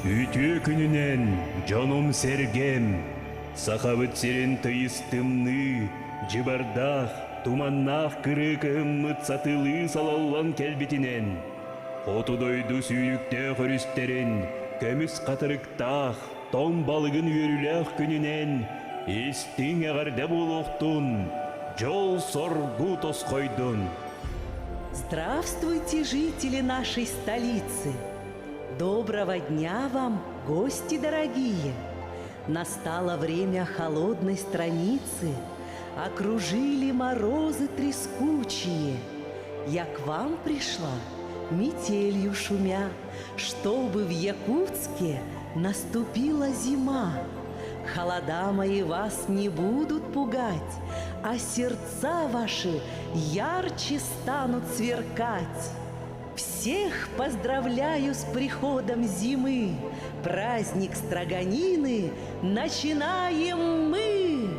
Үтө күнүнен жонум сергем, сахабыт сирен тыйыстымны, жыбардах, туманнах кырыкым мытсатылы салаллан келбитинен, хотудойду сүйүктө хөрүстерин, көмүс катырыктах, том балыгын үйөрүлөх күнүнен, эстиң агарда болуктун, жол соргу тоскойдун. Здравствуйте, жители нашей столицы! Доброго дня вам, гости дорогие! Настало время холодной страницы, окружили морозы трескучие. Я к вам пришла, метелью шумя, чтобы в Якутске наступила зима. Холода мои вас не будут пугать, а сердца ваши ярче станут сверкать. Всех поздравляю с приходом зимы. Праздник строганины начинаем мы.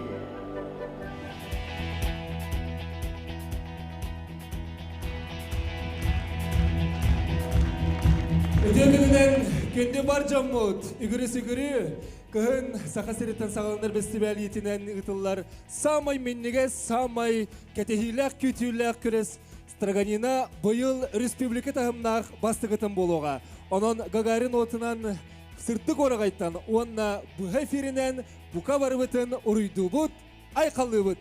Ödegünden kendi var camut, ügürü kıhın sakasiritten sağlanır festivaliyetinden ıtıllar samay minnige samay ketehilek kütüylek küres Straganina bıyıl Respublika tahımnaq bastıgıtın boluğa. Onun Gagarin otunan sırttık orağayttan onna bu hefirinden buka varıbıtın uruydu bud, aykallı bud.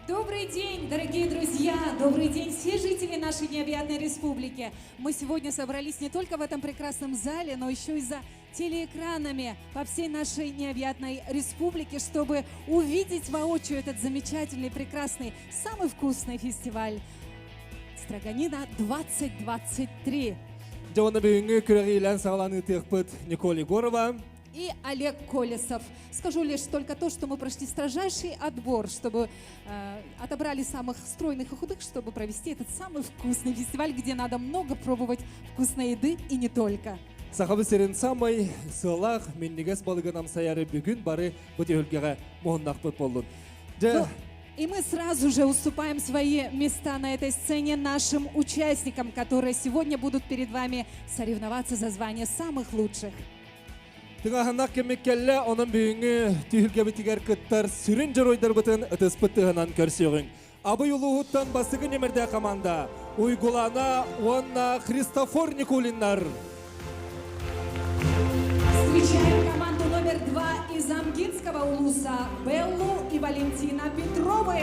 Добрый день, дорогие друзья! Добрый день, все жители нашей необъятной республики! Мы сегодня собрались не только в этом прекрасном зале, но еще и за телеэкранами по всей нашей необъятной республике, чтобы увидеть воочию этот замечательный, прекрасный, самый вкусный фестиваль Строганина 2023. Жауына бүйінгі күрегейлен сағаланы текпіт Николь Егорова И Олег Колесов. Скажу лишь только то, что мы прошли строжайший отбор, чтобы отобрали самых стройных и худых, чтобы провести этот самый вкусный фестиваль, где надо много пробовать вкусной еды и не только. Сақабы серін самай сылақ меннегес балығынам саяры бүгін бары бұд өлгеға мұхындақ бұд болдың. И мы сразу же уступаем свои места на этой сцене нашим участникам, которые сегодня будут перед вами соревноваться за звание самых лучших. Тыңағынақ кемеккелі оның бүйінгі түйілге бітігер күттар сүрін жыройдар бұтын ұтыс бұттығынан көрсеуің. Абы ұлығыттан басығы немерде команда. Уйгулана, Уанна, Христофор Никулинар. Встречаем команду номер 2 из Амгинского улуса Беллу и Валентина Петровы.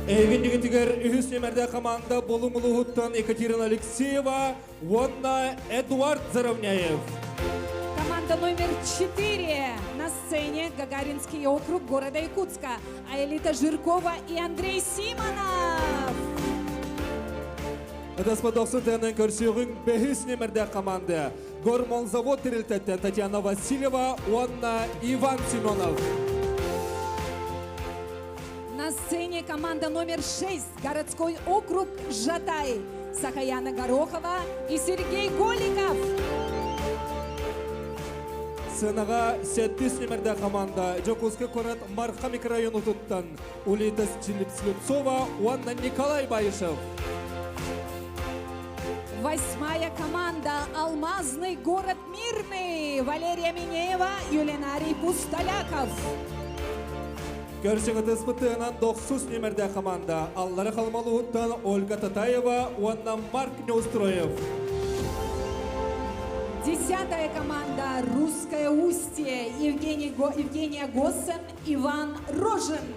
Эгенді кетігер үхіс немерде команда болың ұлығыттан Екатерина Алексеева, Уанна, Эдуард Заровняев. Команда номер 4 на сцене Гагаринский округ города Якутска. Аэлита Жиркова и Андрей Симонов. Ыдаспадоқсы тәнін көрсеуің бәхіс немерде команда. Гормонзавод тірілтеттен Татьяна Васильева, Уанна, Иван Семенов. На сцене команда номер 6 городской округ Жатай. Сахаяна Горохова и Сергей Голиков. Сынаға 7 немерде команда Жокуске корат Мархамик району туттан Улитас Слепцова, Уанна Николай Байышев. 8-я команда Алмазный город Мирный. Валерия Минеева, Юлинарий Пустоляков. Көршіңі тұспытығынан 9 немерде команда Аллары қалмалы ұттан Ольга Татаева, Уанна Марк Неустроев. 10-я команда Русское Устье. Евгения Госсен, Иван Рожин.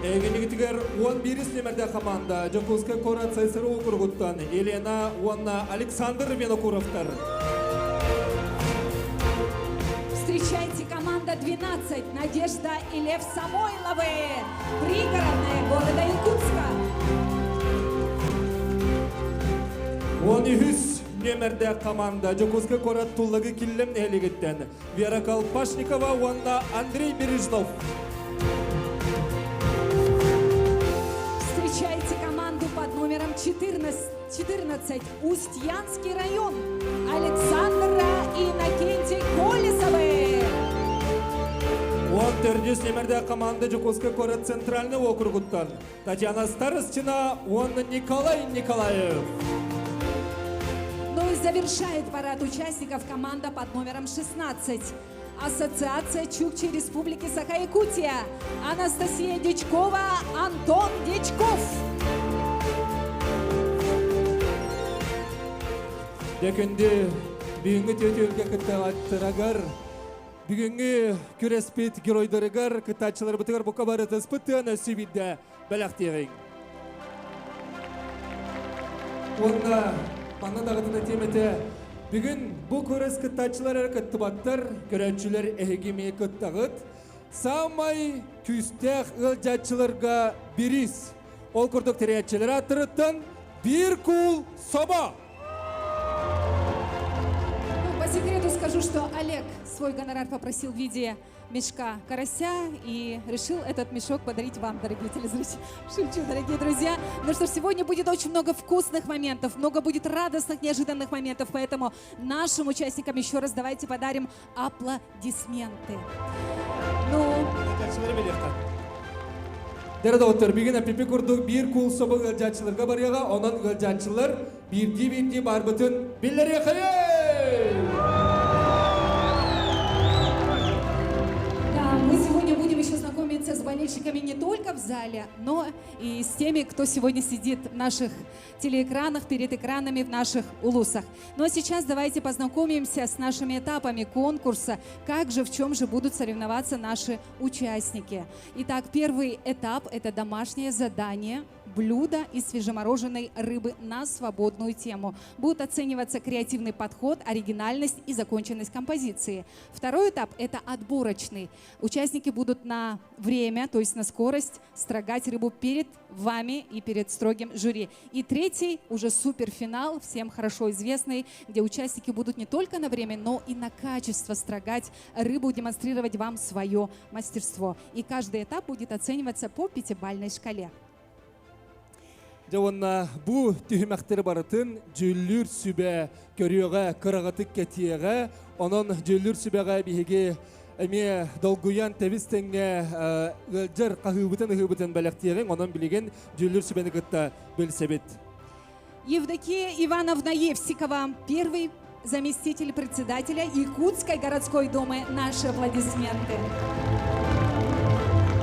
Эгенігітігер 11 немерде команда Жокуске корат Сайсыры округуттан Елена, Уанна Александр Венокуровтар. Встречайте команда 12 Надежда и Лев Самойловы. Пригородная города Якутска. 12 немерде команда Жокуске корат Туллагы Киллем Элигеттен Вера Колпашникова, Уанна Андрей Бережнов. Встречайте команду под номером 14 Устьянский район. Александра и Иннокентий Колесовы. 14 немерде команда Жокуске корат Центральный округуттан Татьяна Старостина, Уанна Николай Николаев. Ну и завершает парад участников команда под номером 16. Ассоциация Чукчи Республики Саха-Якутия. Анастасия Дичкова, Антон Дичков. Декенде бүйінгі төтелге кіттағаттырагар, бүгінгі күреспет геройдарыгар, кіттатшылар бұтығар бұқа бары тұспыттығына сөйбейді бәліқтеғің. Онда маңна дағытына теметі бүгін бұл көрес кіттатшылар әркетті баттар, көрәтшілер әйгеме кіттағыт, самай күстәқ ғылжатшыларға беріс. Ол күрдік тәрәтшілер аттырыттан бір кул соба. По секрету скажу, скажу, что Олег свой гонорар попросил в виде мешка карася и решил этот мешок подарить вам, дорогие телезрители. Шучу, дорогие друзья. Ну что ж, сегодня будет очень много вкусных моментов, много будет радостных, неожиданных моментов, поэтому нашим участникам еще раз давайте подарим аплодисменты. Ну, Дәрді отыр, беген әпепе күрдік бір кул собы ғылжатшыларға барыға, онын ғылжатшылар бірді бар бұтын білдері қайы! да, мы сегодня будем еще знакомиться с болельщиками не только в зале, но и с теми, кто сегодня сидит в наших телеэкранах, перед экранами в наших улусах. Ну а сейчас давайте познакомимся с нашими этапами конкурса, как же, в чем же будут соревноваться наши участники. Итак, первый этап – это домашнее задание. Блюда из свежемороженой рыбы на свободную тему. Будут оцениваться креативный подход, оригинальность и законченность композиции. Второй этап – это отборочный. Участники будут на время, то есть на скорость, строгать рыбу перед вами и перед строгим жюри. И третий, уже суперфинал, всем хорошо известный, где участники будут не только на время, но и на качество строгать рыбу, демонстрировать вам свое мастерство. И каждый этап будет оцениваться по 5-бальной шкале. Жауынна бұ түйімәқтері барытын жүллүр сүбә көріуға қырағытық кәтиеға, оның жүллүр сүбәға бейге әме долгуян тәвістіңе ғылжар қағыбытын бәліқтиеғен, оның білеген жүллүр сүбәні ғытта бөлсәбет. Евдокия Ивановна Евсикова, первый заместитель председателя Якутской городской думы. Наши аплодисменты.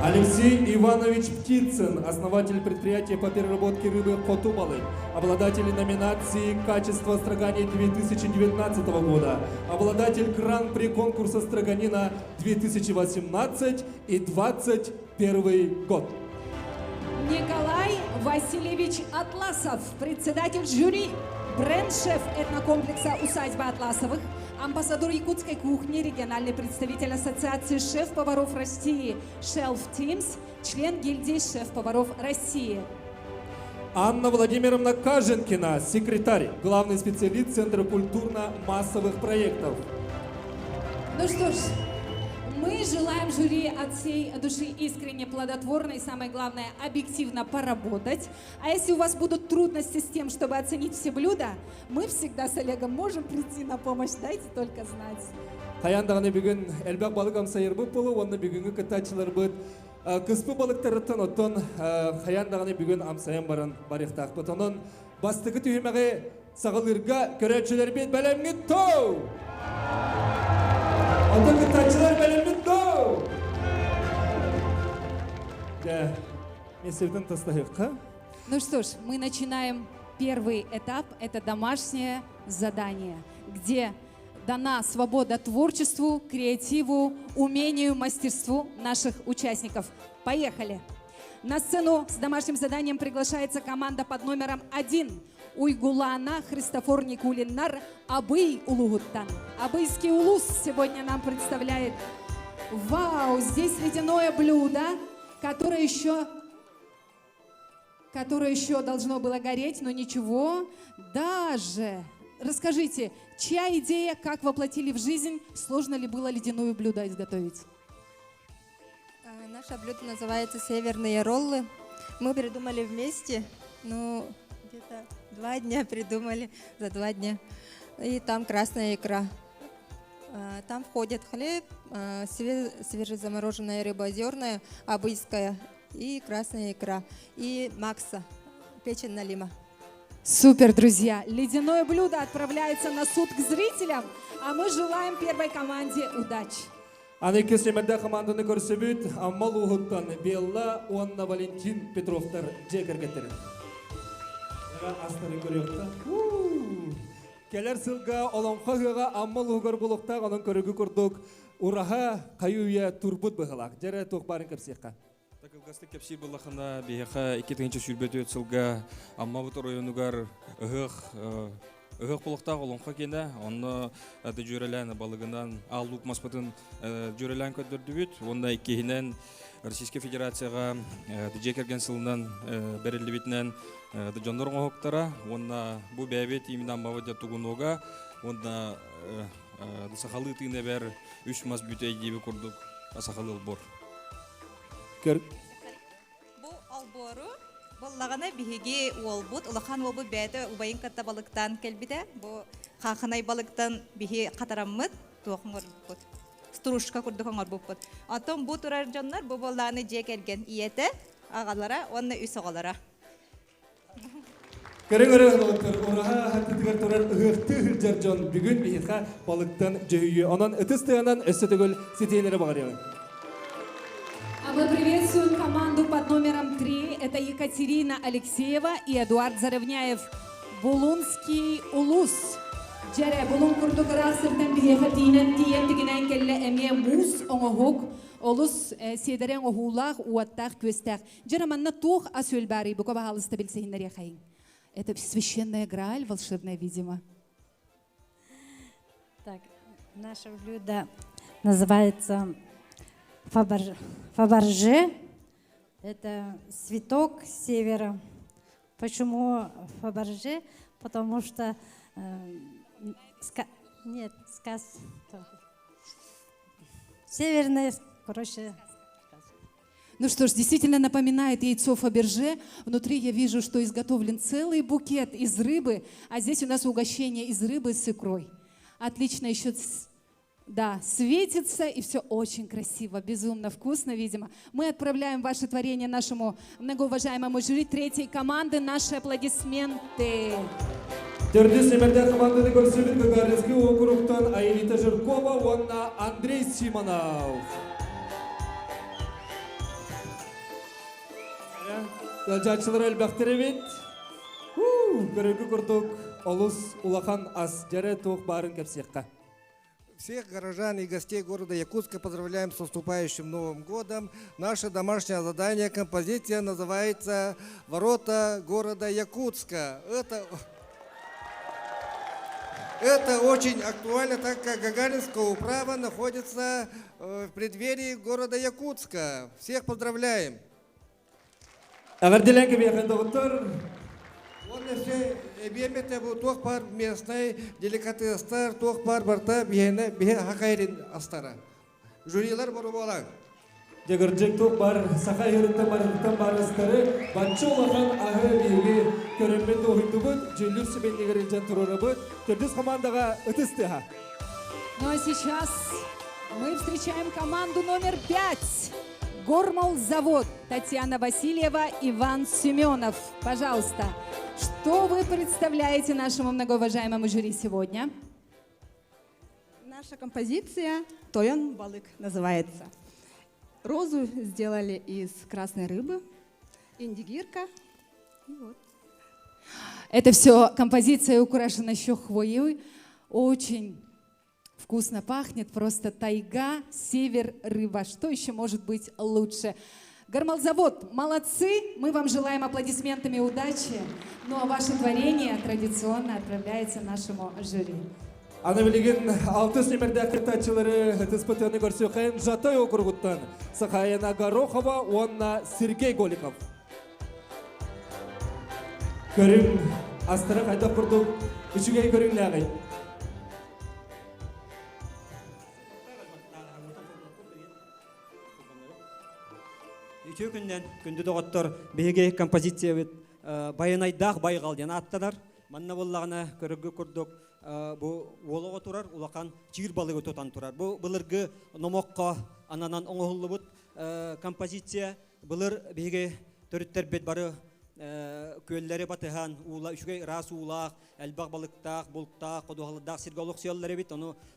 Алексей Иванович Птицын, основатель предприятия по переработке рыбы «Потумалы», обладатель номинации «Качество строгания» 2019 года, обладатель гран-при конкурса строганина 2018 и 2021 год. Николай Васильевич Атласов, председатель жюри, бренд-шеф этнокомплекса «Усадьба Атласовых», амбассадор якутской кухни, региональный представитель Ассоциации шеф-поваров России Shelf Teams, член гильдии шеф-поваров России. Анна Владимировна Каженкина, секретарь, главный специалист Центра культурно-массовых проектов. Ну что ж, мы желаем жюри от всей души искренне, плодотворно и, самое главное, объективно поработать. А если у вас будут трудности с тем, чтобы оценить все блюда, мы всегда с Олегом можем прийти на помощь, дайте только знать. Қаяндағыны бүгін әлбәқ балық амсайыр бұп болу, оны бүгінгі кітачылар бұд. Кыспы балықтарыттан оттан қаяндағыны бүгін амсайын барын барықтақ бұд. Оның бастығы түйімеғі сағылырға көрәтшілер бет бәлемгі тоу! Оттан кітачылар бәлемгі тоу! Месевдің тастайыққа. Ну что ж, мы начинаем первый этап. Это домашнее задание, где дана свобода творчеству, креативу, умению, мастерству наших участников. Поехали! На сцену с домашним заданием приглашается команда под номером 1. Уйгулана Христофор Никулинар Абый Улугуттан. Абыйский улус сегодня нам представляет. Вау, здесь ледяное блюдо, которое еще должно было гореть, но ничего. Даже расскажите, чья идея, как воплотили в жизнь, сложно ли было ледяное блюдо изготовить? Наше блюдо называется «Северные роллы». Мы придумали вместе, где-то 2 дня придумали, за 2 дня. И там красная икра. Там входит хлеб, свежезамороженная рыба озерная, абыйская, и красная икра, и макса, печень налима. Супер, друзья! Ледяное блюдо отправляется на суд к зрителям, а мы желаем первой команде удачи. Аны кесемәдә команданы көрсөбүт, аммал угуттан Белла, Уанна Валентин Петровтар жекергеттер. Астары көрөктө. Келер сылга олонхога аммал угар булукта анын көрөгү көрдүк. Ураха каюя турбут быгылак. Жере токбарын кепсекка. Такылгасты кепси булахана бияха 2-нче сүрбөтө сылга амма бутор районугар ըհық бұлықтағы олонға кені, оны жүрелән балығынан алук маспатын жүрелән көддірді бүт. Онда кейінен Российская Федерацияға жекерген сылынан бәрілі бітінен жонларың оқтара. Онда бұл бәйбет именно амбавыда туғынуға, онда Сахалы тыны бер үш мас бүтей gibi курдук. Сахалы олбор. Бу албору боллагана биһиги уолбут улахан уолбут бәте убайын катта балыктан келбиде. Бу хаханай балыктан биһи катараммыт туохуңор бут. Стружка курдук оңор буппут. Атом бу турар жоннар бу болланы же келген иете агалара, онна үс агалара. Көрөңөрө халыктар, ураха хаттыгар турар ыгыкты хыржаржон бүгүн бихитха балыктан жөйү. Онан ытыстыганан өссөтөгөл сетенере багарыгы. А мы приветствуем команду под номером 3. Это Екатерина Алексеева и Эдуард Заревняев. Булунский улус. Джере булун курдугара сыртан бихетинен тиемдигинен келле эмие мус оңохук. Олус седерен охулах уаттах көстах. Джере манна тух асөлбари буко бахалыста билсехиннер яхайын. Это священная грааль, волшебная, видимо. Так, наше блюдо называется фабарже. Это цветок севера. Почему фабарже? Потому что северная, короче. Ну что ж, действительно напоминает яйцо Фаберже. Внутри я вижу, что изготовлен целый букет из рыбы, а здесь у нас угощение из рыбы с икрой. Отлично еще, да, светится, и все очень красиво, безумно вкусно, видимо. Мы отправляем ваше творение нашему многоуважаемому жюри третьей команды. Наши аплодисменты. Төрдүс немерде команданы көрсөбүт Гагаринский округтан Аэлита Жиркова, онна Андрей Симонов. Жачылар әлбәқтері бет. Көрігі күрдік олыс улахан ас жәрі туық барын кәпсеққа. Всех горожан и гостей города Якутска поздравляем с наступающим Новым годом. Наше домашнее задание, композиция называется «Ворота города Якутска». Это очень актуально, так как Гагаринская управа находится в преддверии города Якутска. Всех поздравляем! Ағырделен кебеқен доғыттыр. Он все бемете бу тоқ бар местный деликатестер, тоқ бар барта бихене бихе хақайрин астара. Жюрилар бору болаң. Жегіржек тоқ бар, сақа ерінті барықтан бар астары, батшы олахан ағы бейге көрінмен доғынды бұд, жүлір сүбеннегер елжен тұрыры бұд, төрдіс командаға ұтысты ха. Ну а сейчас мы встречаем команду номер 5. Гормолзавод. Татьяна Васильева, Иван Семенов. Пожалуйста, что вы представляете нашему многоуважаемому жюри сегодня? Наша композиция «Тоян балык» называется. Розу сделали из красной рыбы, индигирка. И вот. Это все композиция украшена еще хвоей. Очень вкусно пахнет, просто тайга, север, рыба. Что еще может быть лучше? Гормолзавод, молодцы! Мы вам желаем аплодисментами удачи. Ну а ваше творение традиционно отправляется нашему жюри. Аны білеген 6 немерде қыртатшылары тұспытыны көрсеуқайын Жатай округуттан Сахаяна Горохова, онна Сергей Голиков. Көрім астыры қайда құрдық, үшігей көрім нәғай. Үчө күнден күнді доғыттыр бейге композиция бет байынайдақ байғалден аттанар. Манна боллағына көрігі күрдік бұ олығы тұрар, улақан чир балығы тұтан тұрар. Бұ бұлырғы номоққа ананан оңығылы бұд композиция. Бұлыр бейге түріттер бет бары көллері батыған, үшіге рас улақ, әлбақ балықтақ, болттақ, қодуғалыдақ, сиргалық сиялылары бет.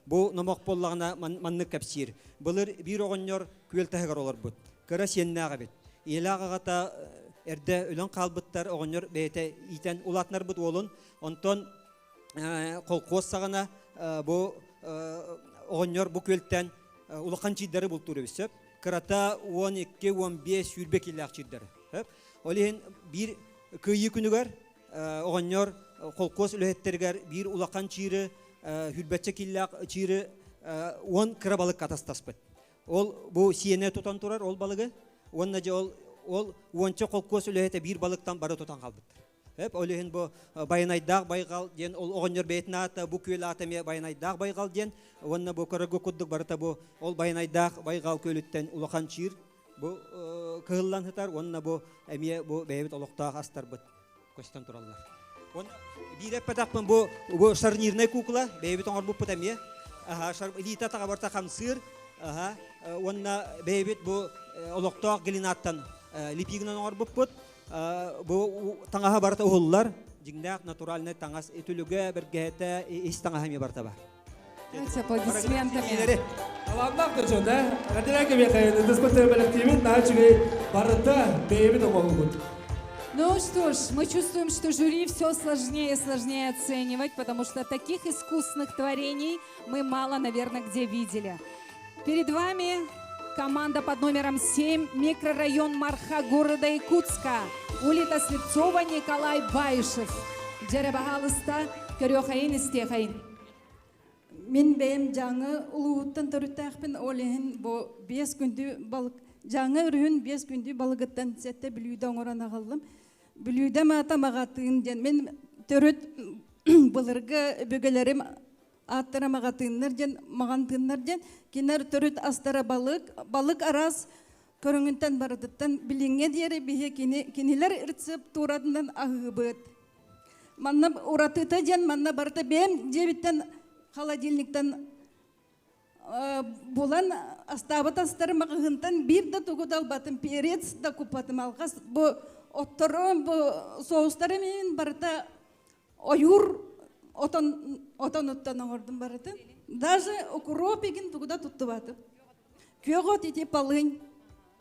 Бұ номоқ боллағына манны кәпсир. Бұлыр бір оғыннер көлтәғығар олар бұд. Кыра сеннәға бет. Елағағата әрді өлін қалбыттар оғыныр бәйті итен улатынар бұд олын. Онтон қолқос сағына бұл оғыныр бұл көлттен улақан чиддары бұл тұры өсіп. Кырата 12-15 сүрбек елақ чиддары. Олеген бір көйі күнігер оғыныр қолқос өлеттергер бір улақан чирі, хүлбәтчі келақ чирі 10 кыра балық қатастаспыд. Ол бұл сиене тұтан тұрар, ол балығы. Онна же ол уонча қолқос үләйті бір балықтан бары тұтан қалбыттыр. Hep olehen bu bayanaydag baygal diyen ol oğunyor beytine ata bu köyle atame bayanaydag baygal diyen onna bu karago kudduk barata bu ol bayanaydag baygal köylütten ulakan çir bu kıhıllan hıtar onna bu emiye bu beybit olukta astar bıt koştan turallar. Onna bir hep patakman bu sarnirne kukla beybit onar bu putamiye aha sar lita ta barta kamsır aha onna beybit bu olukta gelinattan lipiginan onar bu put bu tangaha barta uhullar jingdak naturalne tangas ituluga bergehete istangaha mi barta ba. Давайте аплодисментами. Аландактыр жон, да? Радиоге бекайын, диспутер коллективин начали барыта бейби домогут. Ну что ж, мы чувствуем, что жюри все сложнее и сложнее оценивать, потому что таких искусственных творений мы мало, наверное, где видели. Перед вами команда под номером 7, микрорайон Марха города Якутска. Улита Слепцова, Николай Байышев. Джеребахалыста, көрөхайын истехайын. Мен бәйім жаңы ұлуыттан тұрыттақпен олehen бұл 5 күнді балық, жаңы үрін 5 күнді балығыттан сәтті білуді оңыран ағалым. Білуді мата мағатығын ден. Мен төріт бұлырғы бөгелерім аттыра мағатығынлар ден, мағантығынлар ден. Кенер төріт астара балық арас көріңінтен барыдыттан біліңе дері бейе кенелер үртсіп турадынан ағы бұд. Манна ұратыта ден, манна барыта бәйім жебіттен холодильниктан болан астабыт астары мағығынтан бір да тұғыдал батын перец да күпатым алғас. Бұ оттырым, бұ соғыстары мен барыта ойыр отан ұттан оңырдым барыты. Даже укроп еген тұғыда тұтты баты. Күйеғот ете палын,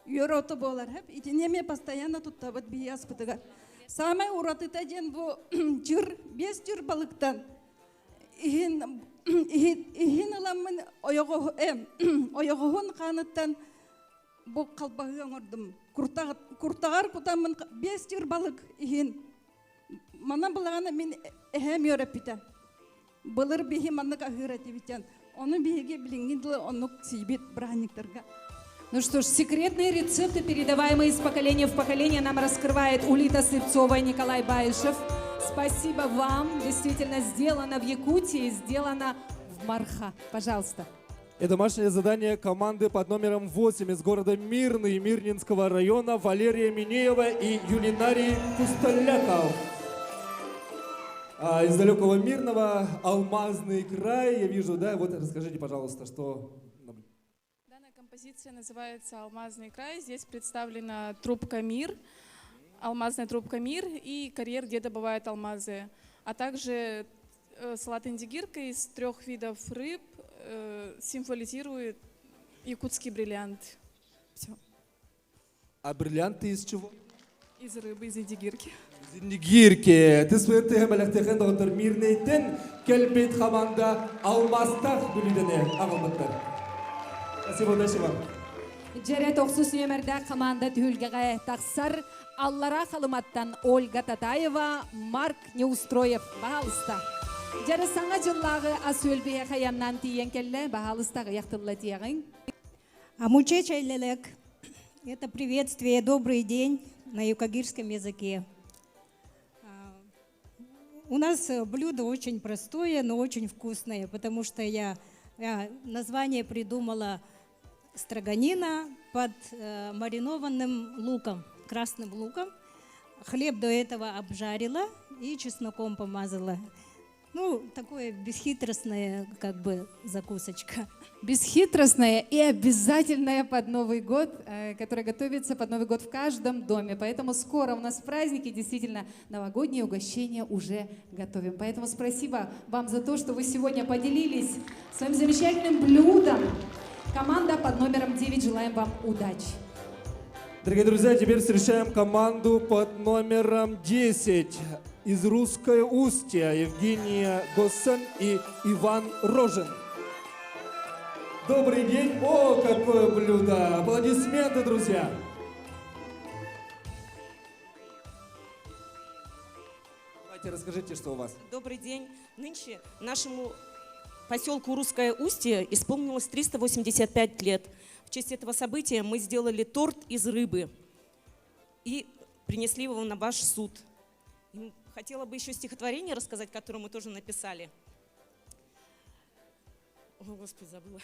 үйер оты болар. Итенеме постоянно тұтты бат бейі аспытыға. Самай ұратыта ден бұ 5 жүр балықтан. Ихин аламын ойоғығын қаныттан бұл қалбағы оңырдым. Күртағар құтамын 5 жүр балық ихин. Мана бұлағаны мен әхем өріп бітен. Бұлыр бейі манық ағыр әті бітен. Оны бейге білінгенді онық сейбет бұрғаниктарға. Ну что ж, секретные рецепты, передаваемые из поколения в поколение, нам раскрывает Улита Слепцова и Николай Байышев. Спасибо вам. Действительно сделано в Якутии, сделано в Марха. Пожалуйста. И домашнее задание команды под номером 8 из города Мирный Мирнинского района Валерия Минеева и Юлинарий Пустоляков. Из далекого Мирного, Алмазный край. Я вижу, да? Вот расскажите, пожалуйста, что... Данная композиция называется «Алмазный край». Здесь представлена трубка «Мир», алмазная трубка «Мир» и карьер, где добывают алмазы, а также салат индигирка из 3 видов рыб символизирует якутский бриллиант. Все. А бриллианты из чего? Из рыбы, из индигирки. Из индигирки. Ты свертый мелектехан доктор Мирнейтен келбет команда алмастах бүлүдене агылдыктар. Спасибо, удачи вам. Жерет оксус нөмірді команда түйілгеге тақсар Аллара Халыматтан Ольга Татаева, Марк Неустроев. Бағалыста. Жары саңа жыллағы асөлбе қаяннан тиен келі, бағалыстағы яқтылы тиягын. Амуче чайлелек. Это приветствие, добрый день на юкагирском языке. У нас блюдо очень простое, но очень вкусное, потому что я название придумала строганина под маринованным луком, красным луком. Хлеб до этого обжарила и чесноком помазала. Ну, такое бесхитростная как бы закусочка. Бесхитростная и обязательная под Новый год, которая готовится под Новый год в каждом доме. Поэтому скоро у нас праздники, действительно, новогодние угощения уже готовим. Поэтому спасибо вам за то, что вы сегодня поделились своим замечательным блюдом. Команда под номером 9, желаем вам удачи. Дорогие друзья, теперь встречаем команду под номером 10 из Русское Устья. Евгения Госсен и Иван Рожен. Добрый день. О, какое блюдо. Аплодисменты, друзья. Давайте расскажите, что у вас. Добрый день. Нынче нашему поселку Русское Устье исполнилось 385 лет. В честь этого события мы сделали торт из рыбы и принесли его на ваш суд. хотела бы еще стихотворение рассказать, которое мы тоже написали. О, Господи, забыла.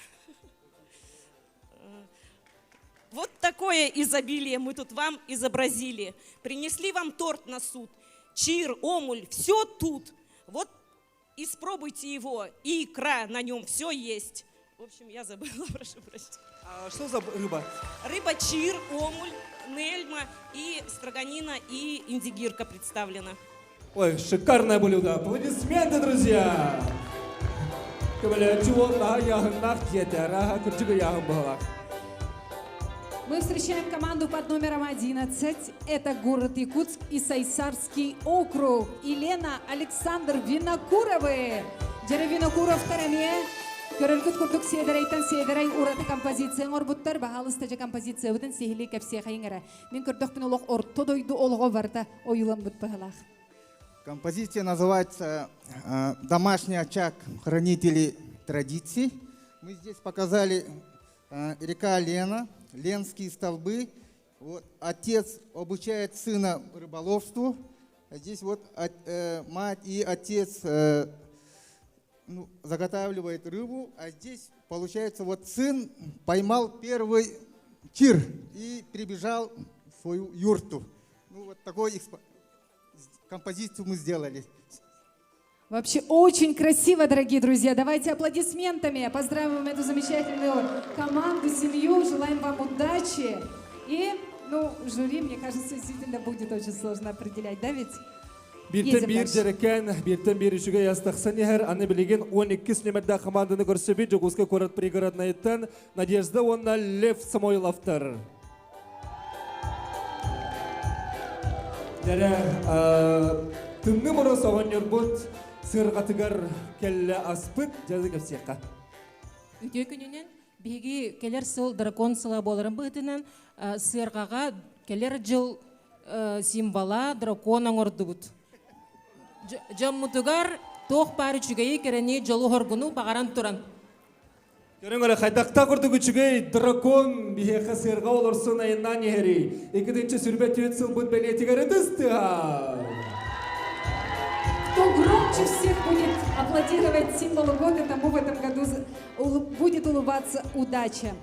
Вот такое изобилие мы тут вам изобразили. Принесли вам торт на суд. Чир, омуль, все тут. Вот испробуйте его, и икра на нем, все есть. В общем, я забыла, прошу прощения. А что за рыба? Рыба чир, омуль, нельма и строганина, и индигирка представлена. Ой, шикарное блюдо. Аплодисменты, друзья! Мы встречаем команду под номером 11. Это город Якутск и Сайсарский округ. Елена, Александр Винокуровы. Джерри Винокуров Тареме. Көрілкіт күрдік седірейтін седірей ұраты композицияң орбуттар, бағалыстажы композиция өтін сехілі кәпсе қайыңыры. Мен көрдік пін олық орто дойду олығы барда ойылан бұт бағалақ. Композиция называется «Домашний очаг хранителей традиций». Мы здесь показали река Лена, Ленские столбы. Вот, отец обучает сына рыболовству. А здесь вот мать и отец заготавливает рыбу, а здесь, получается, вот сын поймал первый чир и прибежал в свою юрту. Ну, вот такую композицию мы сделали. Вообще очень красиво, дорогие друзья. Давайте аплодисментами поздравим эту замечательную команду, семью. Желаем вам удачи. И, жюри, мне кажется, действительно будет очень сложно определять, да ведь? Биртен бир жерекен, биртен бир үшіге ястақсан ехер, аны білеген 12 нөмірді команданы көрсөбі Жогуска көрат пригороднайыттан Надежда онна Лев Самойловтар. Дәрі, түнгі бұры соған өрбұт, сырғатығар кәлі аспыт, жазы көпсеққа. Үтө күнінен беги келер сыл дракон сыла болырын бұтынан сырғаға келер жыл символа драконан орды бұт. Жаммутугар тоқ бары чүгейі керені жолу хоргуну бағаран туран. Көріңгілі қайдақта құрды күчігей дракон бейеқі сырға олырсын айыннан ехері. Екідінші сүрбет өт сыл бұд бәлетігері дыстыға. Кто громче всех будет аплодировать символу года, тому в этом году будет улыбаться удача.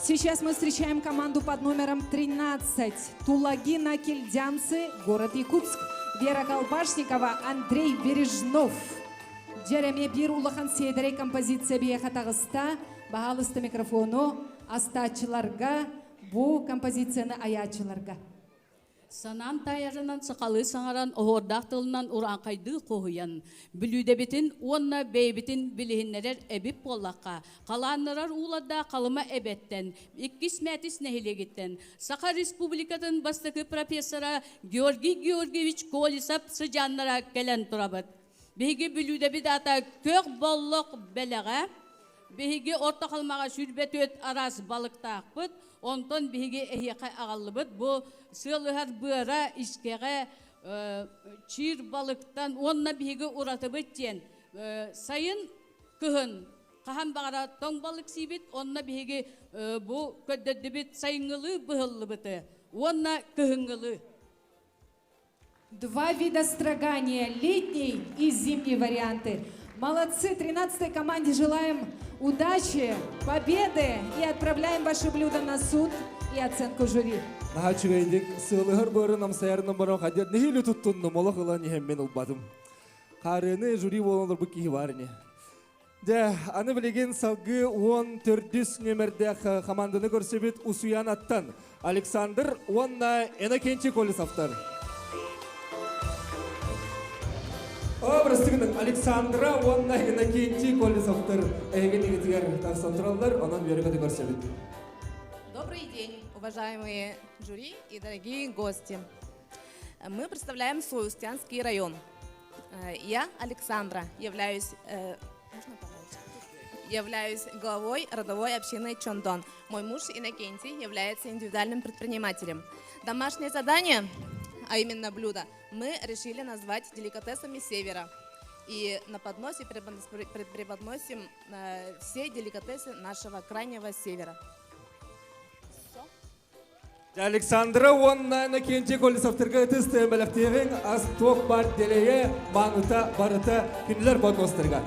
Сейчас мы встречаем команду под номером 13. Тулагина Кельдямцы, город Якутск. Вера Колпашникова, Андрей Бережнов. Джереме бир улахан седерей композиция бияха тағыста. Бағалысты микрофону астачыларға, бұ композицияны аячыларға. Санан тайарынан сықалы саңаран оғырдақ тылынан ұран қайды қоғыян. Бүлуді бітін, онна бейбітін білігінлерер әбіп болаққа. Қаланырар улада қалыма әбеттен, 2 мәтіс нәхилегеттен. Сақа Республикатын бастықы профессора Георгий Георгиевич Колесап сыжаннара кәлін тұрабыд. Бейгі бүлуді біт ата көк болық бәліға, бейгі орта қалмаға сүрбет өт арас балықтақ бұд, онтон бейгі әйеқі ағалы бұд, бұл сылығар бұра ішкеға чир балықтан онна бейгі ұраты бұд тен. Сайын күхін, қахан бағара тоң балық сейбет, онна бейгі бұл көддеді біт сайыңылы бұғылы бұты, онна күхіңілі. 2 вида строгания, летний и зимний варианты. Молодцы, 13-й команде желаем удачи, победы и отправляем ваше блюдо на суд и оценку жюри. Нахачугайдик сылығыр бөрін амсаярының бұрын қадер нехилі тұттынны молы қылан ехеммен ұлбадым. Қарыны жюри болыныр бұл кейі барыне. Аны білеген салғы 14 нөмірді команданы көрсебет Усуян аттан. Александр, онна Энакенчи Колесовтар. Обрастығының Александра, онна Иннокентий Колесовтар әйген егетігер тақсантыралдар, онан берігіді көрсебет. Добрый день, уважаемые жюри и дорогие гости. Мы представляем свой Устьянский район. Я, Александра, являюсь главой родовой общины Чондон. Мой муж Иннокентий является индивидуальным предпринимателем. Домашнее задание, а именно блюдо, мы решили назвать деликатесами севера. И на подносе преподносим все деликатесы нашего крайнего севера. Александра оннайна кенче колесовтырга тысты мәләктеген аз тоқ бар делее маныта барыта күнлер бодностырга.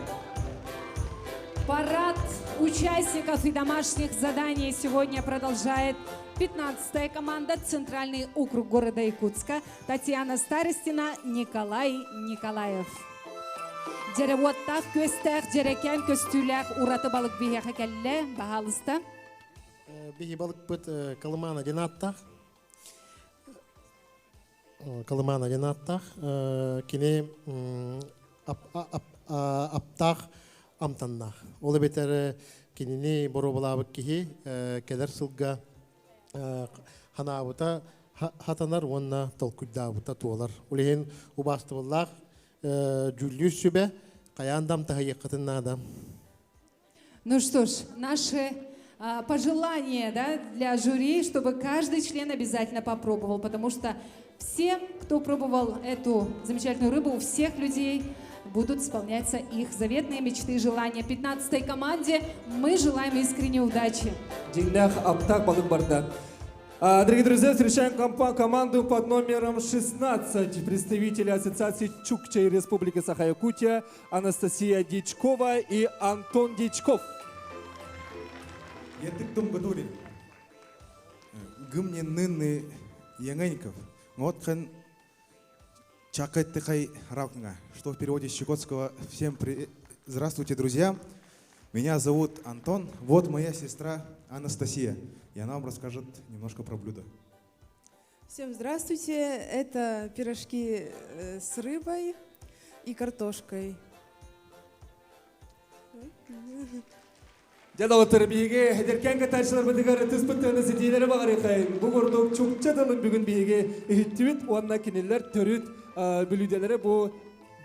Парад участников и домашних заданий сегодня продолжает 15-я команда Центральный округ города Якутска Татьяна Старостина, Николай Николаев. Деревоттақ көстәқ, дерекен көстүләқ ураты балық бейеқі кәлі бағалысты. Бейі балық бұд қалымана денаттақ. Қалымана денаттақ. Кене аптақ амтаннақ. Олы бетері кенені бору балабық кейі кәдір сылға ханабыта хатанар онна толкуддабыта туолар. Олеген убасты боллақ жүллюс сүбе қаяндам тағайыққатын надам. Ну что ж, наши пожелания, да, для жюри, чтобы каждый член обязательно попробовал, потому что все, кто пробовал эту замечательную рыбу, у всех людей будут исполняться их заветные мечты и желания. 15-й команде мы желаем искренней удачи. Дорогие друзья, встречаем команду под номером 16, представители Ассоциации Чукчей Республики Саха-Якутия Анастасия Дичкова и Антон Дичков. Я тыктым бадури. Гымне нынны Янгайников. Вот хан чакает тыкай равнга, что в переводе с чукотского. Всем здравствуйте, друзья. Меня зовут Антон. Вот моя сестра Анастасия. И она вам расскажет немножко про блюдо. Всем здравствуйте. Это пирожки с рыбой и картошкой. Жада отыр биге хедеркен катаршылар бадыгары тыспыттыны сидилері бағары қайын. Бұл ордық чукчадылын бүгін биге үхіттівіт, онна кенелер төріт бүлуделері бұл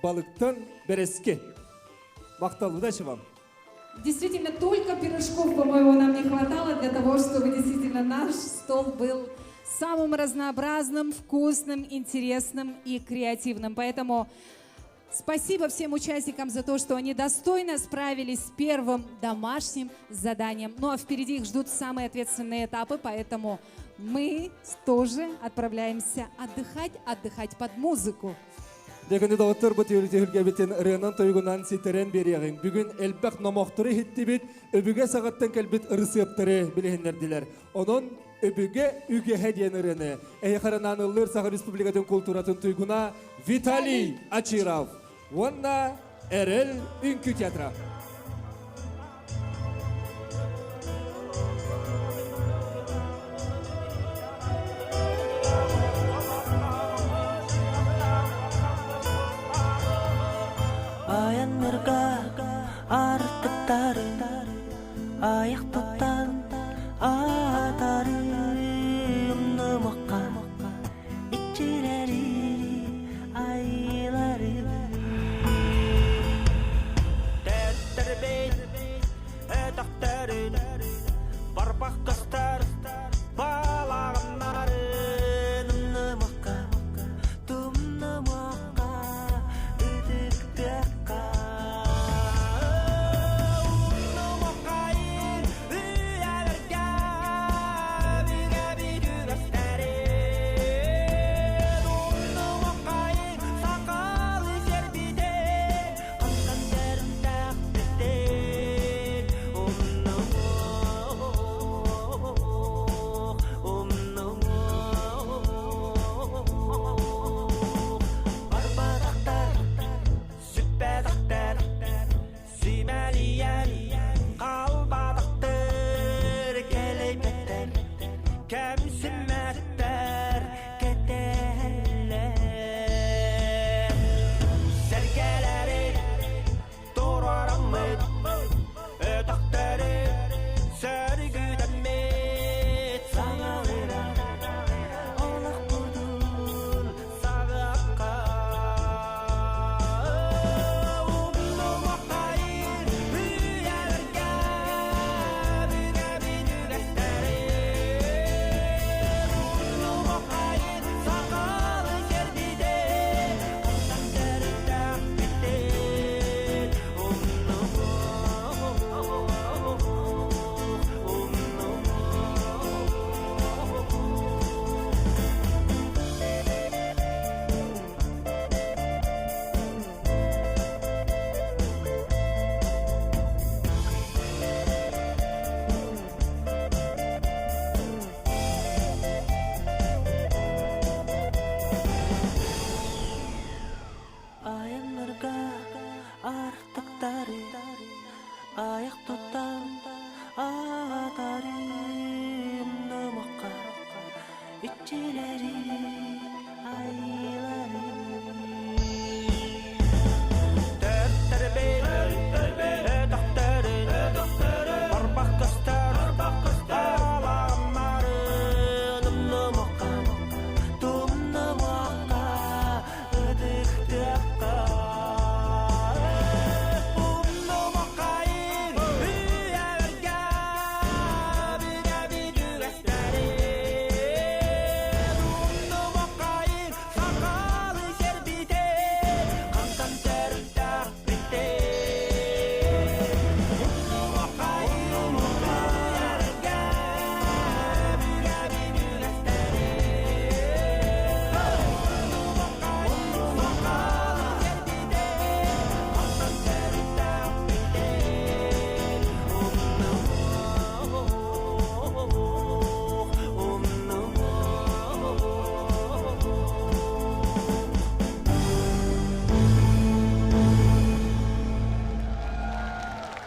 балықтан береске. Мақталу да шывам. Действительно, только пирожков, по-моему, нам не хватало для того, чтобы действительно наш стол был самым разнообразным, вкусным, интересным и креативным. Поэтому спасибо всем участникам за то, что они достойно справились с первым домашним заданием. Ну а впереди их ждут самые ответственные этапы, поэтому мы тоже отправляемся отдыхать под музыку. Дегенде доктор бу теория хилгебетен ренан тойгунан ситерен береген. Бүгүн элбек намактыры хиттибит, өбүгө сагаттан келбит рецепттары билегендердилер. Онон өбүгө үгө хедиенерене. Эйхаранан ыллыр Саха Республикатын культуратын тойгуна Виталий Ачиров. Вонна Эрел Үнкү театра. Аяннырга артыктары аяктан атары нымакка ичилери айлары тәттербейт этактарын барбак кыстар балагыннары нымакка тумнымакка үтүктөкка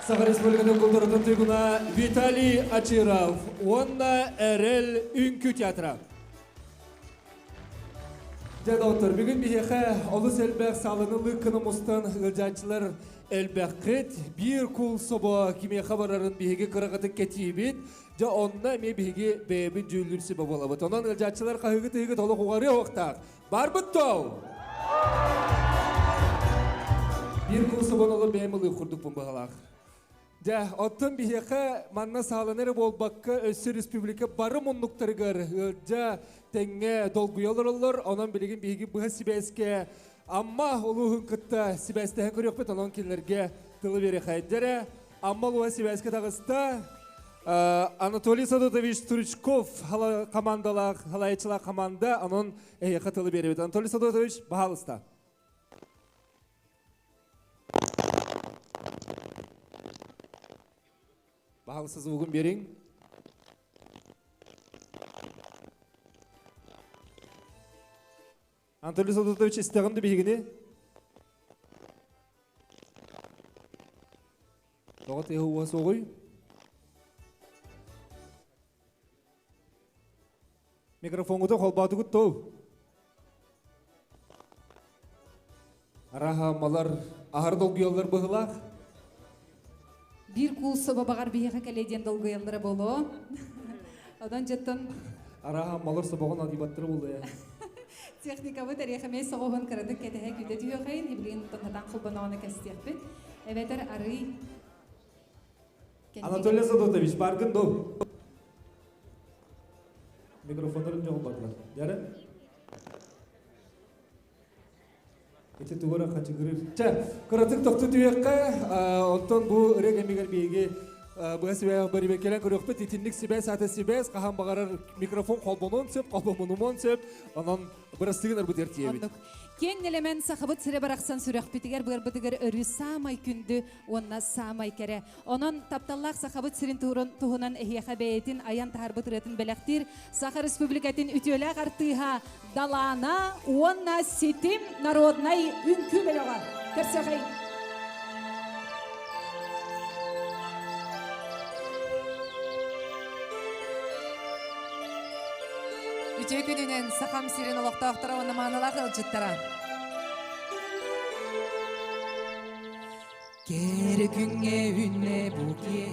Саха Республиканың культуратын түйгіна Виталий Ачиров, онна әрел үнкі театра. Дәді отыр, бүгін бейхе олыс әлбәқ салынылы күнімістің ғылжанчылар әлбәқ қет, бір күл собы кеме қабарарын бейге қырағыты кетейбет, жа онна ме бейге бәйбін жүйілірсі болабыт. Онан ғылжанчылар қағығы түйгі толы қуғары оқтақ. Бар бұттау! Bir күл собын олы бәймілі құрдық бұн бағалақ. Жа, оттын бейхе манна салыныры болбаққа өсі республика бары мұнлықтарығыр. Жа, тәңе долгуялар олар, онан білеген бейге бұға сибәске. Амма олуғын қытта сибәстәхін көрек бет, онан келерге тылы бері қайдері. Амма олуға сибәске тағыста Анатолий Садотович Турчков халайчылақ команда, онан әйеқі тылы бері бет. Анатолий Садотович, бағалыста. Бағалысыз ұғын берің. Анатолий Садотович, істеғымды бейгіне? Доғат еғі ұғасы оғой? Микрофонғыды қолбады күтті. Араға малар ағар долгиялар бұғылақ. Bir күл собы бағар бейхе кәледен долгуялары болу. Одан жеттін Араға малар собағын адибаттыры болды. техникабы тарихымен соғығын кірді кәтіғе күді түйе қайын, ебілген тұнғадан құлбаны оны кәстек бет. Әбәтір ары... Анатолий Садотович, баргын до. Микрофондарын жоғын бақылар. Яры? Эти тугора қачы көрір. Ча, қыратық тоқты түйеққа, онтон бұл үрек әмегер бейге бұға сібәй бәрі бекелен көрек бет, етіндік сібәй, саты сібәй, қаған бағарар микрофон қолбонуын сөп, қолбонуын сөп, онан бұрастығын әрбіт ертие бет. Кен елемен сақыбыт сірі барақсан сүрек бітігер, бұғыр бітігер өрі самай күнді, онна самай кәрі. Онын тапталлақ сақыбыт сірін тұғынан әйеқа бәйетін, аян тағар бұтыретін бәләқтір, Саха Республикатын үтеләқ артыға далана, онна сетім народнай үнкі бәліға. Кірсеғай. Үтей күнінен сақам сирен олықта оқтыра оны маңылақ ұлжыттара. Кері күнге үнне бұке,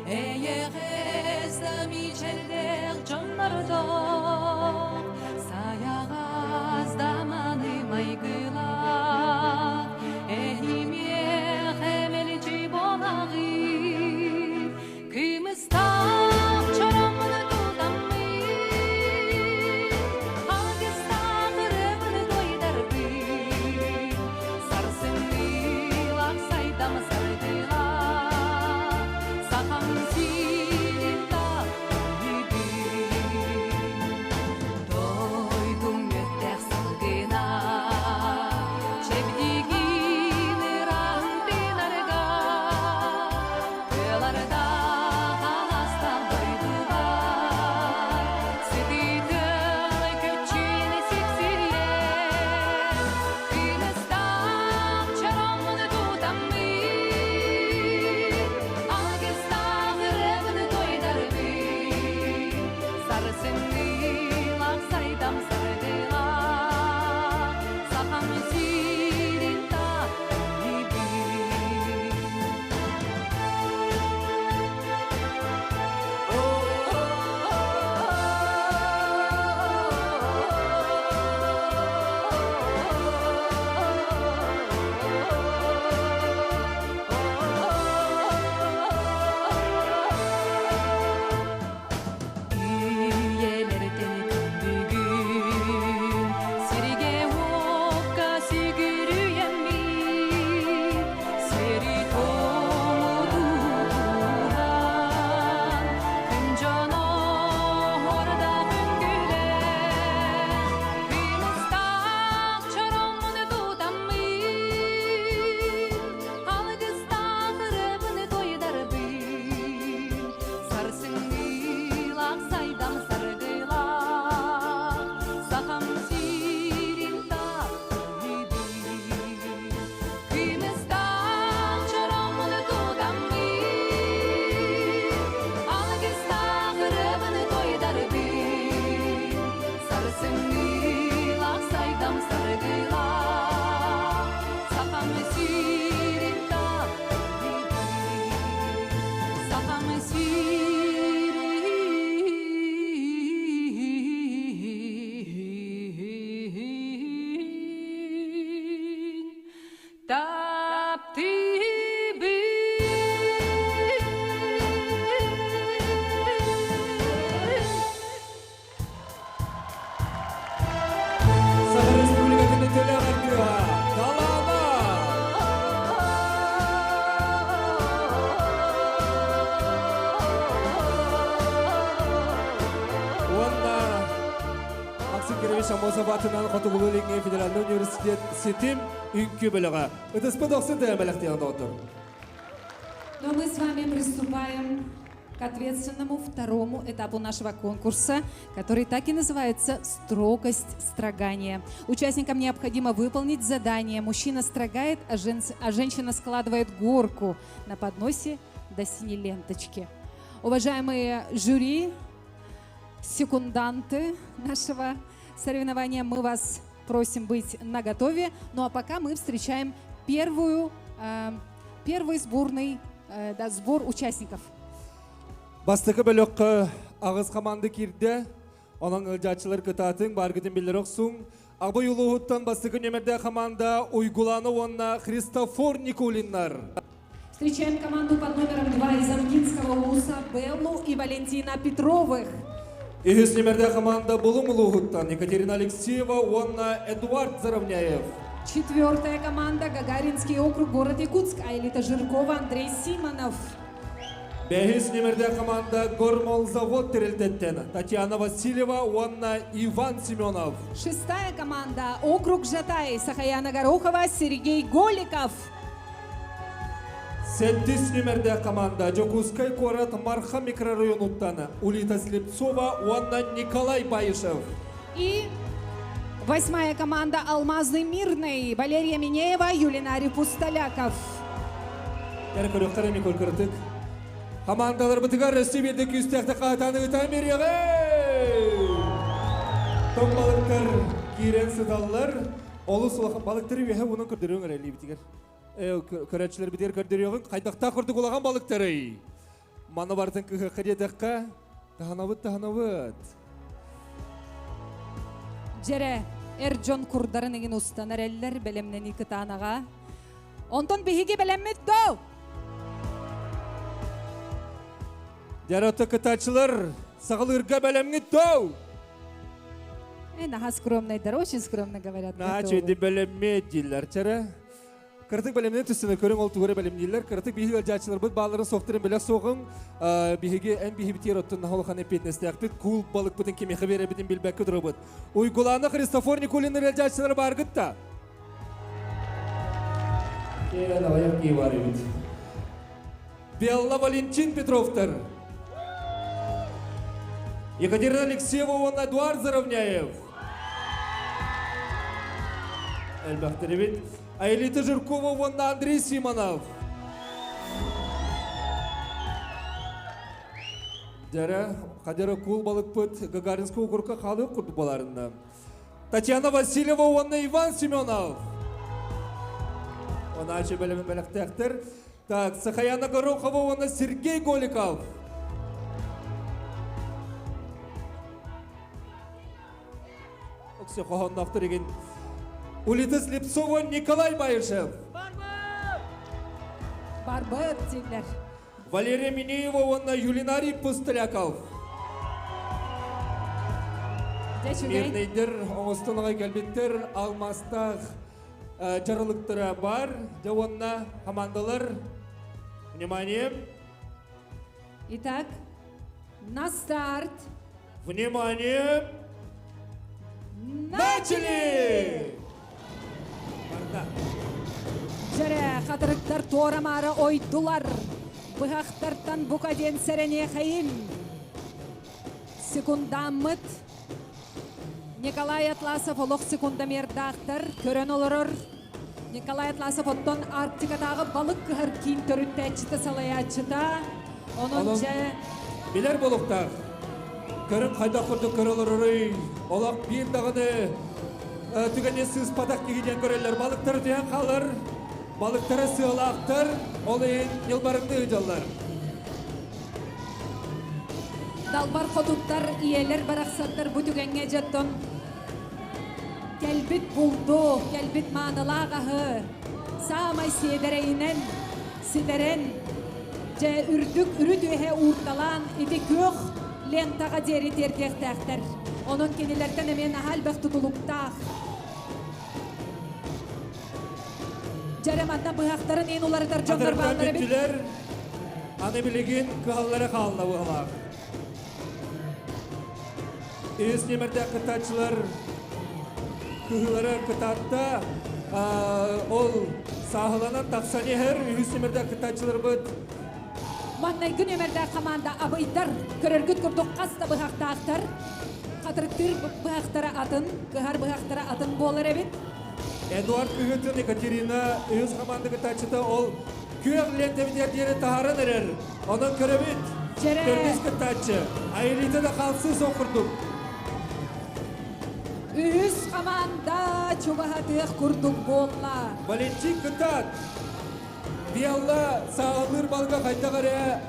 әйеғіз дами жәлдер жонларды, саяғыз даманы майгыла, әйме әмелі жи болағы, кымыстақ чорамыны Саха Республикасының төлі ағартыға Далана. Онда Максим Кирович Амосабатынан Қатығылылыңы Федеральный университет Сетим үнкі біліға. Үтіспі 90-ті әмәліқтігінде отыр. Но мы с вами приступаем к ответственному второму этапу нашего конкурса, который так и называется «Строгость строгания». Участникам необходимо выполнить задание. Мужчина строгает, а женщина складывает горку на подносе до синей ленточки. Уважаемые жюри, секунданты нашего соревнования, мы вас просим быть наготове. Ну а пока мы встречаем первый сбор участников. Бастықы бөліққы ағыз қаманды керді, оның үлжатшылар күтатын барғытын білдір оқсың. Ағбай ұлығыттан бастықы немерде қаманда ұйгуланы онына Христофор Никулиннар. Встречаем команду под номером 2 из Амкинского УСА Беллу и Валентина Петровых. Ихис немерде команда Булум ұлығыттан Екатерина Алексеева, онына Эдуард Заровняев. Четвертая команда Гагаринский округ, город Якутск, Айлита Жиркова, Андрей Симонов. Бехис немерде команда Гормолзавод Терельтеттен Татьяна Васильева, онна Иван Семенов. Шестая команда округ Жатай, Сахаяна Горохова, Сергей Голиков. Сеттис немерде команда Джокускай Корат Марха микрорайонуттаны Улита Слепцова, онна Николай Баишев. И восьмая команда Алмазный Мирный, Валерия Минеева, Юлинарий Пустоляков. Командалар бұтығар Рөстебелді күстәқті қатаны ұтан береғі! Том балықтар кейрен сұдалылар. Олы сұлақын балықтары өйе оның күрдіруің әрәлі бітігер. Көрәтшілер бітер күрдіруің қайдақта құрдық олаған балықтары. Маны бардың күхі қыдетіққа. Тағанавыт. Жере, Эрджон Курдарын егін ұстанар әлілер бәлемнен екі танаға. Онтон бігіге бәлеммет доу! Жараты кытачылар, сағылырға бәлемгі доу! Наға скромнайдар, очень скромно говорят. Наға чөйді бәлемме дейлер, чәрі. Кыртык бәлемнен түстіні көрің ол туғыры бәлем дейлер. Кыртык бейгі әлжатшылар бұд бағларын соқтырын бәлі соғын. Бейгі ән бейгі бітер оттын нағылыған әпетінесті әқпет. Кул балық бұдың кемеқі бері бітін білбәкі дұры бұд. Уйгуланы Христофор Никулинер әлжатшылар барғытта. Белла Валентин Петровтар. Екатерина Алексеева, он Эдуард Заровняев. Эльбахтеревит. Айлита Жиркова, он Андрей Симонов. Дәрі, қадері кул балық бұд Гагаринский округқа қалы құрды боларында. Татьяна Васильева, он Иван Семенов. Он ачы бәлемін бәліқтәқтір. Так, Сахаяна Горохова, он Сергей Голиков. Улита Слепцова, Николай Баишев. Барбар дейлер. Валерия Минеева, он Юлинарий Пустоляков. Мирнейдер, оңыстыныға кәлбеттер, алмастақ жарылықтыра бар. Жауынна командалар. Внимание. Итак, на старт. Внимание. Начали! Жаре, қатырықтар торамары ойдулар. Бұғақтартан бұқаден сәрене қайым. Секундамыт. Николай Атласов олық секундамердақтар. Көрен олырыр. Николай Атласов оттон Арктикадағы балық қығыр кейін түрітті әчіті салаячыта. Оның жа... Білер болуқтар. Көрін қайда құрды көрілірі. Олақ бір дағыны түгіне сыз падақ кегеден көрелер. Балықтары түйен қалыр. Балықтары сығылақтыр. Ол ең елбарыңды ұжалар. Далбар қотуттар, иелер барақсаттар бұтүгенге жаттон. Кәлбіт бұлду, кәлбіт маңылағағы. самай седерейнен, сидерен, же үрдік үрдіге урталан, ити көк лентаға дері тертектәқтір. Onun kendilerden emeğine halbek tutuluktağ. Ceremandan bıhakların en uları darcanlar bağları Adırdan bütçüler, anı bilgin kıhalları kalına buğalar. Üst nemerde kıtaçlar, kıhıları kıtatta, ol sağlanan taksani her üst nemerde kıtaçlar bud. Mannay gün emerde kamanda abıydar, körürgüt kurduk kasta bıhaktağıktır. Katırıktır bıhaktara adın, kıhar bıhaktara adın bolar evet. Эдуард Кыгытын Екатерина өз командага тачыта ол күйөк лентебидер диери тахарын эрер. Онон көрөбүт. Төрмөс кытачы. Айлита да калсыз окурдук. Üz komanda çubahatıq kurduk bolla. Валентин Кытат. Биялла саалыр балга кайта карая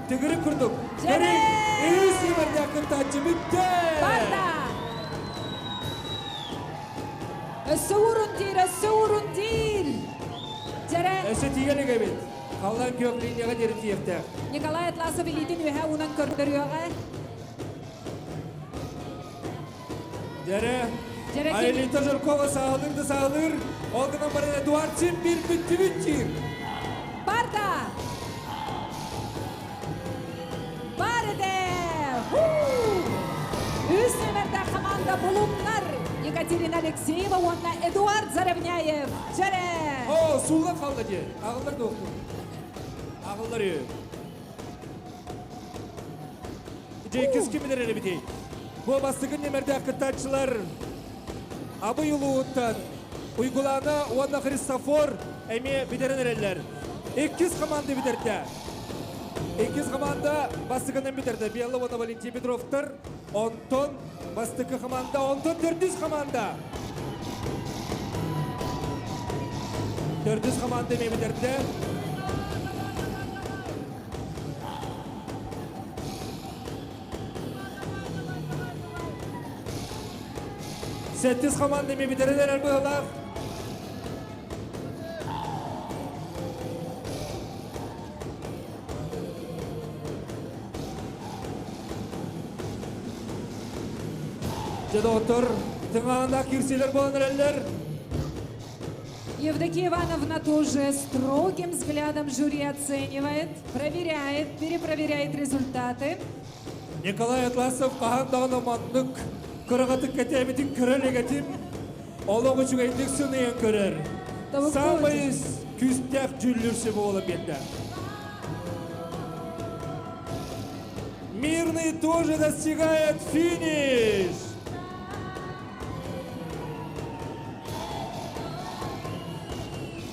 тигири курдук. Өз сибирде кытачы бүтті. Barda. Össü vurun değil. Cere. Össü tiyeli gebet. Kallan kök linyaga deri tiyekte. Nikolay Atlasov ilidin ühe unan kördürüyor. Cere. Cere kim? Aylita Jurkova sağılır. Olgınan bari Eduard'cim bir bütçü. Barda. Barda. Üst nemerde komanda bulunlar. Екатерина Алексеева, онна Эдуард Заравняев. Жаре! О, суға қалды де. Ағылдар да оқты. Ағылдар үй. Жейкіз кемелер әрі бітей. Бұл бастығын немерді ақытатшылар абы ұлуыттан ұйғыланы онна Христофор әме бідерін әрелер. 2 команды бідерді. 2 команда бастығының бідерді. Биялы онна Валентин Петровтар, Онтон Bastıkı komanda, ondan 400 komanda. 400 komanda meyvelerinde. Sekiz komanda meyvelerinde bu yollar. Жада отыр, тыңағында кирселер боланыр әлдер. Евдокия Ивановна тоже строгим взглядом жюри оценивает, проверяет, перепроверяет результаты. Николай Атласов қағандағын амандық, қырағатық кәтеметін көрелегетім, олығы жүгейдік сүнейін көрер. Самайыз күстәк жүллірші болып енді. Мирный тоже достигает финиш.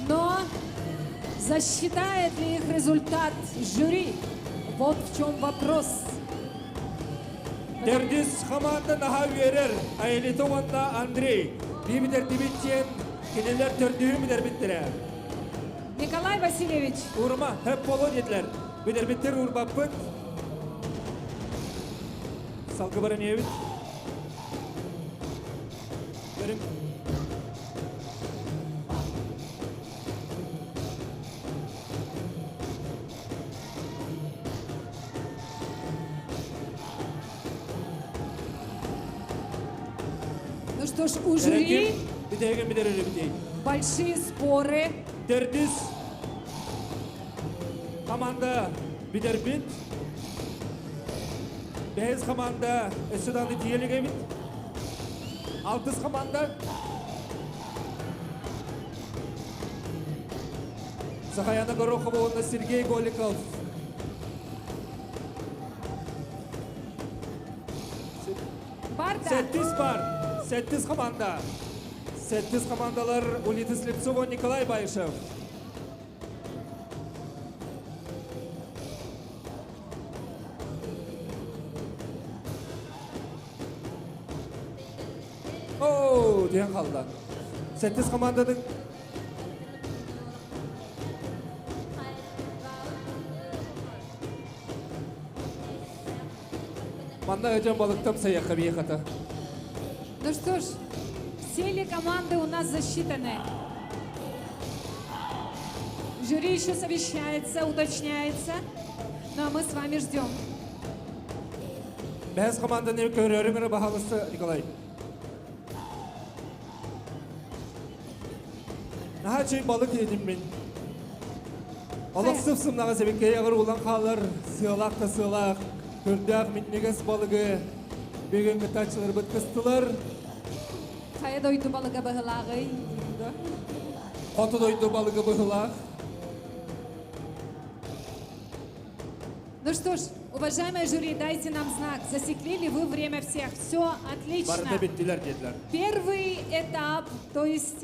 Но засчитает ли их результат жюри? Вот в чем вопрос. Дердис команда наха верер, айлеті онна Андрей. Бибидер дебиттен, кенелер төрдüğü бидер биттірі. Николай Васильевич. Урма, хеп болу деділер. Бидер биттер урбаппыт. Салқы бары не бит? Берім. Ну что ж, у жюри Бидер. большие споры. Дердис команда бидер бит. Без команда Эсуданды тиелеге бит. Алтыс команда. Сахаяна Горохова, онна Сергей Голиков. Барда. 8 бар. 8 команда. 8 командалар Улита Слепцова, Николай Байшев. Ооо, деген қалды. 8 команданың Манда өтен балықтам саяққа бейқата. Ну что ж, все ли команды у нас засчитаны? Жюри еще совещается, уточняется. Ну а мы с вами ждем. Бәз команданың көреріңі бағалысы Николай. Наға чөй балық едім мен. Олық сып-сымнаға себекке яғыр олан қалар, сығылақ та сығылақ, көрдіғ меннегес балығы, бөгенгі тачылар бұткыстылар. Қая дойды балыға бұғылағы. Қоты дойды балығы бұғылақ. Ну что ж, уважаемые жюри, дайте нам знак. Засекли ли вы время всех? Все отлично. Первый этап, то есть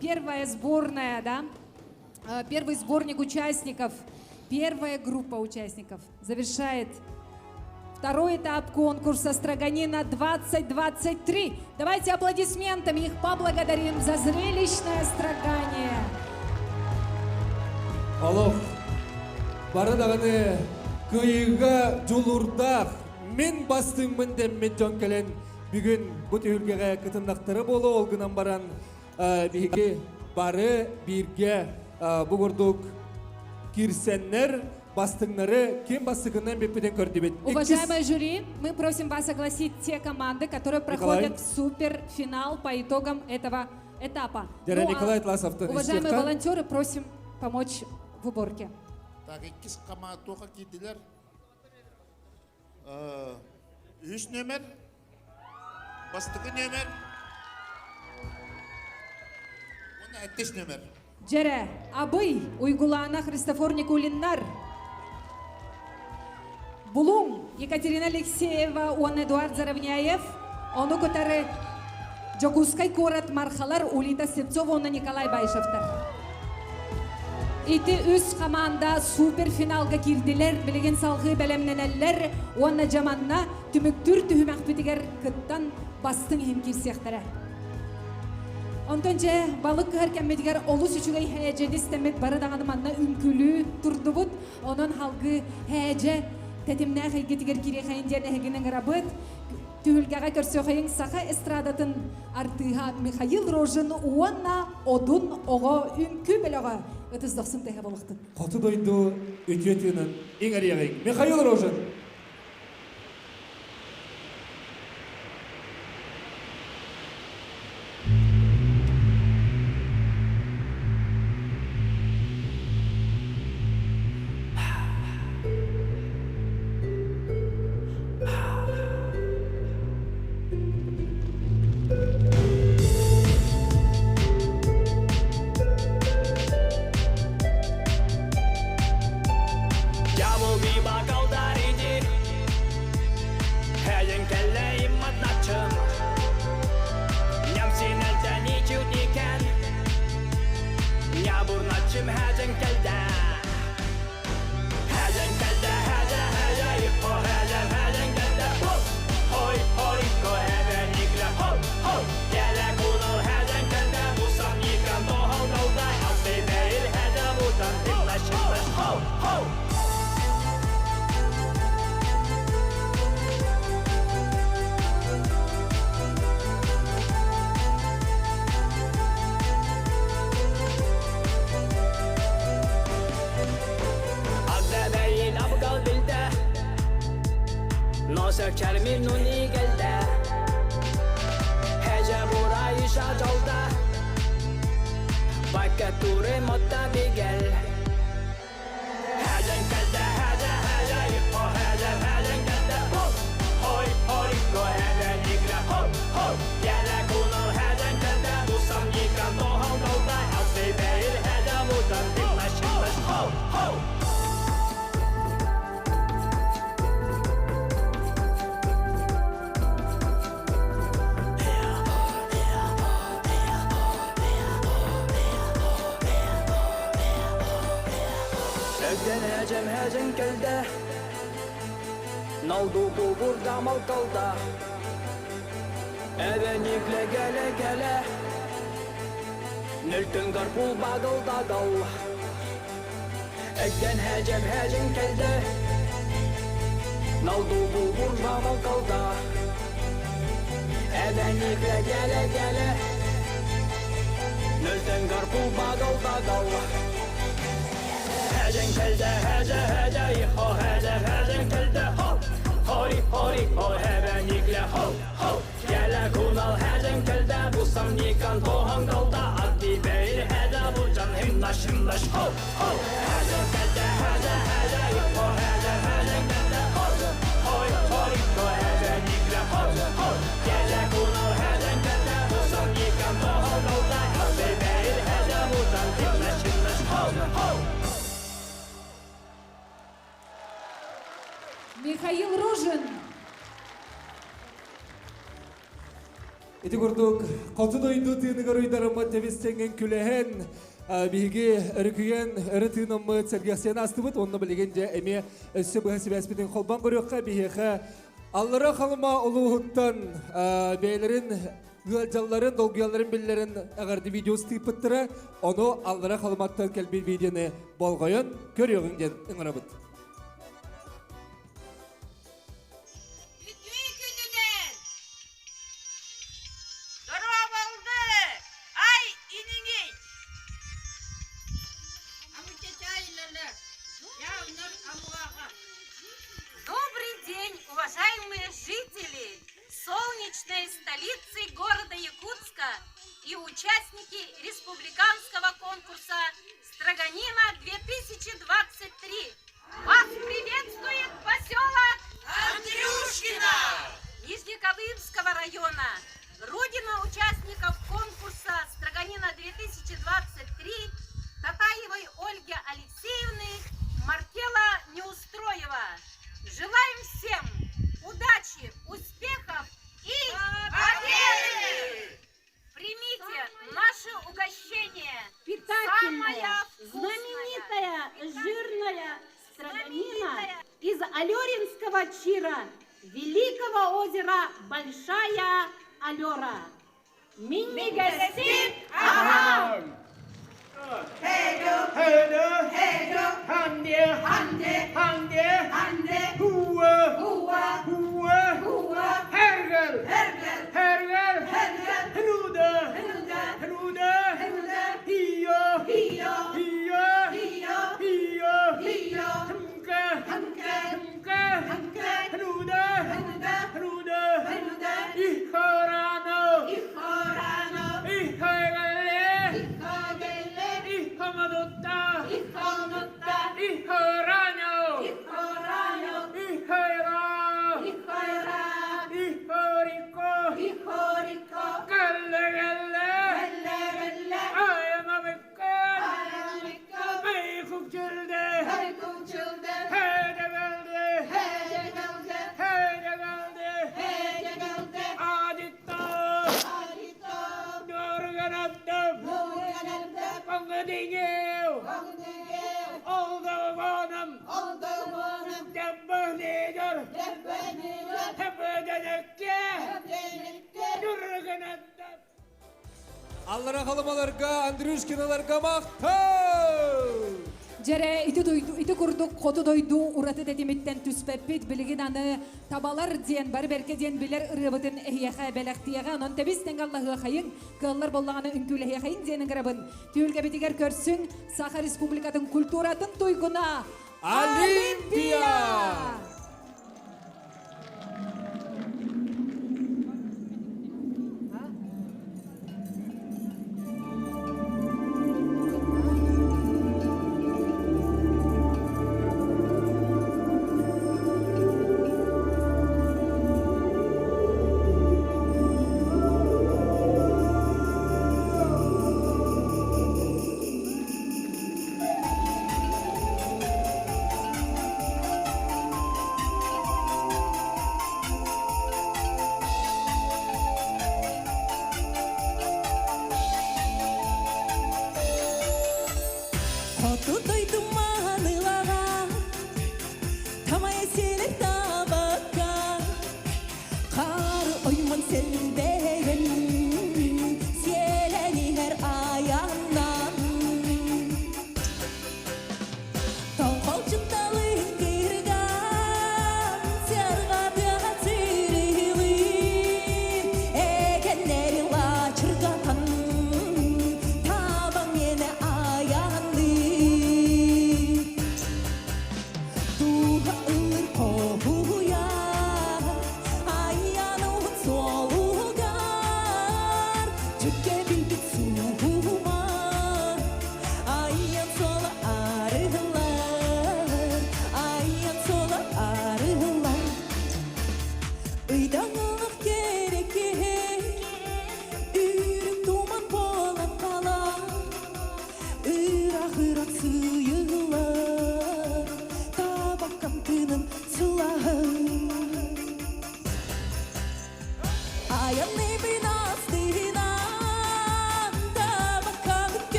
первая сборная, да? Первый сборник участников, первая группа участников завершает второй этап конкурса «Строганина 2023». Давайте аплодисментами их поблагодарим за зрелищное строгание. Алло, бардағыны күйіға жолурдақ мен бастыңмын деммен жон келен бүгін бұт үлгеге кытындақтары болу олғынан баран бігі бары бірге бұғырдық кирсеннер бастыңнары кем бастығынан бепеден көрді бет. Уважаемые жюри, мы просим вас огласить те команды, которые проходят в суперфинал по итогам этого этапа. Уважаемые волонтеры, просим помочь в уборке. Так, ikis kamatoka gittiler. 3 nömer. Bastığı nömer. Ona 5 nömer. Джере, абый, уйгулана Христофор Никулиннар. Булум, Екатерина Алексеева, он Эдуард Заровняев, он укутары Джокускай Корот Мархалар, Улита Сепцова, он Николай Байшевтар. Ити үз команда суперфиналга кирдилер, билеген салгы белемненеллер, онна жаманна түмүктүр түһүмәк битигер кыттан бастың хим кирсектері. Онтон же балык кәркәммедигер олус үчүгей хәҗәди стемет бары даганы манна үмкүлү турдубут, онон халгы хәҗә тетимнә хәйгетигер кире хәйндәне хәгенең рабыт Түлгәгә көрсөхәйң саха эстрадатын артыга Михаил Рожин уанна одун ого үмкү беләгә өтөздәксын тәһә балыктын. Каты дойду үтүетүнен иң әриягың Михаил Рожин. hejen kelde hece hece ho hece hejen kelde ho hori hori ho heven ikle ho ho gele kunal hejen kelde bu samnikan tohan dalda addi beyl hece bu can himnaş himnaş ho ho hejen kelde hece hece ho hece hejen kelde ho hori hori ho heven ikle ho ho gele kunal hejen kelde bu samnikan tohan dalda addi beyl hece bu can himnaş himnaş ho ho. Михаил Ружин. Ити курдук қотын ойду тыйыныгар ойдарымы тевестенген күләһен биһиги өрүкүйен өрү тыйнымы сәргәсен астыбыт онны билеген же эме өссө быһасыбаспитин холбан көрөккә биһиха аллара халыма улууттан бейлерин гылжалларын долгуяларын биллерин агарды видеос тыйпыттыра ону аллара халыматтан келбир видеоны болгойон көрөгүн ден ыңырабыт. Добрый день, уважаемые жители солнечной столицы города Якутска и участники республиканского конкурса «Строганина 2023». Вас приветствует поселок Андрюшкино Нижнеколымского района. Родина участников конкурса «Строганина 2023» Татаевой Ольги Алексеевны Маркела Неустроева. Желаем всем удачи, успехов и победы! Примите наше угощение. Питательная, знаменитая, жирная строганина из Алёринского чира, великого озера Большая Алёра. Мини-гостит Агам! Hejo, hejo, hejo, hande, hande, hande, hande, hua, hua, hua, hua, hergel, hergel, hergel, hergel, hnuda, hnuda, hnuda, hnuda, hiyo, hiyo, hiyo, hiyo, hiyo, hiyo, hamka, hamka, hamka, hamka, hnuda, hnuda, hnuda, hnuda, ihorano, ihorano, ihorale, Ihamadotta, Ihamadotta, Ihorano, Ihorano, Ihora, Ihora, Ihoriko, Ihoriko, Galle, Galle, Galle, Galle, Ayamabikkan, Ayamabikkan, Baykuchilde, Baykuchilde, Hede Galde, Hede Galde, Hede Galde, Hede Galde, Aditto, Aditto, Norganandam, Norganandam, Pangadigiw, Oldavanam, Oldavanam, Dabbahnigar, Dabbahnigar, Hebedenikke, Hebedenikke, Norganandam. Аллара халымаларга, Андрюшкиналарга мактау! Жере ити курдук хоту дойду ураты дедимиттен түспеппит билигин аны табалар диен бар берке диен билер ырыбытын эхияха белектияга анон тебистен Аллахы хайын кыллар боллаганы үнкүле хайын диенин грабын түйүлге битигер көрсүң Саха Республикатын культуратын туйгуна Олимпия!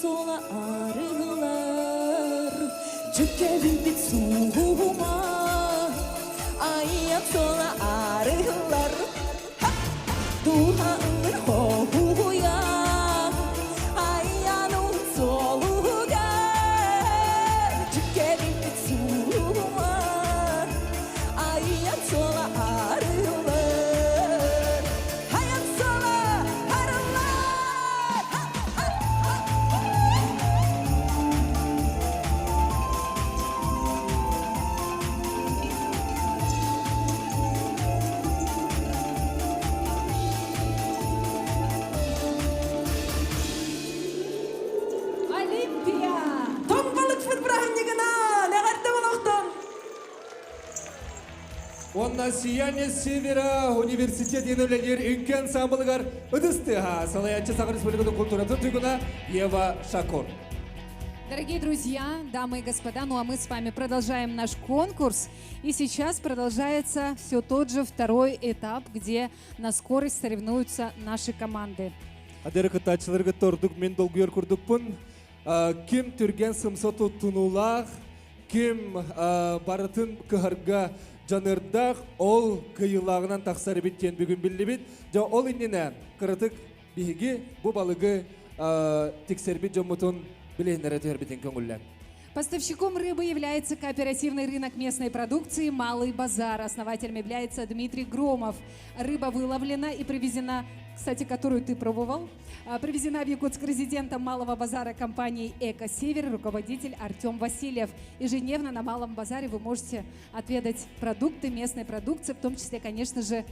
сола арылар, жүккелін бит суғума, аяқ сола арылар, дуғаныр хоғуя, аяну солуға, жүккелін бит суғума, аяқ сола арылар, аяқ сола арылар. Олимпия! Том балык футбрахнигана, нәгәрдә балыктан. Онна сияние севера университет енөлелер үнкен самбылыгар ыдыстыға салаятчы Саха Республиканың культуратын түйгіна Ева Шакур. Дорогие друзья, дамы и господа, ну а мы с вами продолжаем наш конкурс. И сейчас продолжается все тот же второй этап, где на скорость соревнуются наши команды. Адер кытачыларга тордук мен долгуер курдукпун. Ким түрген сымсоту тунулах, ким барытын кыһарга жанырдах, ол кыйылагынан тақсары биткен бүгін білі бит. Ол иннене кырытык биһиги бу балыгы тексербит жомутун билейнері törбитин көңүлләр. Поставщиком рыбы является кооперативный рынок местной продукции «Малый базар». Основателем является Дмитрий Громов. Рыба выловлена и привезена, кстати, которую ты пробовал, привезена в Якутск резидентом Малого базара компании «Эко-Север», руководитель Артем Васильев. Ежедневно на Малом базаре вы можете отведать продукты местной продукции, в том числе, конечно же,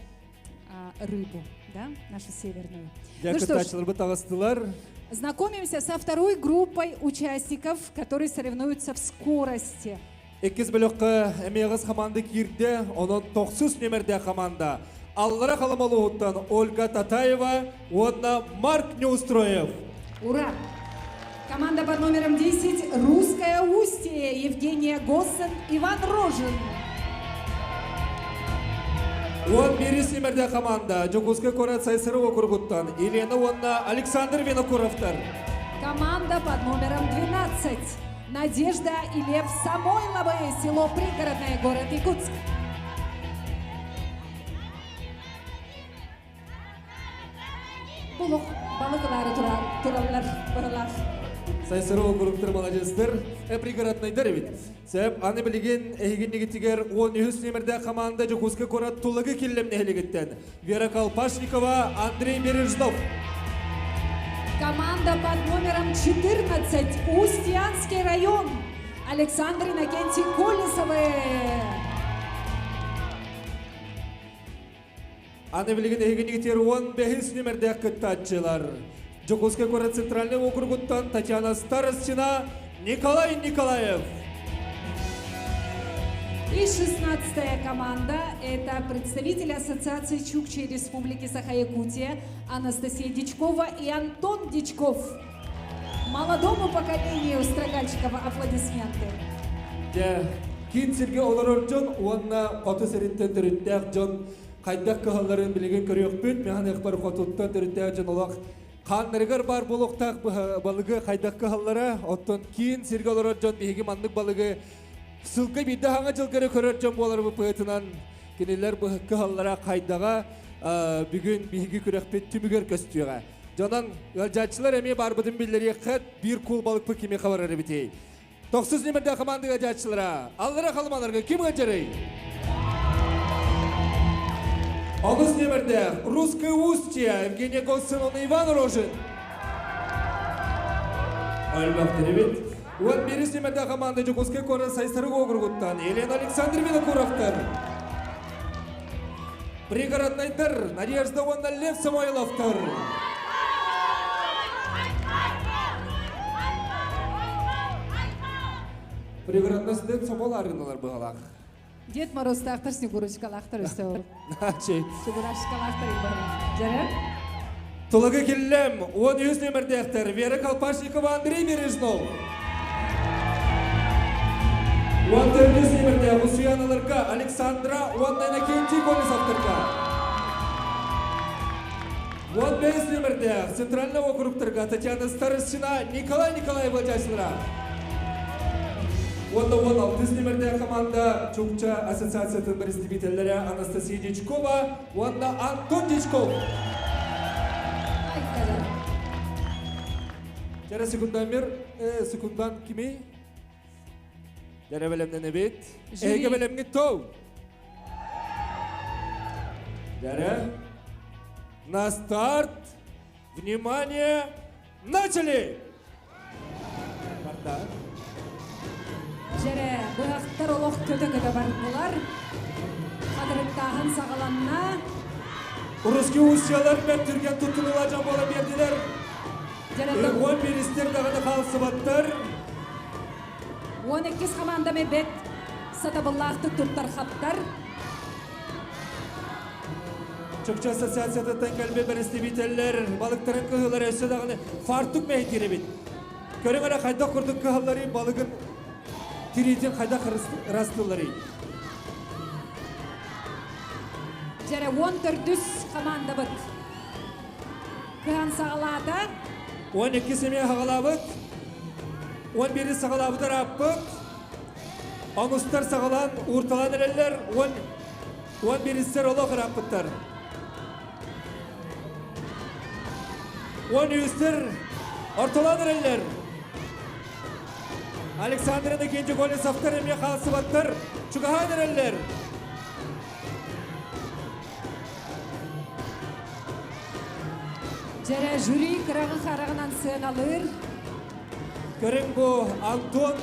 рыбу, да, нашу северную. Ну что ж, знакомимся со второй группой участников, которые соревнуются в скорости. Эккиз бөлөккө эмегиз команда кирде, онон 9 номерде команда. Аллара Халамалугуттан Ольга Татаева, онна Марк Неустроев. Ура! Команда под номером 10 «Русское устье», Евгения Госсен, Иван Рожин. Он берис номерде команда Жокуска Корат Сайсырова Кургуттан Елена онна Александр Винокуровтар. Команда под номером 12 Надежда и Лев Самойловы, село Пригородное, город Якутск. Булук балыклары туралар баралар. Сайсырова Кургуттар молодецтер, пригородныйдар бит. Себеп аны билген эгиннигитигер 13 номерде команда Жокуска Корат Тулагы киллемне элегиттен. Вера Колпашникова, Андрей Бережнов. Команда под номером 14 Устьянский район, Александр Иннокентий Колесовы. Аны билген эгиннигитер 15 номерде кыттатчылар. Жокуска Корат Центральный округуттан Татьяна Старостина, Николай Николаев. И 16-я команда – это представители Ассоциации Чукчей Республики Саха-Якутия Анастасия Дичкова и Антон Дичков. Молодому поколению строгальщиков аплодисменты. Кинцерге олар жон, уанна қоты сәрінттен түріттәк жон, қайдақ кығаларын білеген көрек бүт, механ әқпар қотуттан түріттәк жон олақ. Қанырғар бар болуқтақ балығы қайдақ кығалары, оттон кинцерге олар жон, бейгі мандық балығы Сылқы биді хаңа жылғары көрер жон болар бұл пұйтынан кенелер бұл кығалара қайдаға бүгін бейгі күрекпет түмігер көстіға. Жонан жатшылар әме бар бұдың білдері қыт бір кул балық бұл кеме қабарары бітей. 9 номерде командыға жатшылара. Аллара қалымаларға кем ғачарай? 10 номерде Русское устье Евгения Госсен, Иван Рожин. Ольбақтыры Он берес номерде команда Жокуска Корат Сайсырова округуттан Елена Александр Винокуровтар. Пригородныйдар Надежда онна Лев Самойловтар. Пригородныйдар Самол аргыналар бұғалақ. Дед Мороз тақтыр, Снегурочкалақтыр өсті ол. Снегурочкалақтыр ебағылақ. Жарар? Тулагы келлем 13 номерде ақтар Вера Колпашникова, Андрей Бережнов. 14 номерде Мусуяналарга Александра Иннокентий Колесовтарга. Вот без номерде центрального округтарга Татьяна Старостина Николай Николаева Жасылра. Онда 16 номерде команда Чукча ассоциацияның представительдері Анастасия Дичкова, онда Антон Дичков. Жара секундан бер, секундан кими? Жара белемнен ebet. Эге белемге тоу. Жара. На старт. Внимание. Начали! Марта. Жәрі бұяқтар олық көті-көті бардылар. Қадырыптағын сағаланна. Урусский устьялар мен түрген тұтынула жан бола берділер. Он берістер дағыны қалсы баттар. 12 команда мен бет сатабыллақты тұттар қаптар. Чукча ассоциацияты тәңгәлбе представителлер балықтарын кығылар өсі дағыны фартук мәйт бит. Көрің ара қайда құрдық кығылары балығын Тиритин қайда растылары. Жәрі 14 команда бұд. Кыған сағалады. 12 семей сағалабыд. 11 сағалабыдар аппыд. Анустар сағалан ұрталан әрелер. 11-сер олық аппыдтар. 13-тер ұрталан әрелер. Александр'ın ikinci golü saftar emye kalsı battır. Çukahan ereller. Жәрі жюри қырағы қарағынан сығын алыр. Көрің bu Anton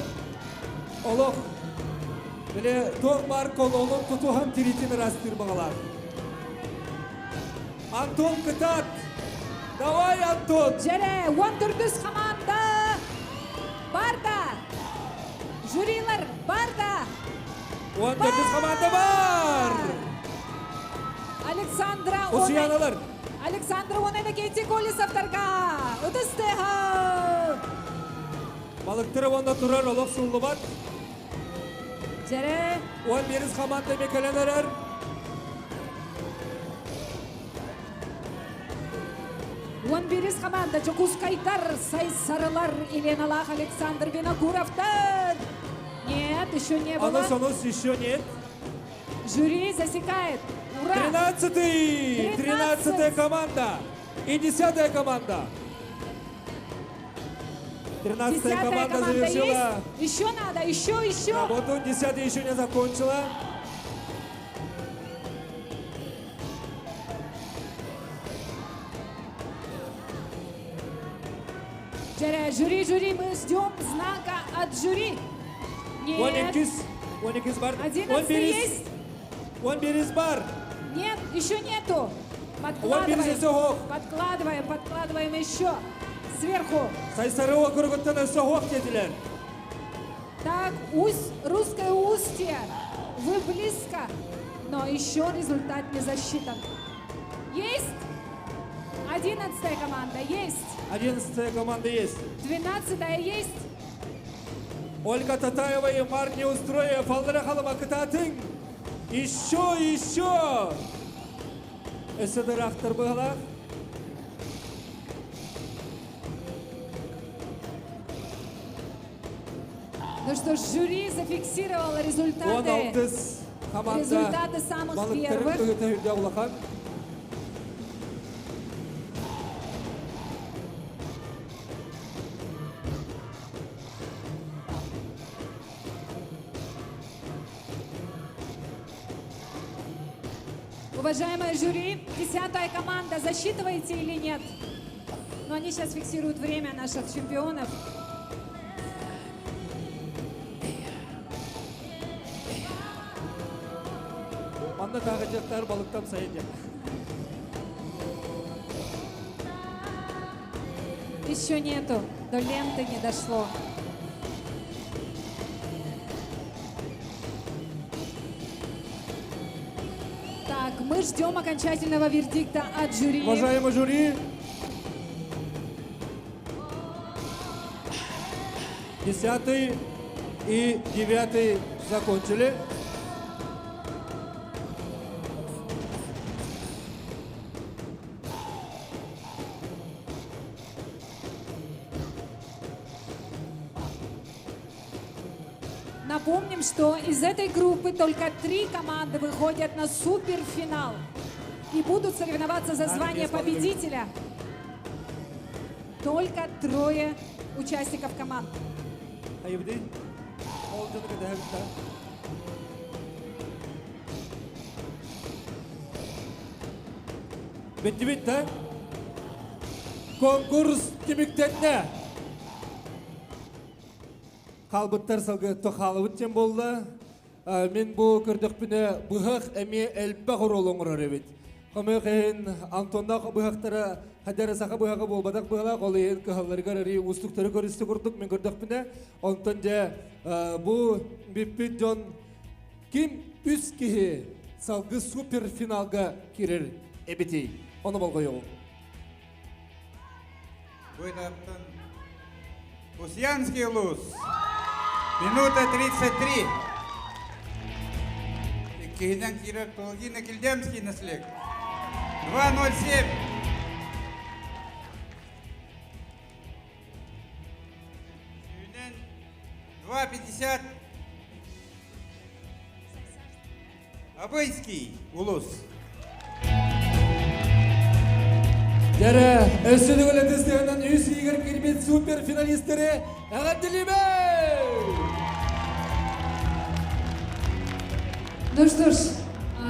Olok. Böyle Don Markol onun tutuhan tiritini rastır bağlar. Anton Kıtat. Davay Anton. Жәрі 14 команда. Барда. Жюрилар барда. 14 komanda var. Александра Osiyanalar. Александра онайна кейте голі сафтарға. Үдістеға. Balıktırı onda turar olok sullu bat. Жәрі. 11 komanda mekelenerer. Он беріз команда Чукускайдар, Сайсарылар, Еленалах, Александр Винокуровтан. Нет, еще не было. Анус еще нет. Жюри засекает. Ура! 13-я команда и 10-я команда. 13-я команда завершила. Еще надо, еще. Работу 10-я еще не закончила. Жюри, мы ждем знака от жюри. Нет. 12 бар. 11 есть. 11 бар. Нет, еще нету. Подкладываем еще. Сверху. Сайсары округуттан өсі хоқ деділер. Так, русское устье. Вы близко, но еще результат не засчитан. Есть? 11-я команда есть. 11-я команда есть. 12-я есть. Ольга Татаева и Марк Неустроев. Фалдыра халыма кытатын. Еще. Өсідір ақтыр бұғалақ. Ну что ж, жюри зафиксировало результаты самых первых. Уважаемое жюри, 10-я команда, засчитываете или нет? Но они сейчас фиксируют время наших чемпионов. Манда тағыжақтар балықтам сайын. Еще нету, до ленты не дошло. Так, мы ждем окончательного вердикта от жюри. Уважаемый жюри, 10-й и 9-й закончили. Напомним, что из этой группы только 3 команды выходят на суперфинал и будут соревноваться за звание победителя. Только 3 участников команд. Bitti. Konkurs kimiktenне. Қалбыттар салғы тоқалы өттен болды. Мен бұл көрдіқпіне бұғақ әме әлбі құролың ұрар өбет. Қамы қайын Антоннақ бұғақтары қадары сақа бұғағы болбадақ бұғала қолы ең қағаларғар әрі ұстықтары көрісті құрдық мен көрдіқпіне. Онтан жа бұл беппет жон кім үз кеге салғы суперфиналға керер әбетей. Оны болға еғыл. Выдаптан Усьянский луз. Минута 33. Киһинен кирәк Толгина Кильдемский наслек. 2:07. Сүйнен 2:50. Абыйский улус. Дәрі өсілі өлетістігінен үз егер кермет суперфиналистері әғаділіме! Ну что ж,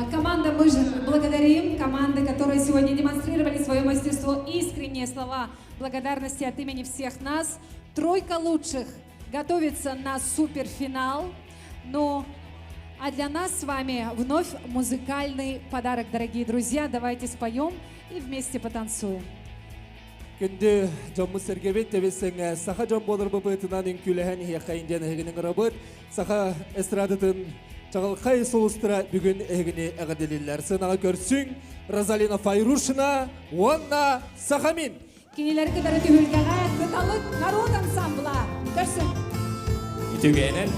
команда, мы же благодарим команды, которые сегодня демонстрировали свое мастерство, искренние слова благодарности от имени всех нас. 3 лучших готовится на суперфинал. Ну, а для нас с вами вновь музыкальный подарок, дорогие друзья. Давайте споем и вместе потанцуем. Күнді жаммы сәргебет тәбесің сақа жам болыр бұбытынан үнкіліхән еқайынден әгінің рабыт. Сақа эстрадытын Чағылқай солыстыра бүгін әгіне әғаделелер. Сынаға көрсің Розалина Файрушина, Уанна Сахамин. Кенелерге дәрі түйілгеға күталық народ ансамбла. Көрсің. Үтігенен.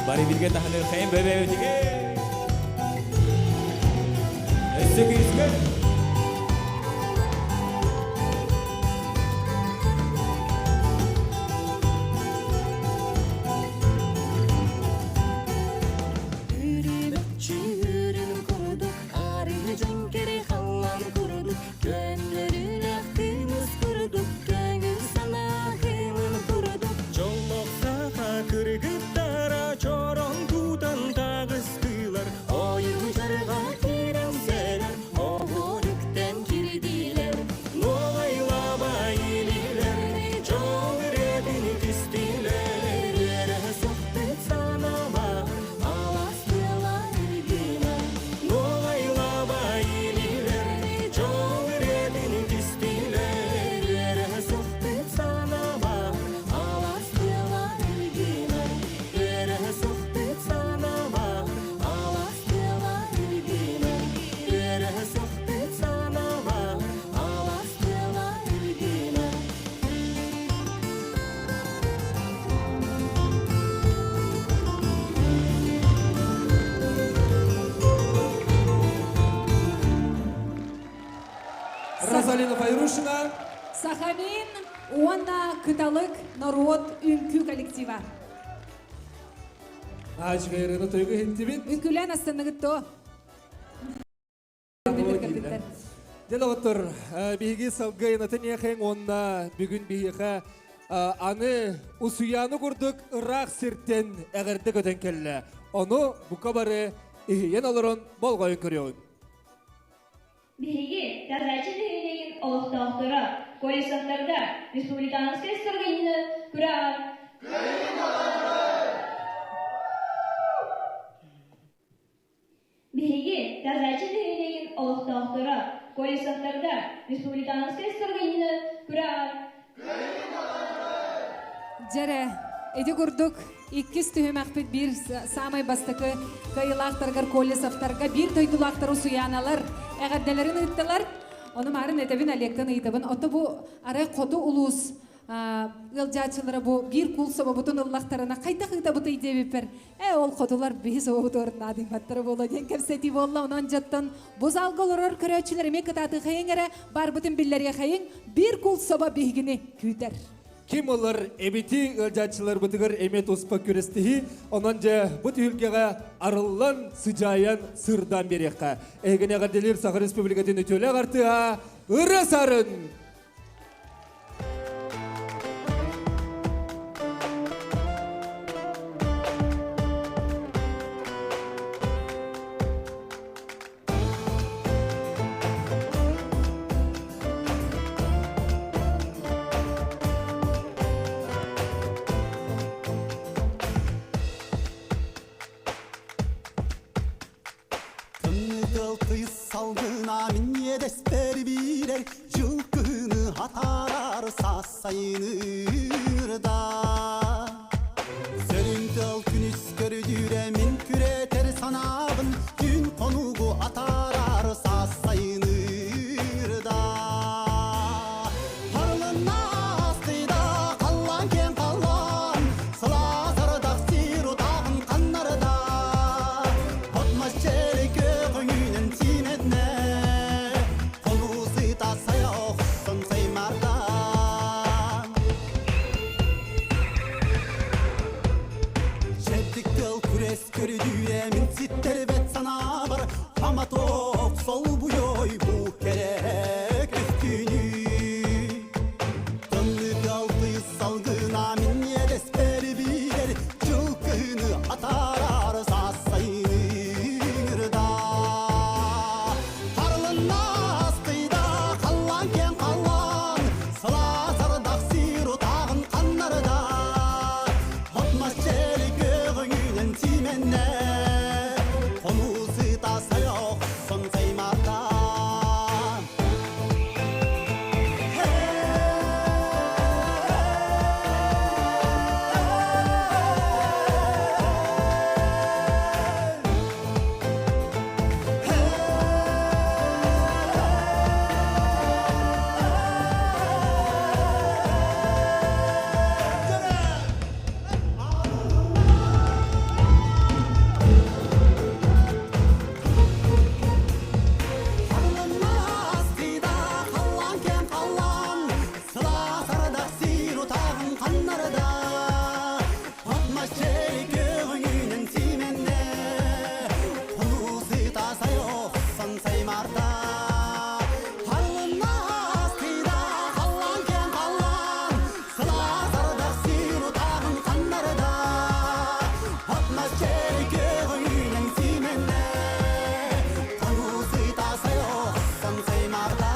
Bari bilge tahanır kayın bebeğe ötüge. Esek iske. Çoron tutan tağız kıylar, oyun jarga kiren seler, oğul Полина Файрушина. Сахамин, Уанна Кыталык народ үнкү коллектива. Ачгайрыны тойгы хеттибин. Үнкүлән астаныгытто. Дела оттор, биги салгайна тенехэн онна бүгүн биха аны усуяны курдук ырак сиртен эгерде көтөн келле. Ону бука бары ихиен олорон болгойын көрөйүн. Биги тазачы дегенеген олықтақтыра, колесақтарда республиканская сторганины күрәр. Биги тазачы дегенеген олықтақтыра, колесақтарда республиканская сторганины күрәр. Жаре, эди курдук, иккис түхімәқпет бир самай бастықы кайылақтаргар колесақтарга бир тойдулақтар усуяналар, әғаддәлерін ыттылар, оны марын этебин әлектен ыйтабын. Оты бу арай коду улус ылжачылары бу бир кул собабутун ыллақтарына қайта бұты идебіппер. Ол кодулар бейс обут орынна адыматтары болу ден кәпсети болла, онан жаттан боз алғалырар көрәчілер ме кытаты қайыңары бар бұтын биллерге қайың бир кул соба бейгіні күйтер. Ким олар эбити ылжачылар бутыгар эмет успа күрестихи, онан же бут үлгеға арыллан сыжаян сырдан берекқа. Эгене ғарделер Саха Республикатын өтөлі ғартыға ұры сарын! Salgına minye desper birer Yılgını hatarar sasayınırda Söründül günüz gördüre min küreter sanabın Gün konugu atarar sasayınırda Harlına astıda kallan ken kallan Sıla sarıdak sir otağın kanlarıda Otmaz çelik öğünün timedine Kolusu da sayoksun saymardan Şevdik gıl küres körüdüye min sitter vet sana var Ama tok sol bu yoy bu kerek üstünü Dönlük altı salgına min yedesper birer Çılgını atar sasayınırda Harlına astıda kallan ken kallan Sıla sarıdak sir otağın kanlarıda Hotmaz çelik öğünün timenne Konusu da sayoksun saymardan Astıda kallan ken kallan Sıla sarıdak sir otağın kanlarıda Atmaz çelik öğünün timenne Konusu da sayoksun saymarda Harlına astıda kallan ken kallan Sıla sarıdak sir otağın kanlarıda Atmaz çelik öğünün timenne Konusu da sayoksun saymarda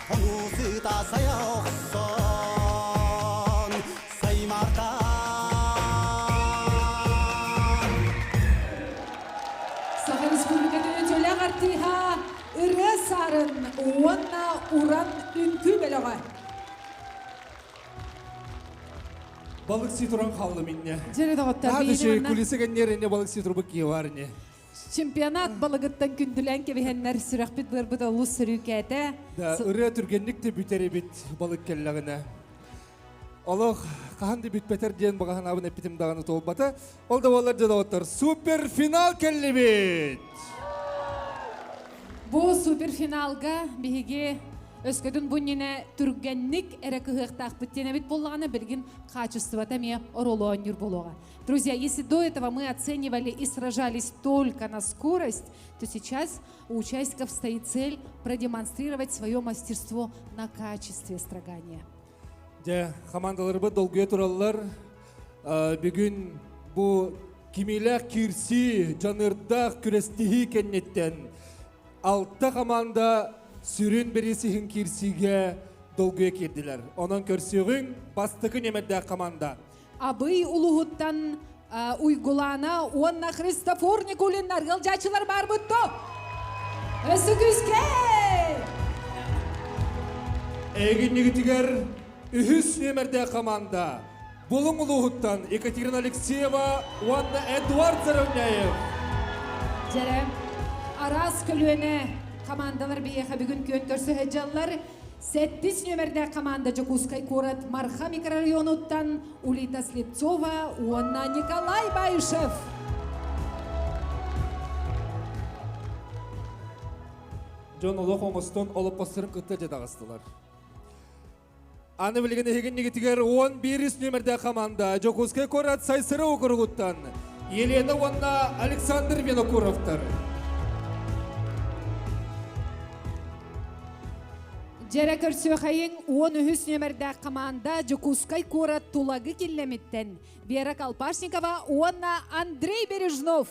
Konusu da sayoksun saymarda Саха Республикатын өтөлі ғартыға ұры сарын уанна уран үнкү белоға. Balık situran kaldı minne. Жаре дағыттар Hadi şey бейінімінна. kulise genlerine balık situru bıkkı var ne? Чемпионат балығыттан күнділән кебехеннер сүрәқпет бұрбыт олу сүрүкәті. Da ırıya türgenlik de büteri bit balık kelleğine. Allah kahandı bit beter diyen bağın abın epitim dağını tolbata. Oldu vallahi da otur. Süper final kelli bit. Бұл суперфиналға беге Өскөдүн бұннене түргенник әрі кығықтақ бүттенебет болғаны білген качествота ме оролуаннюр болуға. Друзья, если до этого мы оценивали и сражались только на скорость, то сейчас у участников стоит цель продемонстрировать свое мастерство на качестве строгания. Де, командаларыбы долгуя тураллар, бүгін бұ кимилек кирси жанырдақ күрестихи кеннеттен 6 команда сүрін бересіхін кирсиге долгуя керділер. Онын көрсігін бастықы немедді команда. Абый улуғыттан уйгулана онна Христофор Никулин наргылжачылар бар бұтты. Өсі күзге! Эгин негітігер үхіс немерді команда. Бұлың улуғыттан Екатерина Алексеева, онна Эдуард Заровняев. Жерем, арас күлуіне командалар бейеха бүгін көн көрсі хеджалар. 7 номерде команда Жокускай город Марха микрорайонуттан Улита Слепцова, онна Николай Баишев. Жон олық оңыстон олып бастырын күтті жедағыстылар. Аны білген еген негетігер 11 номерде команда Жокускай город Сайсыры округуттан Елена онна Александр Винокуровтар. Жәрі көрсі қайын 13 номерде команда Жокускай город Тулагы келеметтен Вера Колпашникова, онна Андрей Бережнов.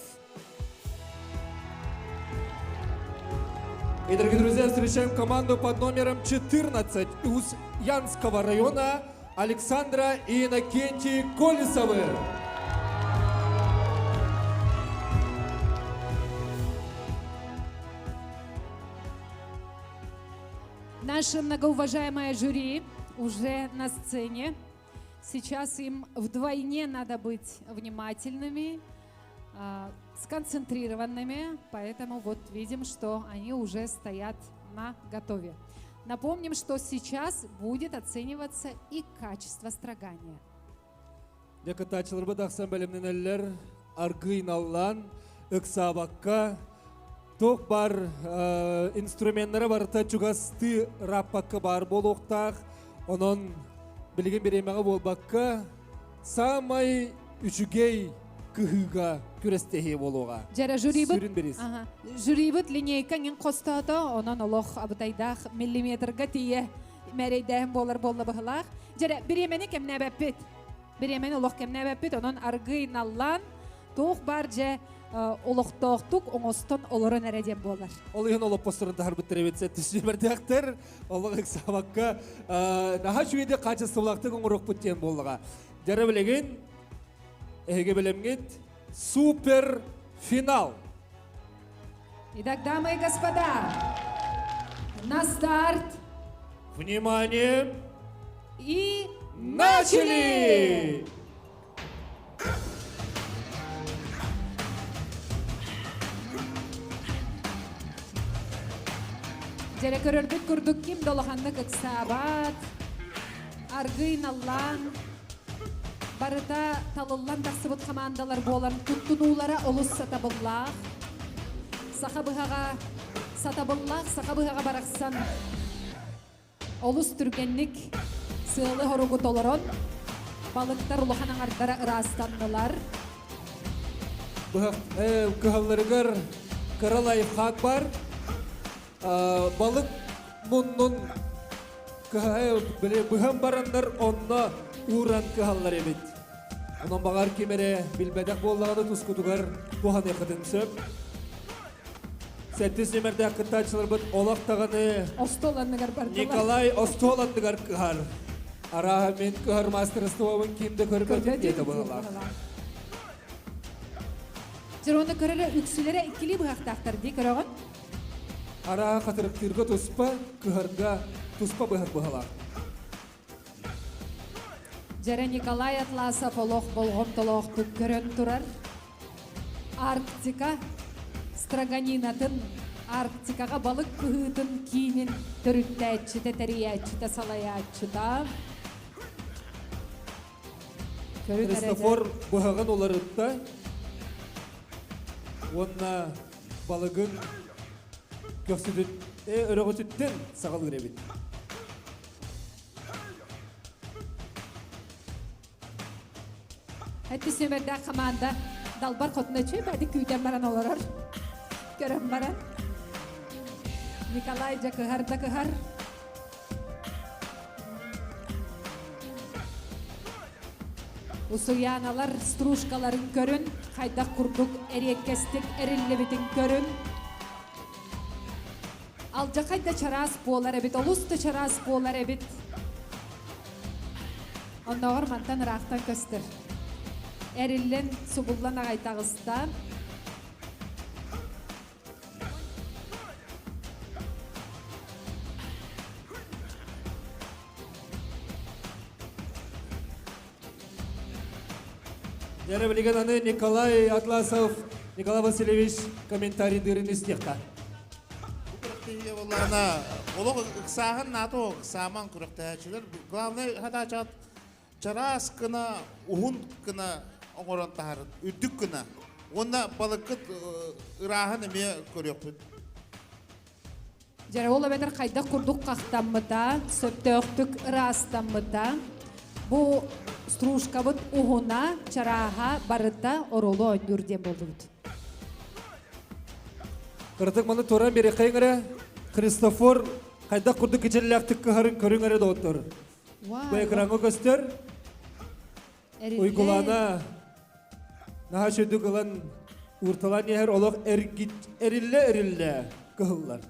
И, дорогие друзья, встречаем команду под номером 14 из Янского района Александра и Иннокентий Колесовы. Наше многоуважаемое жюри уже на сцене. Сейчас им вдвойне надо быть внимательными, сконцентрированными, поэтому вот видим, что они уже стоят на готове. Напомним, что сейчас будет оцениваться и качество строгания. Декатачылар бадақсан бәлемнен әлілер, аргын аллан, үксабаққа, тоқ бар инструменттері барыта чугасты раппаққа бар болуқтақ, оның білген беремеға болбаққа, самай үшігей күхіға күрестехе болуға. Жара жюрибіт, Сүрін берес. жюрибіт линейкан ең қостаты, оның олық абытайдақ миллиметрға тие мәрейдәйін болар болы бұғылақ. Жара беремені кемне бәппет, беремені олық кемне бәппет, оның аргын аллан, тоқ бар же олықтоқтық оңыстын олырын әрәден болар. Ол ең олып постырын тағыр бұттыр әбетсе түсіне бірдіқтір, олық эксабаққа наға жүйеде қачысы бұлақтық оңырық бұттен болыға. Жары білеген, әйге білемгет, супер финал. Итак, дамы и господа, на старт. Внимание! И начали! Жәрі көрірбіт күрдік кем долығандық ұқсабат, арғын аллан, барыта талылан тақсыбыт командалар болан тұттынулары олыс сатабыллақ, сақабыға барақсан олыс түргенlik сылы хоругут олырын, балықтар ұлықанан ардара ырастандылар. Күхалларығыр қыралай хақ бар. Balık bunun bühem baranlar onunla uğran kıhallar evet. Onun bağır kemere bilbedek bollağını tuzkudugar buhan yakıdın söp. 7 numerde akıtta açılır bud olaq tağını Nikolay Ostolandıgar kıhar. Araha men kıhar master ıstıvabın kimde körbetin diyeti boğalaq. Жер оны көрілі үксілері ikili бұғақтақтар дей көріғын? Ара қатырықтырға тұспа, күхарға тұспа бұғалақ. Жәрі Николай Атласов олық болғым толық түп көрін тұрар. Арктика страганинатын, Арктикаға балық күхітін кейінен түрітті әтшіті, тәрі әтшіті, салай әтшіті. Христофор бұғаған оларытта, онна балығын Köksüdün, örüğü tütten sağıl girebin. Хәтті сөмерді команда далбар қотына чөй бәді күйтен баран оларар. Көрім баран. Николай жа кығар да кығар. Усуяналар стружкаларын көрін, қайда құрдық әреккестік әрілі бітін көрін. Ал жа қайда чарас болар әбіт, олысты чарас болар әбіт. Онда ормантан рақтан көстір. Әрілін сұбыллан ағайтағызда. Дәрі білген аны Николай Атласов, Николай Васильевич комментарий дырын істеқта. Ана олог ыксагын нато ыксаман күрөктәчилер. Главный хадачат чарас кына ухун кына оңорон тахар үдүк кына. Онда балыкыт ырахын эме көрөкпүт. Жара ол әбетер қайда құрдық қақтанмыта, сөптөқтік ырастанмыта. Бұ стружка бұд уғына чараға барыта оролу өндірден болды бұд. Қырдық маны торан бері қайыңыры, Христофор қайда құрды кечеліләқтік кығарын көріңірі доғыттыр. Бұл экранғы көстер, ұйқылана, наға шөді қылан ұрталан ехер олық әрілі кығылар.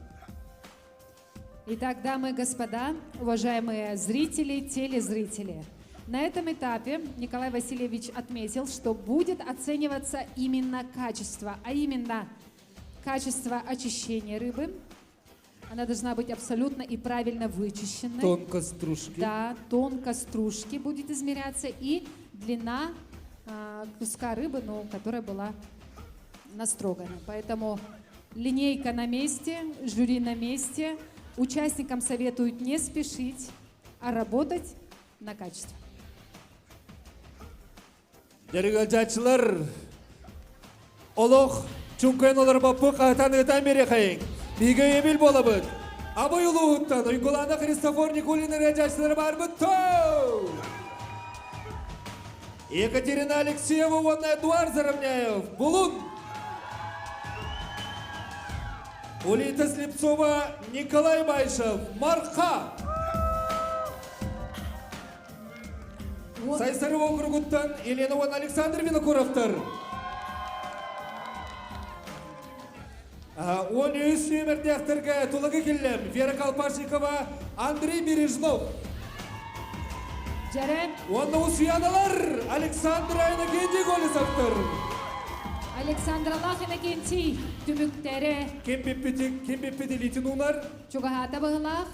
Итак, дамы и господа, уважаемые зрители, телезрители, на этом этапе Николай Васильевич отметил, что будет оцениваться именно качество, а именно качество очищения рыбы. Она должна быть абсолютно и правильно вычищенной. Тонко стружки. Да, тонко стружки будет измеряться и длина куска рыбы, ну, которая была настрогана. Поэтому линейка на месте, жюри на месте. Участникам советуют не спешить, а работать на качество. Дәрігіл жатшылар, олық чүнкен олар бапы қағытан ұйтан бере қайын. Биге ебіл бола бұд. Абай ұлы ұттан, ұйқыланы Христофор Никулинер жатшылары бар бұд. Екатерина Алексеева, онна Эдуард Заровняев, Булун. Улита Слепцова, Николай Байшев, Марха. Сайсаров округуттан Елена Ван Александр Винокуровтар. Он өз өмірдіқтірге тұлығы келем. Вера Колпашникова, Андрей Бережнов. Онна ұсыяналар Александр Айнагенди Голесовтар. Александр Лахинакенти, түміктері. Кем беппеті лейтенунар? Чуғағата бұғылақ.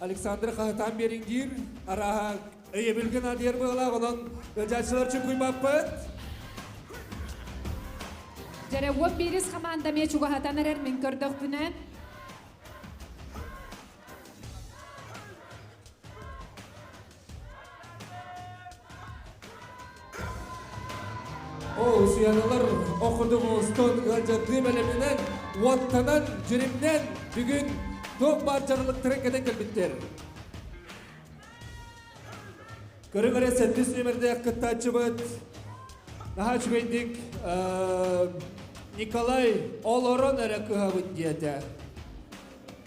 Александр Қағытан беріңдер. Араға өйе білген адер бұғылақ. Онын жатшылар үшін күймаппыд. Жәрі 11 командаме чуғағатан әрер мен көрдіқ бүнен. О, сүйаналар оқырдығымыздан ғанжады мәлемінен, уаттанан, жүремнен бүгін тоқ барчарылық тірекеден келбіттер. Көріңірі сәттіс нөмірді әққыттачы бұд. Наға жүгендік Николай Олорон әрәкі ғабын дейді.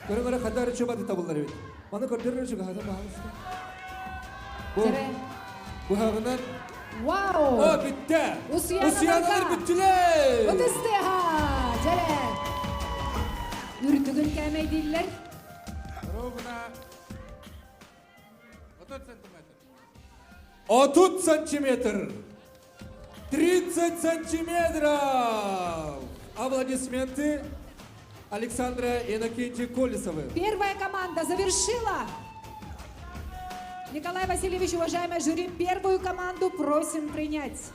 Көріңірі қадары чөбады табылар өйді. Маны көрдерін жүгі ғадам бағымызды. Бұғағынан Вау! О, бітті! Усияналар біттілер! Ұтыстыға! Жәрі! Үртігін кәмей дейлер. Ровно 30 сантиметр. 30 сантиметров! Аплодисменты Александра Иннокентия Колесовой. Первая команда завершила. Николай Васильевич, уважаемое жюри, первую команду просим принять.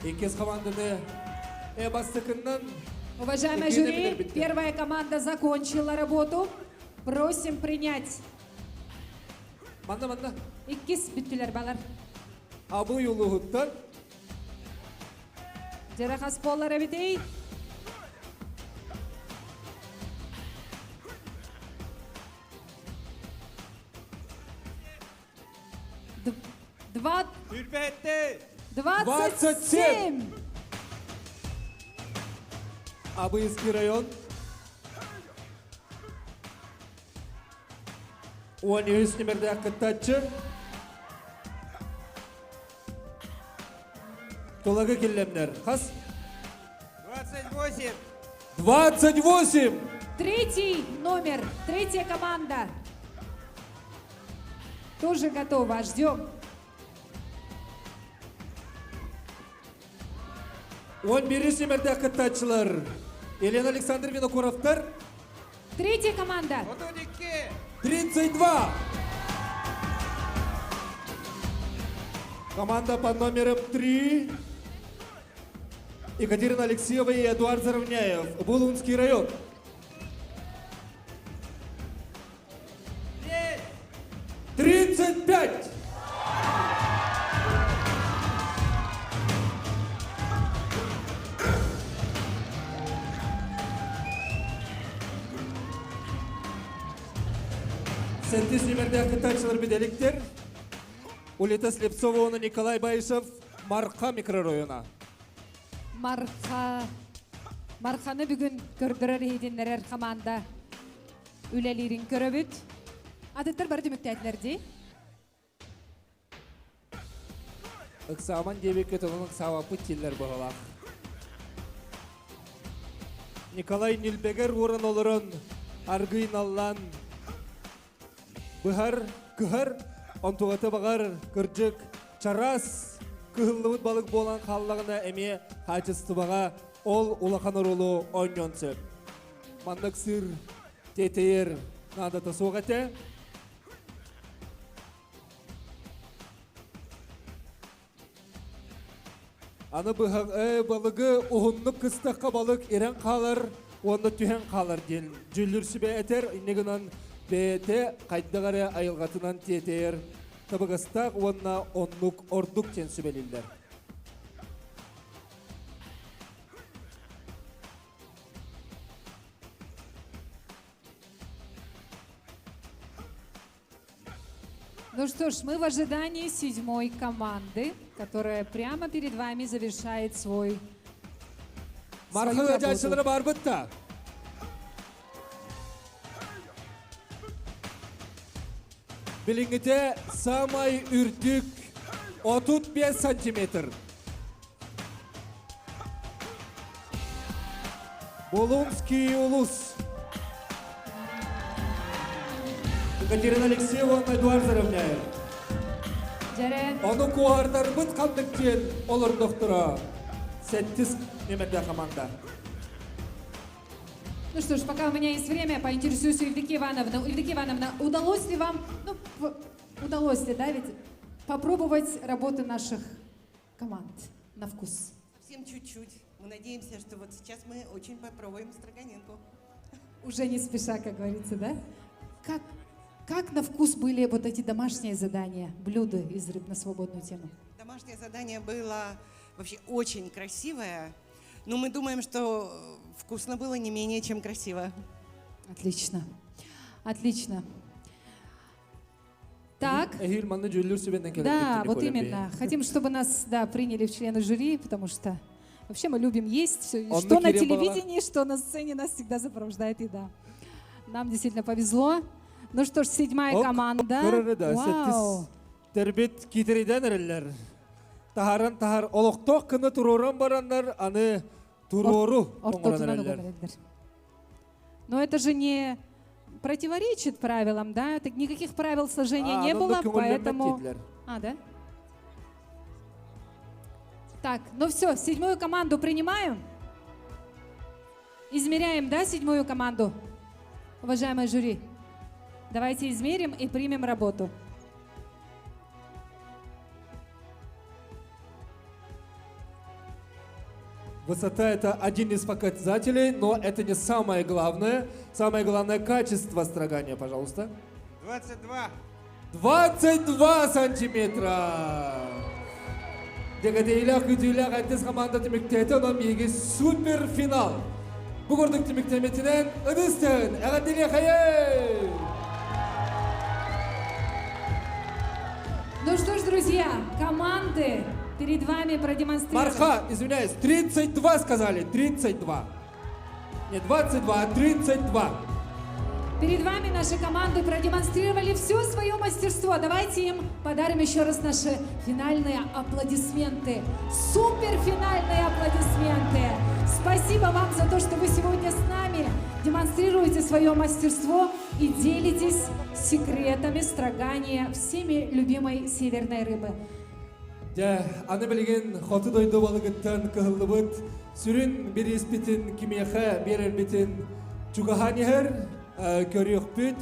Икес команданы бастыкынан. Уважаемое жюри, первая команда закончила работу. Просим принять. Манда. Иккис бүттілер балар. Абу юлу хуттан. Жарахас болар әбетей. 27. Абыйский район. 13 номерде кыттачы. Толагы келлемдер. Қас? 28. 28. Третий номер, третья команда. Тоже готова, ждем. 11 номерде кыттачылар. Елена Александр Винокуровтар. Третья команда. 32. Команда под номером 3. Екатерина Алексеева и Эдуард Заровняев. Булунский район. 35. Сентис номерде кытайчылар беделиктер. Улита Слепцова, Николай Байышев, Марқа микрорайона. Марқаны бүгін көрдірер едінлерер команда үлелерін көрөбіт. Адыттар бары дөміктәділерді? Ықсаман дебек кетінің савапы теллер бағалақ. Николай Нилбегер орын олырын арғын аллан. Бұхар, күхар, онтуғаты бағар, күрджік, чарас, күхіллывыт балық болан қаллағына әме қачысты баға ол улақан ұрылу ойнен сөп. Мандық сыр, тетейер, надаты соғаты. Аны балығы ұғынлық қыстаққа балық ерен қалар, оны түйен қалар ден. Жүлір сүбе әтер, инегінен бәйті қайдағары айылғатынан тетейер. Табығыстақ онына онлық ордық тен сүбелілдер. Ну что ж, мы в ожидании 7-й команды, которая прямо перед вами завершает свою работу. Билингите самай үрдік 35 сантиметр. Булунский улус. Екатерина Алексеева, Эдуард Заровняев. Оны куардар бұт қамдықтен олар доктора. 7 номерде команда. Ну что ж, пока у меня есть время, поинтересуюсь у Евдокии Ивановны. Евдокия Ивановна, удалось ли вам, удалось ли, да, ведь попробовать работы наших команд на вкус? Совсем чуть-чуть. Мы надеемся, что вот сейчас мы очень попробуем строганинку. Уже не спеша, как говорится, да? Как на вкус были вот эти домашние задания, блюда из рыб на свободную тему? Домашнее задание было вообще очень красивое, но мы думаем, что вкусно было не менее, чем красиво. Отлично. Отлично. Так. Да, вот именно. Хотим, чтобы нас, да, приняли в члены жюри, потому что вообще мы любим есть. Что на телевидении, что на сцене нас всегда сопровождает еда. Нам действительно повезло. Ну что ж, 7-я команда. Вау. Тербет китериден әрелер. Тахаран тахар олықтоқ кыны туроран барандар, аны турору оңыран әрелер. Но это же не противоречит правилам, да? Никаких правил сложения не было, поэтому... Да? Так, ну все, 7-ю команду принимаем. Измеряем, да, 7-ю команду? Уважаемое жюри, давайте измерим и примем работу. Высота — это один из показателей, но это не самое главное. Самое главное — качество строгания, пожалуйста. 22. 22 сантиметра. Дегадейлах күтүйлах әттес команда тиміктеті онан бейге супер финал. Бұғырдық тиміктеметінен ұдыстын. Әғадделе қайы! Ну Ну что ж, друзья, команды перед вами продемонстрировали. Марха, извиняюсь, 32 сказали, 32. Не 22, а 32. Перед вами наши команды продемонстрировали все свое мастерство. Давайте им подарим еще раз наши финальные аплодисменты. Суперфинальные аплодисменты. Спасибо вам за то, что вы сегодня с нами демонстрируете свое мастерство и делитесь секретами строгания всеми любимой северной рыбы. Аны білген хоты дойды балығыттан кығылы бұд. Сүрін бір еспетін кимеха берер бетін чугаханихер көріқ бүт.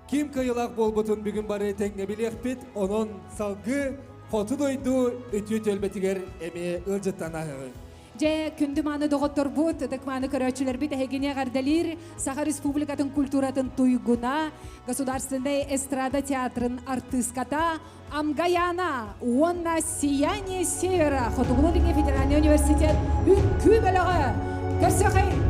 Ким кайылақ бол бұтын бүгін бары тәңне білек бүт. Onun салғы хоты дойды өтет өлбетігер әме ылжыттан ағы. Же күндіманы доғыттор бұд, дықманы көрөчілер біт әгене ғардалир, Саха Республикатын культуратын туйгуна, Государственной эстрада театрын артистката Амгаяна, онна сияние севера, Хотугулудинге федеральный университет, үккі бөлігі, көрсе қайын.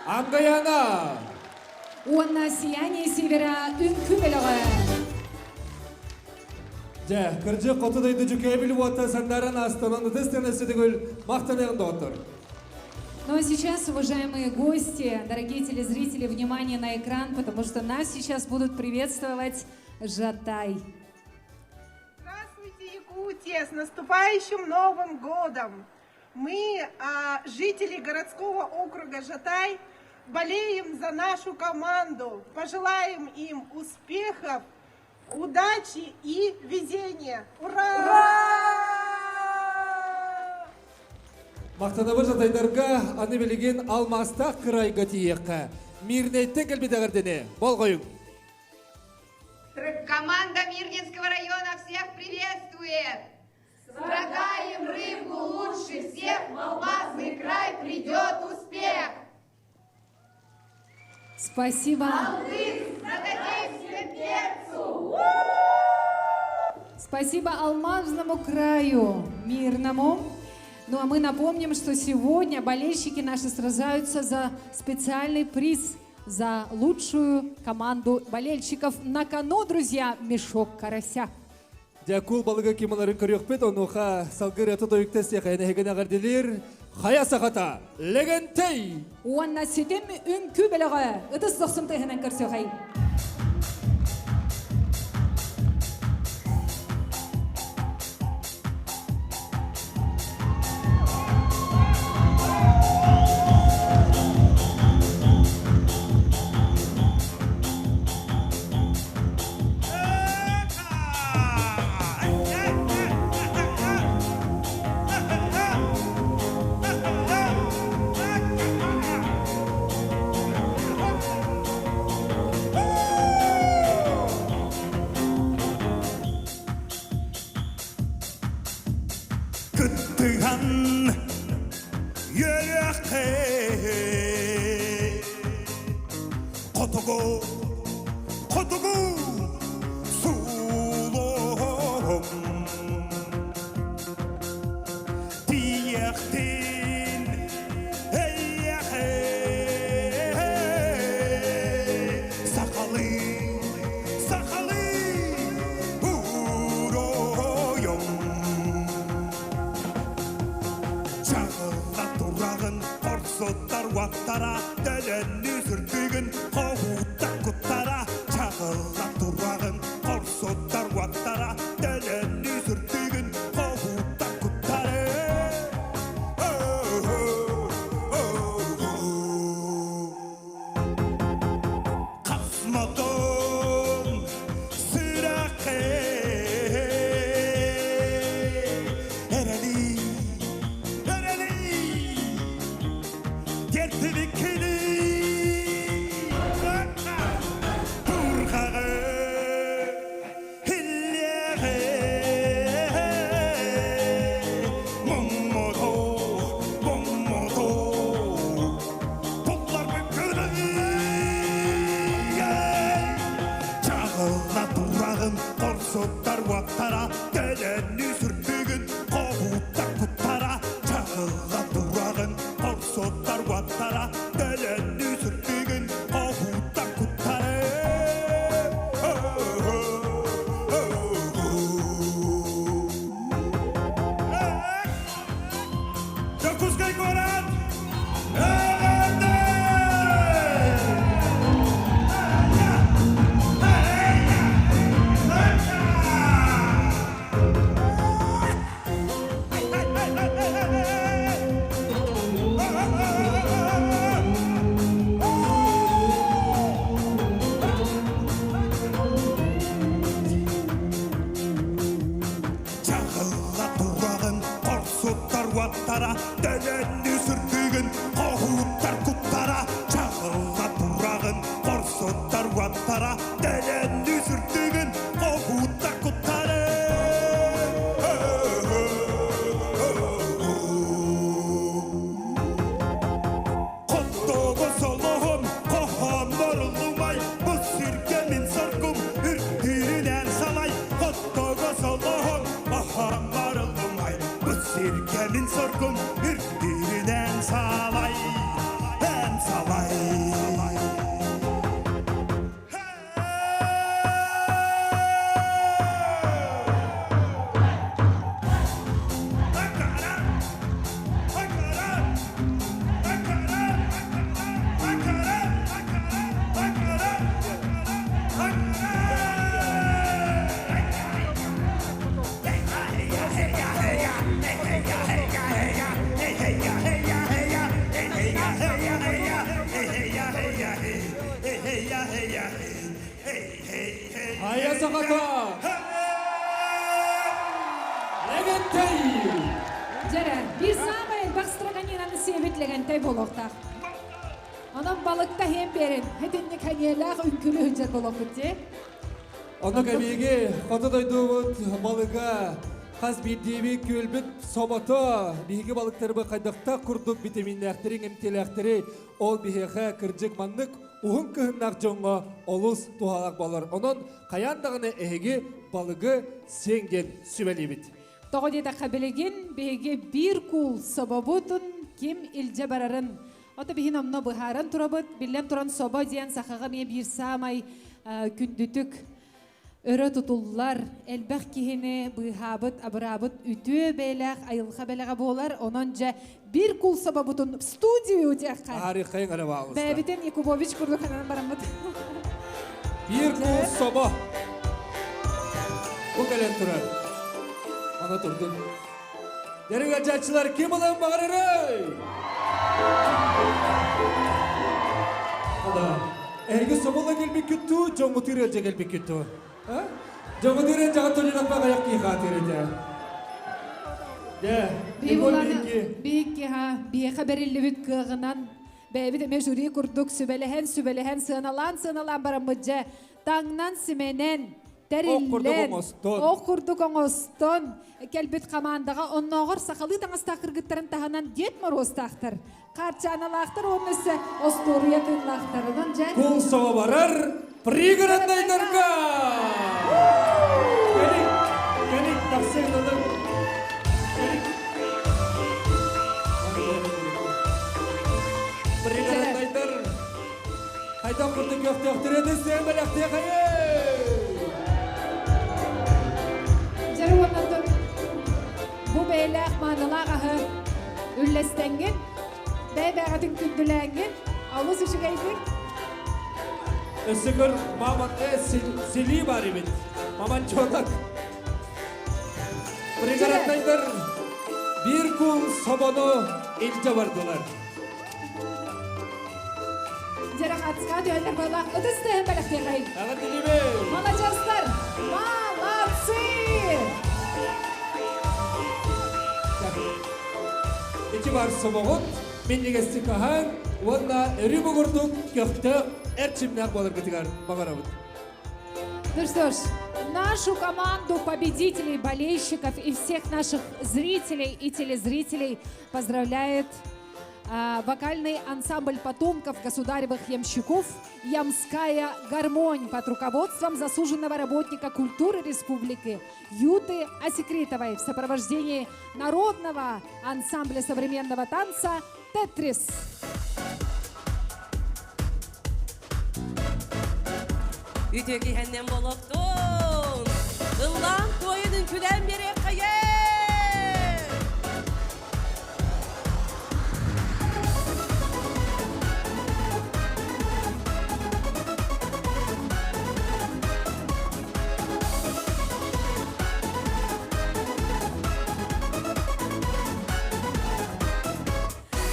Амгаяна! Онна сияние севера, үккі бөлігі. Кыржы қоты дойды жүке біліп оты сандарын астананы тестен өсідігіл мақтанығында отыр. Ну а сейчас, уважаемые гости, дорогие телезрители, внимание на экран, потому что нас сейчас будут приветствовать Жатай. Здравствуйте, Якутия! С наступающим Новым годом! Мы, жители городского округа Жатай, болеем за нашу команду, пожелаем им успехов, удачи и везения. Ура! Мақтанабы Жатайдарға аны білеген алмастақ қырайға тиеққа. Мирнетті кәлбедағырдені. Бол қойың. Команда Мирнинского района всех приветствует! Строгаем рыбу лучше всех, в алмазный край придет успех. Спасибо. Алды, зададимся перцу. Спасибо Алмазному краю, мирному. Ну а мы напомним, что сегодня болельщики наши сражаются за специальный приз, за лучшую команду болельщиков. На кону, друзья, мешок карася. Дякул балыга кималарын көрөкпет, онуха салгыр аты дойыктес яқайны хеген ағардилер. Хая сақата, легентей! Уанна сетем үнкі білігі, ұтыс соқсын тәхінен көрсе қай. Кыттыган йөрәккә Котугу сулым Тияқтин әйяқе Сақалы уройым Чағыла турағын қорсоттар уаттара Дәләнні сүртігін қауыттар құттара Чағыла турағын қорсоттар уаттара Дәләнні сүртігін қауыттар құттара Қасмадым сұрақы Әрәли Гертілікілі Бұрғағы Хиллеғі Мұңмұдо Бұллар бүкілі Чағыла тұрағын Қорсоттар уаттара Дәләнні сүртігін Қауыттар құттара Чағыла тұрағын Қорсоттар уаттара Дәләнні сүртігін Қауыттар құттара Jakuzkaj Goran! Чағыла тұрағын қорсоттар уаттара Дәләнні сүртігін қауыттар құттара Чағыла тұрағын қорсоттар уаттара Дәләнні сүртігін қауыттар құттара Қоттығы солығым қоғам бұрылмай Бұл сіркемін сұрқым үрттірінен салай Қоттығы солығым қоғам бұрылмай Бұл сіркемін сұрқым үрттірінен салай Ән салай Хая сақата, легентей! Жәрі, бір самайын бақстырағанинаны себетлегентай болуқтақ. Анам балықта хем берін, хәдінні кәнелақ үнкілі хүнжет болуқ бітте. Оны кәбейге қаты дойдуыд балыға Қаз бидеви көлбіт собото, биһиги балыктарбы қайдақта құрдық витаминнәқтері, емтеләқтері, ол биһиға кіржік маннық, уғын күйіннақ жоңға олыс туғалақ балар. Онын қаяндағыны әйге балығы сенген сүбәлі бит. Тоғы деді қабілеген биһиги бір кул собобутын кем илже барарын. Ота биһин омно бұхарын тұрабыт, білен тұран собо дейін сақаға ме бір самай күндітік өрі тұтулар, әлбәқ кихіне бұйхабыт, абырабыт, үтіе бәйләқ, айылға бәләға болар, онын жа бір кул собобутын студию өтеққа. Арихайын ғана бағылыста. Бәбітен Якубович күрді қанан барамыд. Bir kul soba. Bu gelen turar. Ana turdun. Derin acayçılar kim olan bağırır? Ada. Ergi sobola gelmek kötü, jongu tire gelmek kötü. Ha? Jongu tire jagat tolinak baga yak ki khatire de. Büyük ki ha, bir haberli büyük kığınan. Bäbi de mecburi kurduk sübelehen sığınalan baramıcı. Tağnan simenen, terillen. O kurduk oңостон. Kelbet kamandaga onnoğur sakalı tağız takır gıttarın tahanan det moroz taktır. Karçanalaktır onun üstü ostoruya kınlaktırının. Kul sova barar, prigorandaylarga. Gelik, taksaydalar. Prigorandaylar. Haydan kurduk yoktoktur edin, belaktiye kayı. Jarıvanatın bu beylek manılağıhı üllestengin, beybeğatın kündülengin, alus işi geydik. Isıkır Maman sili bari bit. Maman çoğdak. Prigarataylar bir kul sobonu ilce vardılar. Jaraq atska döller balaq ötüstehen belaktiye kayı. Ağa dilime. Malacaslar, malatsi. İki var soboğut, minnigesti kahan, valla eri buğurduk, köfte, erçimler bolır gıtıgar, bağıravut. Ну что ж, нашу команду победителей, болельщиков и всех наших зрителей и телезрителей поздравляет вокальный ансамбль потомков государевых ямщиков «Ямская гармонь» под руководством заслуженного работника культуры республики Юты Осекретовой в сопровождении народного ансамбля современного танца «Тетрис». Üteki hennem boloktun, ıllan toyunun külen beri kayı.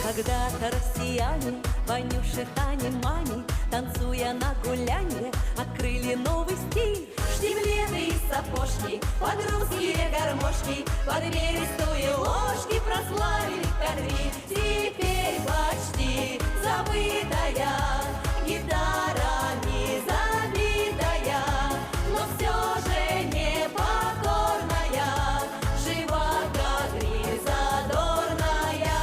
Когда-то россияне, Ванюши, Тане, Мане, танцуя на гуляне, открыли новый стиль. Штиблеты и сапожки, под русские гармошки, под берестовые ложки прославили кадри. Теперь почти забытая гитара, не забитая, но все же непокорная, жива как задорная.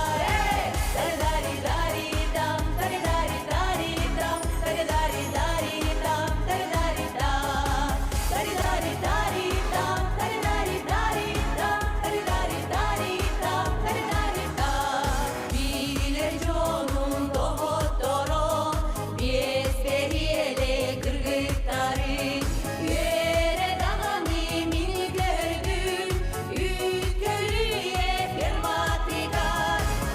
Тари-дари-дари-дам, тари-дари-дари-дам, тари-дари-дари-дам, тари-дари-дам, тари-дари-дари-дам, тари-дари-дари-дам, тари-дари-дари-дам, тари-дари-дам. Билер жонун доғотторо, бес береле кыргыттары, өре дағаны мен көрдім, үткөлүе ферматыга.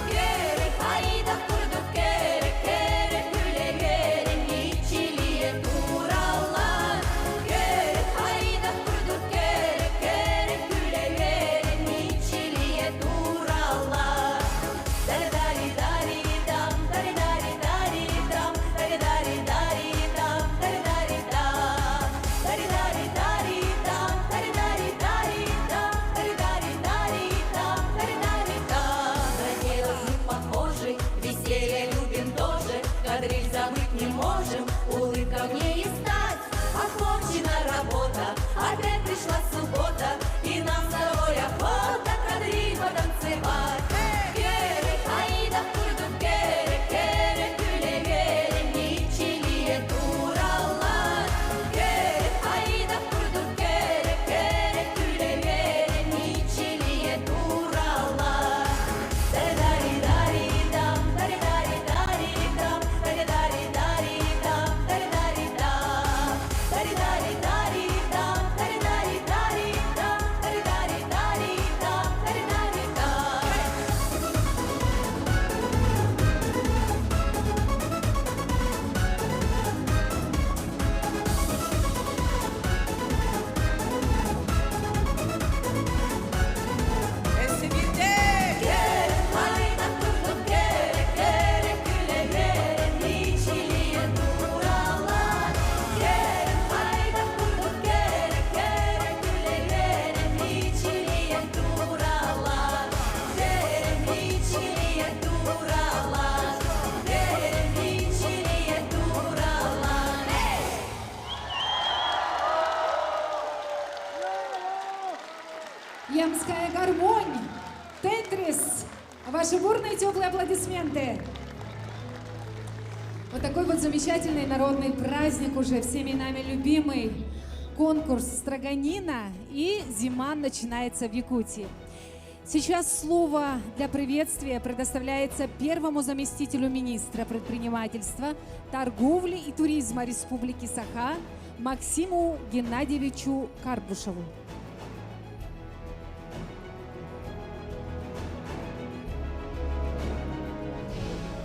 Керек айда құрдық, керек күлегерін ичилие туралар. Керек айда құрдық, керек күлегерін ичилие туралар. Тари-дари-дари-дам, тари-дари-дари-дам, тари-дари-дари-дам, тари-дари-дам, тари-дари-дари-дам, тари-дари-дари-дам, тари-дари-дари-дам, тари-дари-дам. На дело мы похожи, веселье любим тоже, кадриль забыть не можем, улыбка мне и стать. Окончена работа, опять пришла суббота, и нам с тобой охота. var. Gerek hayda kurduk gerek gerek güle gerek içiliye durallar. Gerek hayda kurduk gerek gerek güle gerek içiliye durallar. Dari dari dam dari dari dari dam dari dari dari dam dari dari dam dari dari dari dam dari dari dari dam dari dari dari dam dari dari dam. Gerek hayda kurduk gerek gerek güle gerek içiliye durallar. Gerek hayda kurduk gerek gerek güle gerek içiliye durallar. Gerek içiliye durallar. Gerek içiliye durallar. Hey! Ямская гармонь, Тетрис. Ваши бурные теплые аплодисменты. Вот такой вот замечательный народный праздник, уже всеми нами любимый конкурс «Строганина», и зима начинается в Якутии. Сейчас слово для приветствия предоставляется первому заместителю министра предпринимательства, торговли и туризма Республики Саха Максиму Геннадьевичу Карбушеву.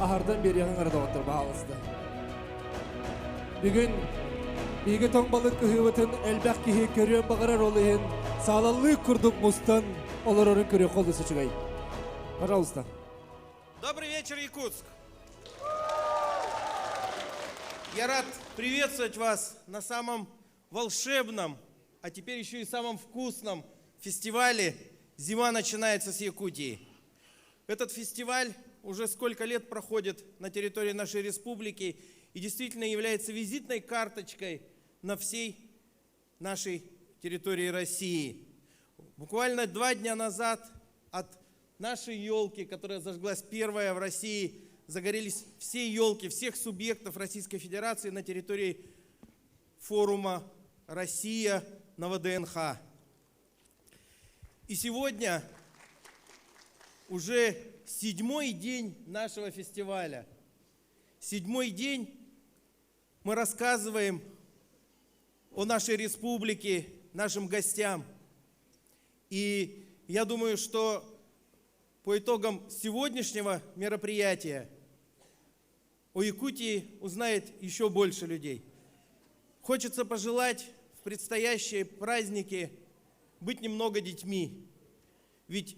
Ahardan beri yanıngırda otur bağlısdı. Bugün Bigi toңбалык кыһыбытын элбэх киһи көрүөн багарар олыһын саалаллык курдук мустан олар орун көрүө колду сучугай. Пожалуйста. Добрый вечер, Якутск! Я рад приветствовать вас на самом волшебном, а теперь еще и самом вкусном фестивале «Зима начинается с Якутии». Этот фестиваль уже сколько лет проходит на территории нашей республики и действительно является визитной карточкой на всей нашей территории России. Буквально 2 дня назад от нашей елки, которая зажглась первая в России, загорелись все елки всех субъектов Российской Федерации на территории форума «Россия» на ВДНХ. И сегодня уже 7-й день нашего фестиваля. 7-й день мы рассказываем о нашей республике нашим гостям. И я думаю, что по итогам сегодняшнего мероприятия о Якутии узнает еще больше людей. Хочется пожелать в предстоящие праздники быть немного детьми. Ведь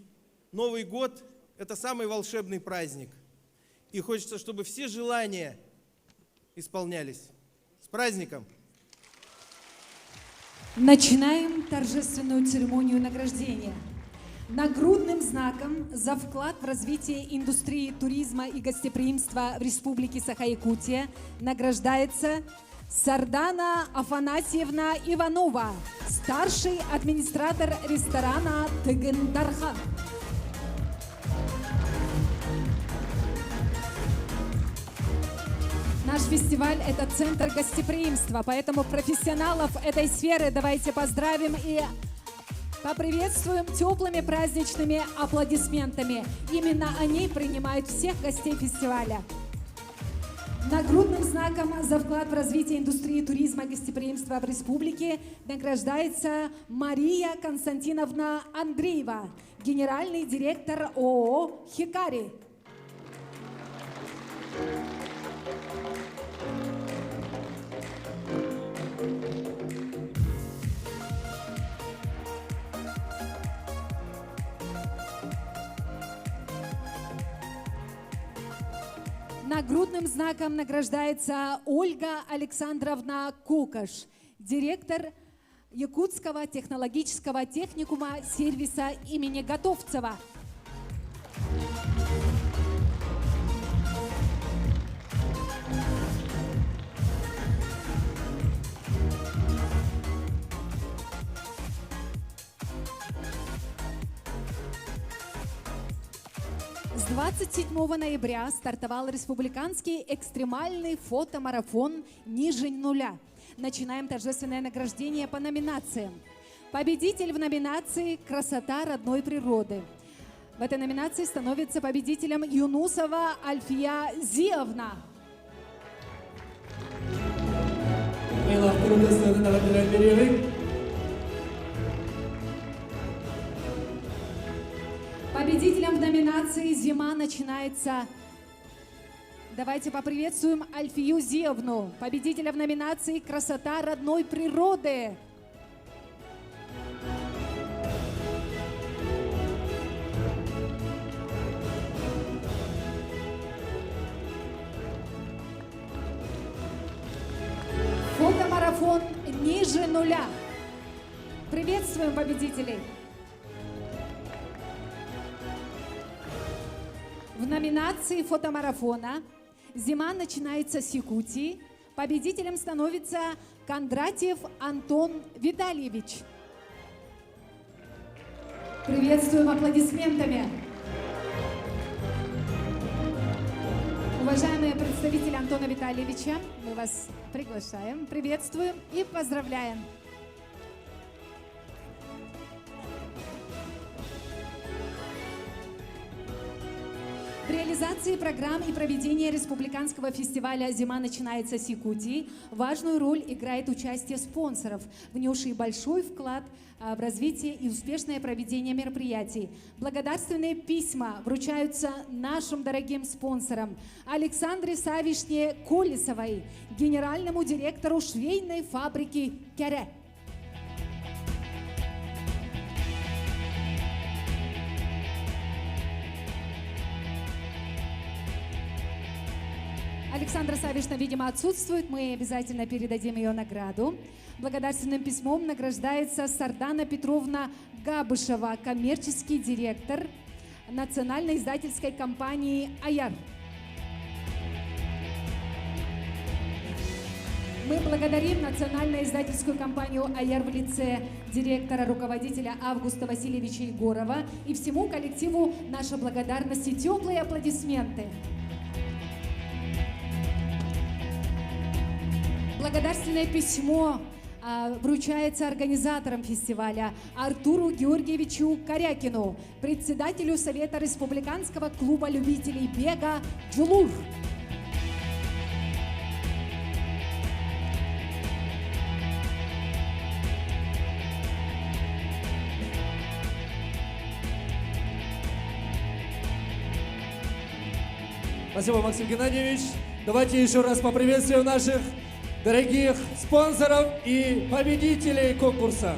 Новый год – это самый волшебный праздник. И хочется, чтобы все желания исполнялись. С праздником! Начинаем торжественную церемонию награждения. Нагрудным знаком за вклад в развитие индустрии туризма и гостеприимства в Республике Саха-Якутия награждается Сардана Афанасьевна Иванова, старший администратор ресторана «Тыгын-Дархан». Наш фестиваль – это центр гостеприимства, поэтому профессионалов этой сферы давайте поздравим и поприветствуем теплыми праздничными аплодисментами. Именно они принимают всех гостей фестиваля. Нагрудным знаком за вклад в развитие индустрии туризма и гостеприимства в республике награждается Мария Константиновна Андреева, генеральный директор ООО «Хикари». Нагрудным знаком награждается Ольга Александровна Кукаш, директор Якутского технологического техникума сервиса имени Готовцева. 27 ноября стартовал республиканский экстремальный фотомарафон «Нижень нуля». Начинаем торжественное награждение по номинациям. Победитель в номинации «Красота родной природы». В этой номинации становится победителем Юнусова Альфия Зиевна. Победителем в номинации «Зима начинается». Давайте поприветствуем Альфию Зиевну, победителя в номинации «Красота родной природы». Фотомарафон «Ниже нуля». Приветствуем победителей. В номинации фотомарафона «Зима начинается с Якутии» победителем становится Кондратьев Антон Витальевич. Приветствуем аплодисментами. Уважаемые представители Антона Витальевича, мы вас приглашаем, приветствуем и поздравляем. В реализации программ и проведения республиканского фестиваля «Зима начинается с Якутии» важную роль играет участие спонсоров, внесшие большой вклад в развитие и успешное проведение мероприятий. Благодарственные письма вручаются нашим дорогим спонсорам: Александре Савишне Колесовой, генеральному директору швейной фабрики «Кере». Александра Савишна, видимо, отсутствует. Мы обязательно передадим ее награду. Благодарственным письмом награждается Сардана Петровна Габышева, коммерческий директор национальной издательской компании «Аяр». Мы благодарим национальную издательскую компанию «Аяр» в лице директора, руководителя Августа Васильевича Егорова, и всему коллективу наша благодарность и теплые аплодисменты. Благодарственное письмо вручается организаторам фестиваля Артуру Георгиевичу Корякину, председателю Совета Республиканского клуба любителей бега «Джулур». Спасибо, Максим Геннадьевич. Давайте еще раз поприветствуем наших дорогих спонсоров и победителей конкурса.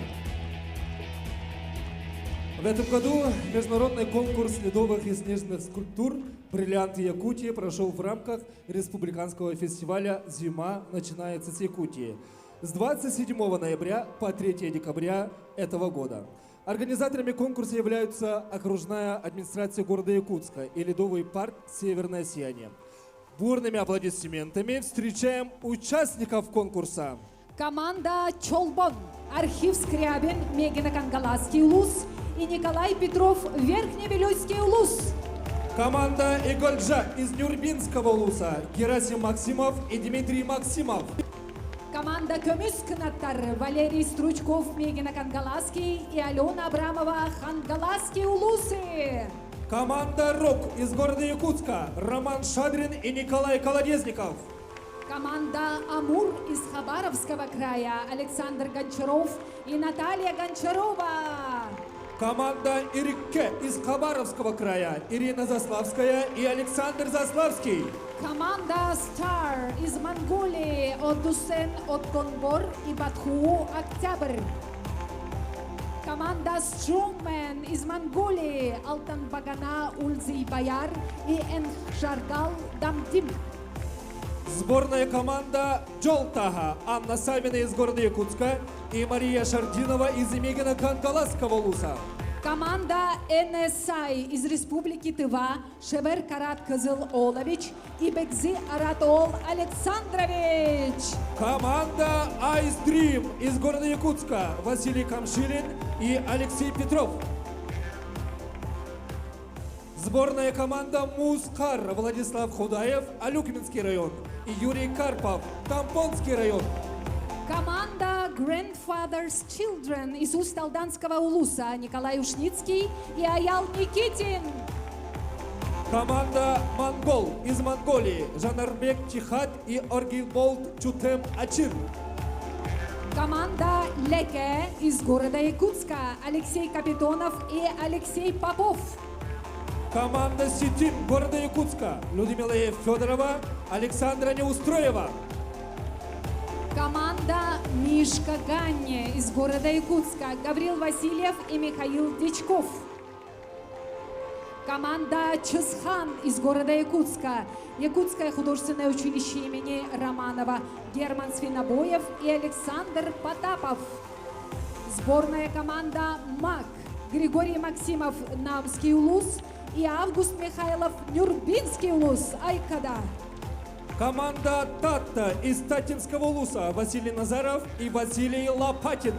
В этом году международный конкурс ледовых и снежных скульптур «Бриллианты Якутии» прошел в рамках республиканского фестиваля «Зима начинается с Якутии» с 27 ноября по 3 декабря этого года. Организаторами конкурса являются окружная администрация города Якутска и ледовый парк «Северное сияние». Бурными аплодисментами встречаем участников конкурса. Команда «Чолбон», Архив Скрябин, Мегино-Кангаласский улус и Николай Петров, Верхневилюйский улус. Команда «Игольджа» из Нюрбинского улуса, Герасим Максимов и Дмитрий Максимов. Команда «Көмүс кынаттары», Валерий Стручков, Мегино-Кангаласский и Алена Абрамова, Хангаласский улусы. Команда «Рок» из города Якутска, Роман Шадрин и Николай Колодезников. Команда «Амур» из Хабаровского края, Александр Гончаров и Наталья Гончарова. Команда «Ирикке» из Хабаровского края, Ирина Заславская и Александр Заславский. Команда «Стар» из Монголии, Отдусен Отконбор и Батху Октябрь. Команда «Стронгмен» из Монголии, Алтан Багана Ульзий Баяр и Энхжаргал Дамдим. Сборная команда «Джолтага», Анна Савина из города Якутска и Мария Шардинова из Мегино-Кангаласского улуса. Команда «НСАИ» из Республики Тыва, Шевер Карат Кызыл Олович и Бекзи Аратол Александрович. Команда «Ice Dream» из города Якутска, Василий Камшилин и Алексей Петров. Сборная команда Мускар, Владислав Худаев, Алюкминский район. И Юрий Карпов, Тампонский район. Команда Grandfather's Children из Усть-Алданского улуса Николай Ушницкий и Аял Никитин. Команда Монгол из Монголии Жанарбек Чихат и Оргилболт Чутем Ачин. Команда Леке из города Якутска Алексей Капитонов и Алексей Попов. Команда Ситин города Якутска Людмила Федорова, Александра Неустроева. Команда Мишка Ганне из города Якутска Гаврил Васильев и Михаил Дичков. Команда Чесхан из города Якутска, Якутское художественное училище имени Романова, Герман Свинобоев и Александр Потапов. Сборная команда МАК, Григорий Максимов, Намский улус и Август Михайлов, Нюрбинский улус, Айкада. Команда Татта из Татинского улуса Василий Назаров и Василий Лопатин.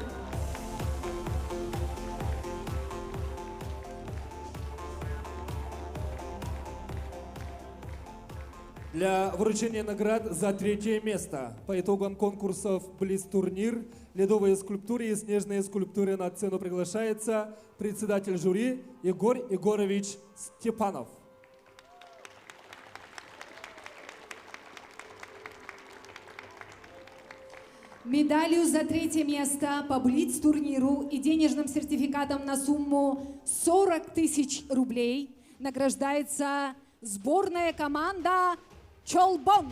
Для вручения наград за 3-е место по итогам конкурсов «Блиц-турнир», «Ледовые скульптуры» и «Снежные скульптуры» на сцену приглашается председатель жюри Егор Егорович Степанов. Медалью за 3-е место по Блиц-турниру и денежным сертификатом на сумму 40 тысяч рублей награждается сборная команда Чолбон.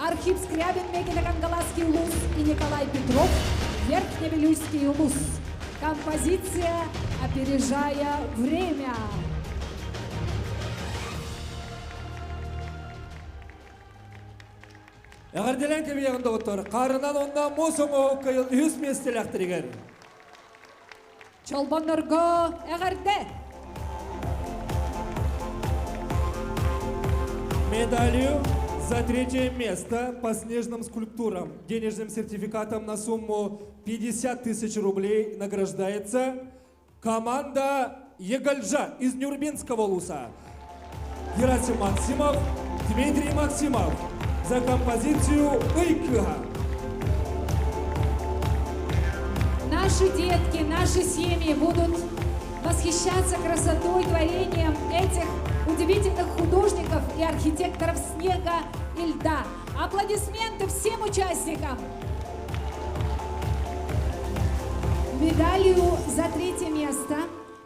Архип Скрябин, Мегино-Кангаласский улус и Николай Петров, Верхневилюйский улус. Композиция «Опережая время». Ағарделен кебеғында отыр, қарынан онда мосымы кайыл үс местел ақтырығыр. Чолбоннорго әғарде. Медалью за 3-е место по снежным скульптурам, денежным сертификатом на сумму 50 тысяч рублей награждается команда Егальжа из Нюрбинского улуса. Герасим Максимов, Дмитрий Максимов за композицию «Икыга». Наши детки, наши семьи будут восхищаться красотой, творением этих удивительных художников и архитекторов снега и льда. Аплодисменты всем участникам! Медалью за 3-е место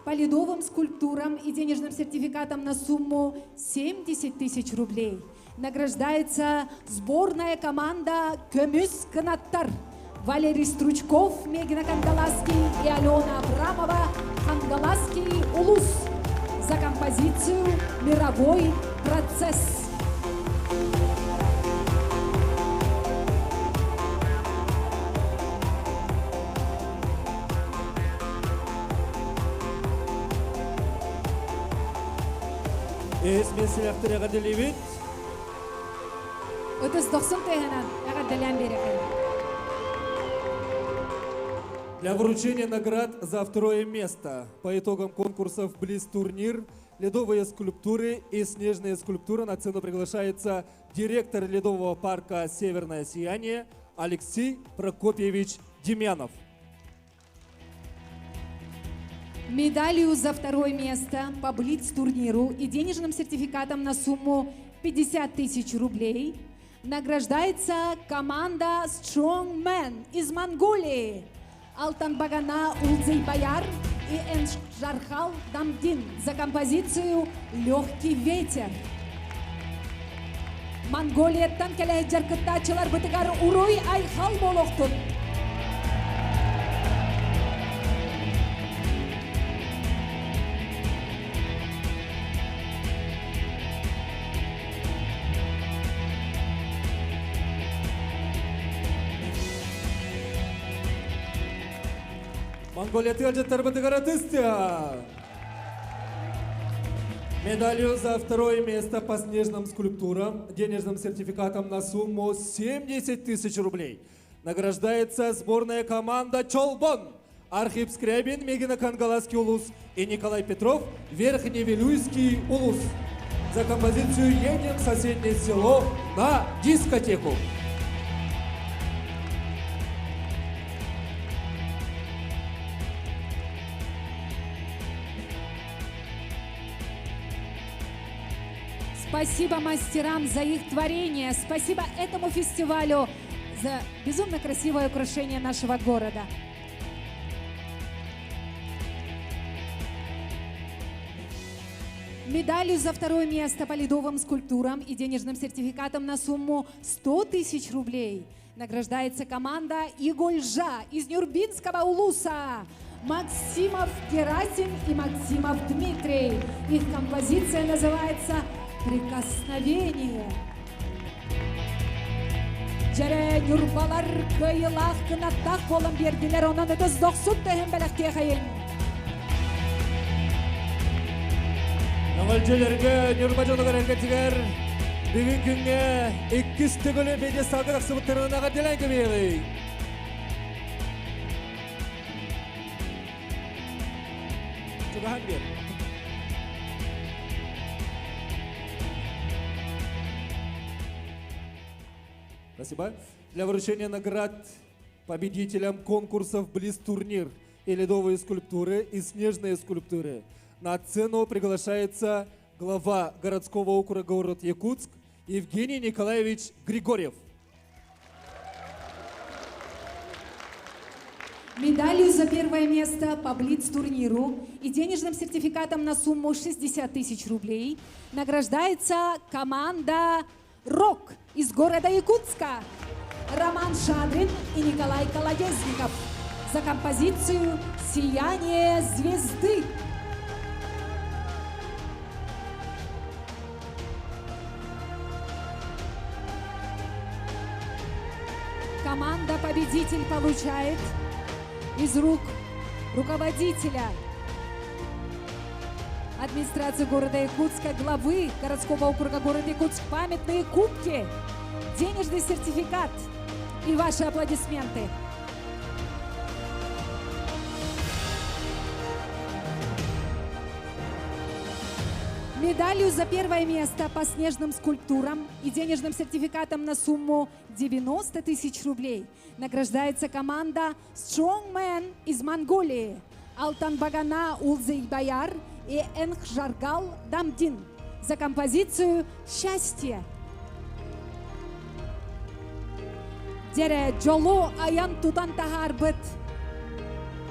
по ледовым скульптурам и денежным сертификатом на сумму 70 тысяч рублей награждается сборная команда «Көмүс канаттар». Валерий Стручков, Мегина Кангаласский и Алена Абрамова, Кангаласский улус за композицию «Мировой процесс». Esmesi yaptır Ағаделевит. Өтіс 90 тегінен Ағаделен берекен. Для вручения наград за 2-е место по итогам конкурсов «Блиц-турнир», «Ледовые скульптуры» и «Снежные скульптуры» на сцену приглашается директор ледового парка «Северное сияние» Алексей Прокопьевич Демьянов. Медалью за 2-е место по Блиц-турниру и денежным сертификатом на сумму 50 тысяч рублей награждается команда Strong Man из Монголии. Алтанбагана Улдзейбаяр и Эншжархал Дамдин за композицию «Легкий ветер». Монголияттан келе жаркыттачылар бытыгар урой айхал болохтун. Монголия тылжаттар бытыгаратыстя. Медалью за 2-е место по снежным скульптурам, денежным сертификатом на сумму 70 тысяч рублей награждается сборная команда Чолбон. Архип Скрябин, Мегина Кангаласский улус и Николай Петров, Верхневилюйский улус. За композицию «Едем в соседнее село на дискотеку». Спасибо мастерам за их творение. Спасибо этому фестивалю за безумно красивое украшение нашего города. Медалью за второе место по ледовым скульптурам и денежным сертификатом на сумму 100 тысяч рублей награждается команда Игольжа из Нюрбинского улуса. Максимов Герасим и Максимов Дмитрий. Их композиция называется «Прикосновение». Жаре нюрбалар кыйлах кынаттах болын бердилер, онан өтөз 90 тәһем бәләкте қайын. Нөңөлчөлөргө нюрбажонугар әркетігер бүгін күнге 200 төгілі беде салғыр ақсыбыттарынаға делен көбейгі. Чугахан бер. Спасибо. Для вручения наград победителям конкурсов «Близ-турнир» и «Ледовые скульптуры» и «Снежные скульптуры» на сцену приглашается глава городского округа город Якутск Евгений Николаевич Григорьев. Медалью за первое место по Блиц-турниру и денежным сертификатом на сумму 60 тысяч рублей награждается команда «Рок» из города Якутска. Роман Шадрин и Николай Колодезников за композицию «Сияние звезды». Команда-победитель получает из рук руководителя администрации города Якутска, главы городского округа города Якутск памятные кубки, денежный сертификат и ваши аплодисменты. Медалью за первое место по снежным скульптурам и денежным сертификатом на сумму 90 тысяч рублей награждается команда Strongman из Монголии Алтанбагана Улзейбаяр и Энхжаргал Дамдин за композицию «Счастье». Дере жолу аян тутан тахар бит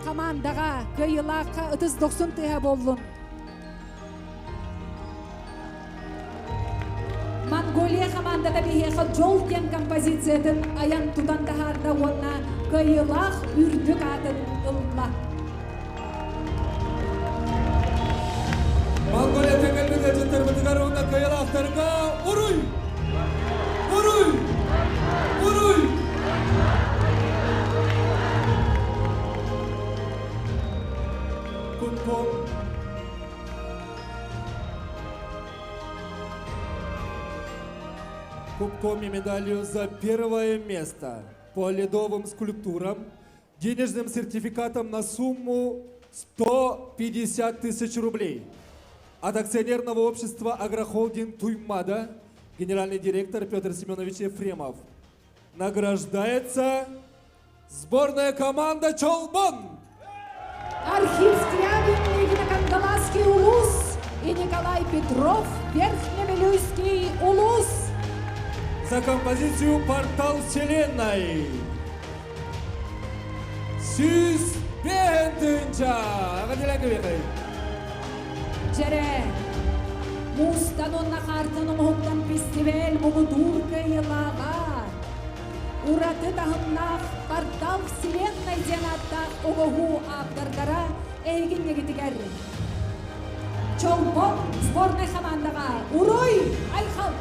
командага кыйылака 90 тыга болдун. Монголия командада бихеха жол кен композициятын аян тутан тахарда онна кыйылах үрдүк атын ылла. Монголия теңелбеде жыттар бітігар онна кыйылақтарға уруй! Уруй! Уруй! Кубком и медалью за первое место по ледовым скульптурам, денежным сертификатом на сумму 150 тысяч рублей от акционерного общества «Агрохолдинг Туймада» генеральный директор Петр Семенович Ефремов. Награждается сборная команда «Чолбон». Архип Скрябин, Мегина Кангаласский улус и Николай Петров, Верхневилюйский улус. За композицию «Портал вселенной». Сюз Бентынча. Джере, Мустанонна Хартаном Хоттан фестиваль Мугутурка Елага. Ураты тахымнах «Портал вселенной» денатта Огогу Абдардара Эйгин Негитигер. Чолбон сборной командага. Урой! Айхал!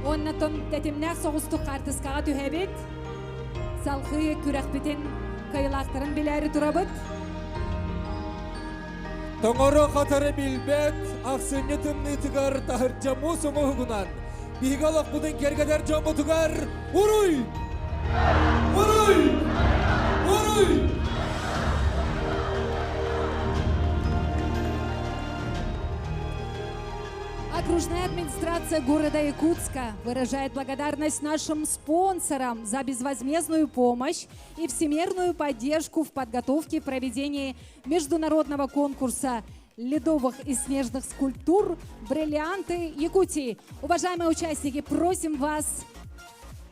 Оннатон тетимнах соғыстық қартысқаға түйәбет. салқы күрәқпетен кайылақтырын біләрі тұрабыд. Тоңоро қатары билбет, ақсыны тымны тыгар тахыр жаму соңы хугунан. Бихигалақ бұдың кергедер жаму тыгар. Уруй! Уруй! Уруй! Окружная администрация города Якутска выражает благодарность нашим спонсорам за безвозмездную помощь и всемирную поддержку в подготовке и проведении международного конкурса ледовых и снежных скульптур «Бриллианты Якутии». Уважаемые участники, просим вас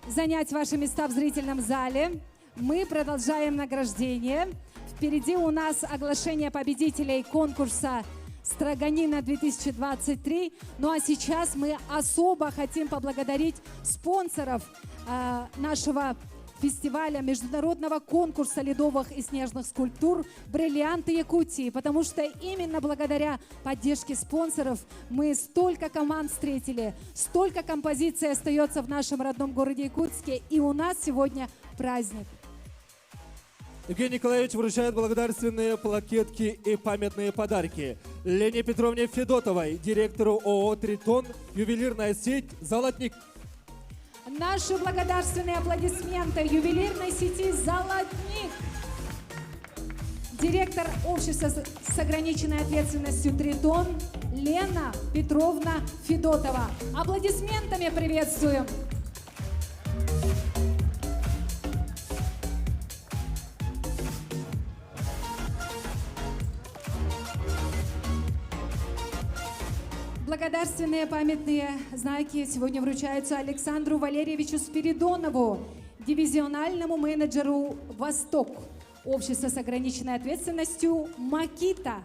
занять ваши места в зрительном зале. Мы продолжаем награждение. Впереди у нас оглашение победителей конкурса «Строганина 2023». Ну а сейчас мы особо хотим поблагодарить спонсоров нашего фестиваля, международного конкурса ледовых и снежных скульптур «Бриллианты Якутии», потому что именно благодаря поддержке спонсоров мы столько команд встретили, столько композиций остается в нашем родном городе Якутске, и у нас сегодня праздник. Евгений Николаевич вручает благодарственные плакетки и памятные подарки Лене Петровне Федотовой, директору ООО «Тритон», ювелирная сеть «Золотник». Наши благодарственные аплодисменты ювелирной сети «Золотник». Директор общества с ограниченной ответственностью «Тритон» Лена Петровна Федотова. Аплодисментами приветствуем. Благодарственные памятные знаки сегодня вручаются Александру Валерьевичу Спиридонову, дивизиональному менеджеру «Восток», общество с ограниченной ответственностью «Макита».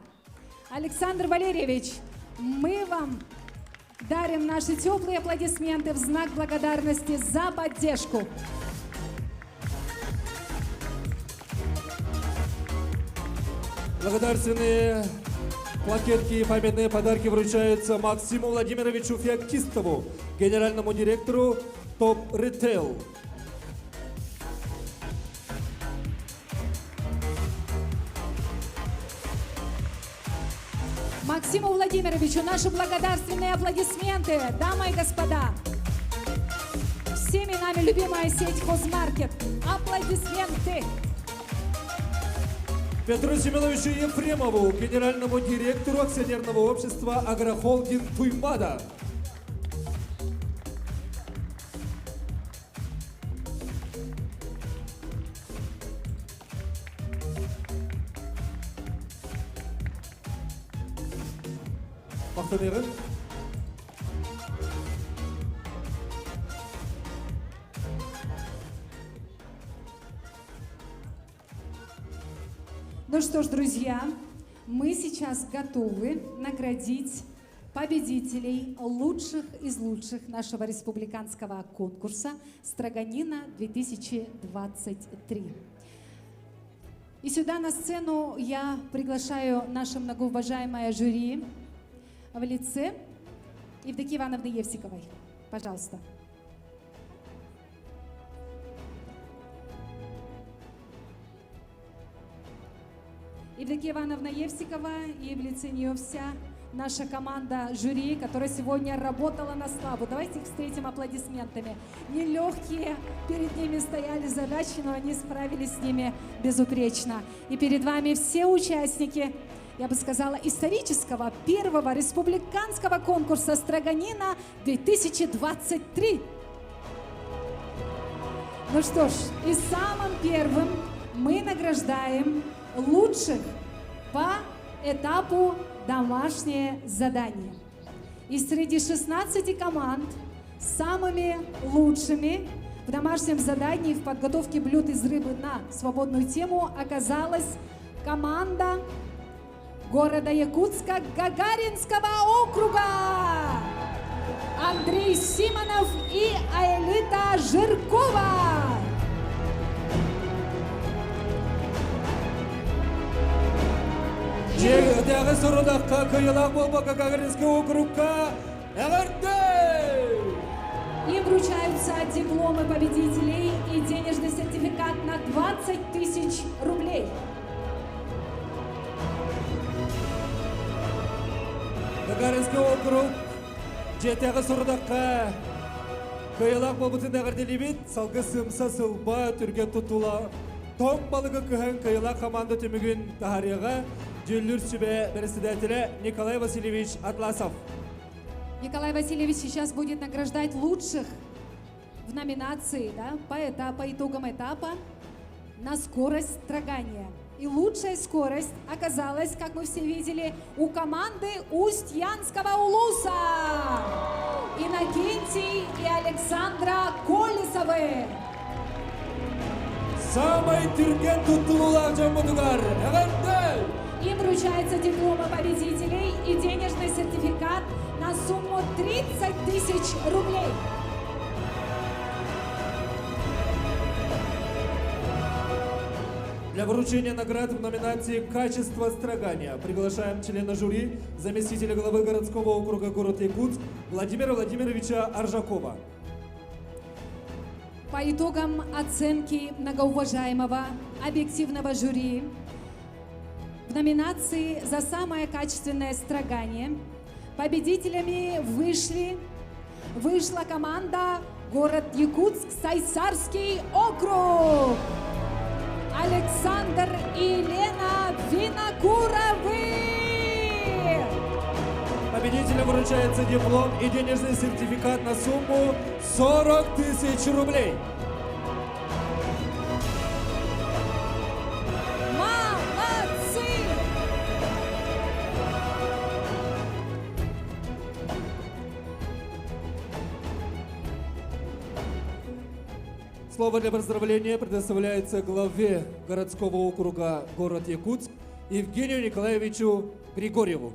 Александр Валерьевич, мы вам дарим наши теплые аплодисменты в знак благодарности за поддержку. Благодарственные плакетки и памятные подарки вручаются Максиму Владимировичу Феоктистову, генеральному директору ТОП Ритейл. Максиму Владимировичу наши благодарственные аплодисменты, дамы и господа. Всеми нами любимая сеть «Хозмаркет». Аплодисменты. Петру Семеновичу Ефремову, генеральному директору акционерного общества «Агрохолдинг Туймада». Мақтанерін. Ну что ж, друзья, мы сейчас готовы наградить победителей лучших из лучших нашего республиканского конкурса «Строганина 2023». И сюда на сцену я приглашаю наше многоуважаемое жюри в лице Евдокии Ивановны Евсиковой. Пожалуйста. Евдокия Ивановна Евсикова и в лице нее вся наша команда жюри, которая сегодня работала на славу. Давайте их встретим аплодисментами. Нелегкие перед ними стояли задачи, но они справились с ними безупречно. И перед вами все участники, я бы сказала, исторического первого республиканского конкурса «Строганина 2023». Ну что ж, и самым первым мы награждаем лучших по этапу «Домашнее задание». И среди 16 команд самыми лучшими в домашнем задании в подготовке блюд из рыбы на свободную тему оказалась команда города Якутска Гагаринского округа. Андрей Симонов и Аэлита Жиркова. Жегдегі сұрудаққа күйілақ болбақа Гагаринский округка әғірді! Им вручаются дипломы победителей и денежный сертификат 20 тысяч рублей. Гагаринский округ жетегі сұрдаққа кыйлақ болбутында ғарделебет салғы сымса сылба түрге тұтула том балығы кыхан кыйлақ команда түмігін тахарияға жүллүр сүбе председателя Николай Васильевич Атласов. Николай Васильевич сейчас будет награждать лучших в номинации, да, по итогам этапа на скорость строгания. И лучшая скорость оказалась, как мы все видели, у команды Усть-Янского улуса. Иннокентий и Александра Колесовы. Самый түрген тұттылылар жамбудығар. Им вручается дипломы победителей и денежный сертификат на сумму 30 тысяч рублей. Для вручения наград в номинации «Качество строгания» приглашаем члена жюри, заместителя главы городского округа город Якутск Владимира Владимировича Аржакова. По итогам оценки многоуважаемого объективного жюри в номинации «За самое качественное строгание» победителями вышла команда город Якутск, Сайсарский округ. Александр и Елена Винокуровы. Победителям вручается диплом и денежный сертификат на сумму 40 тысяч рублей. Молодцы! Слово для поздравления предоставляется главе городского округа город Якутск Евгению Николаевичу Григорьеву.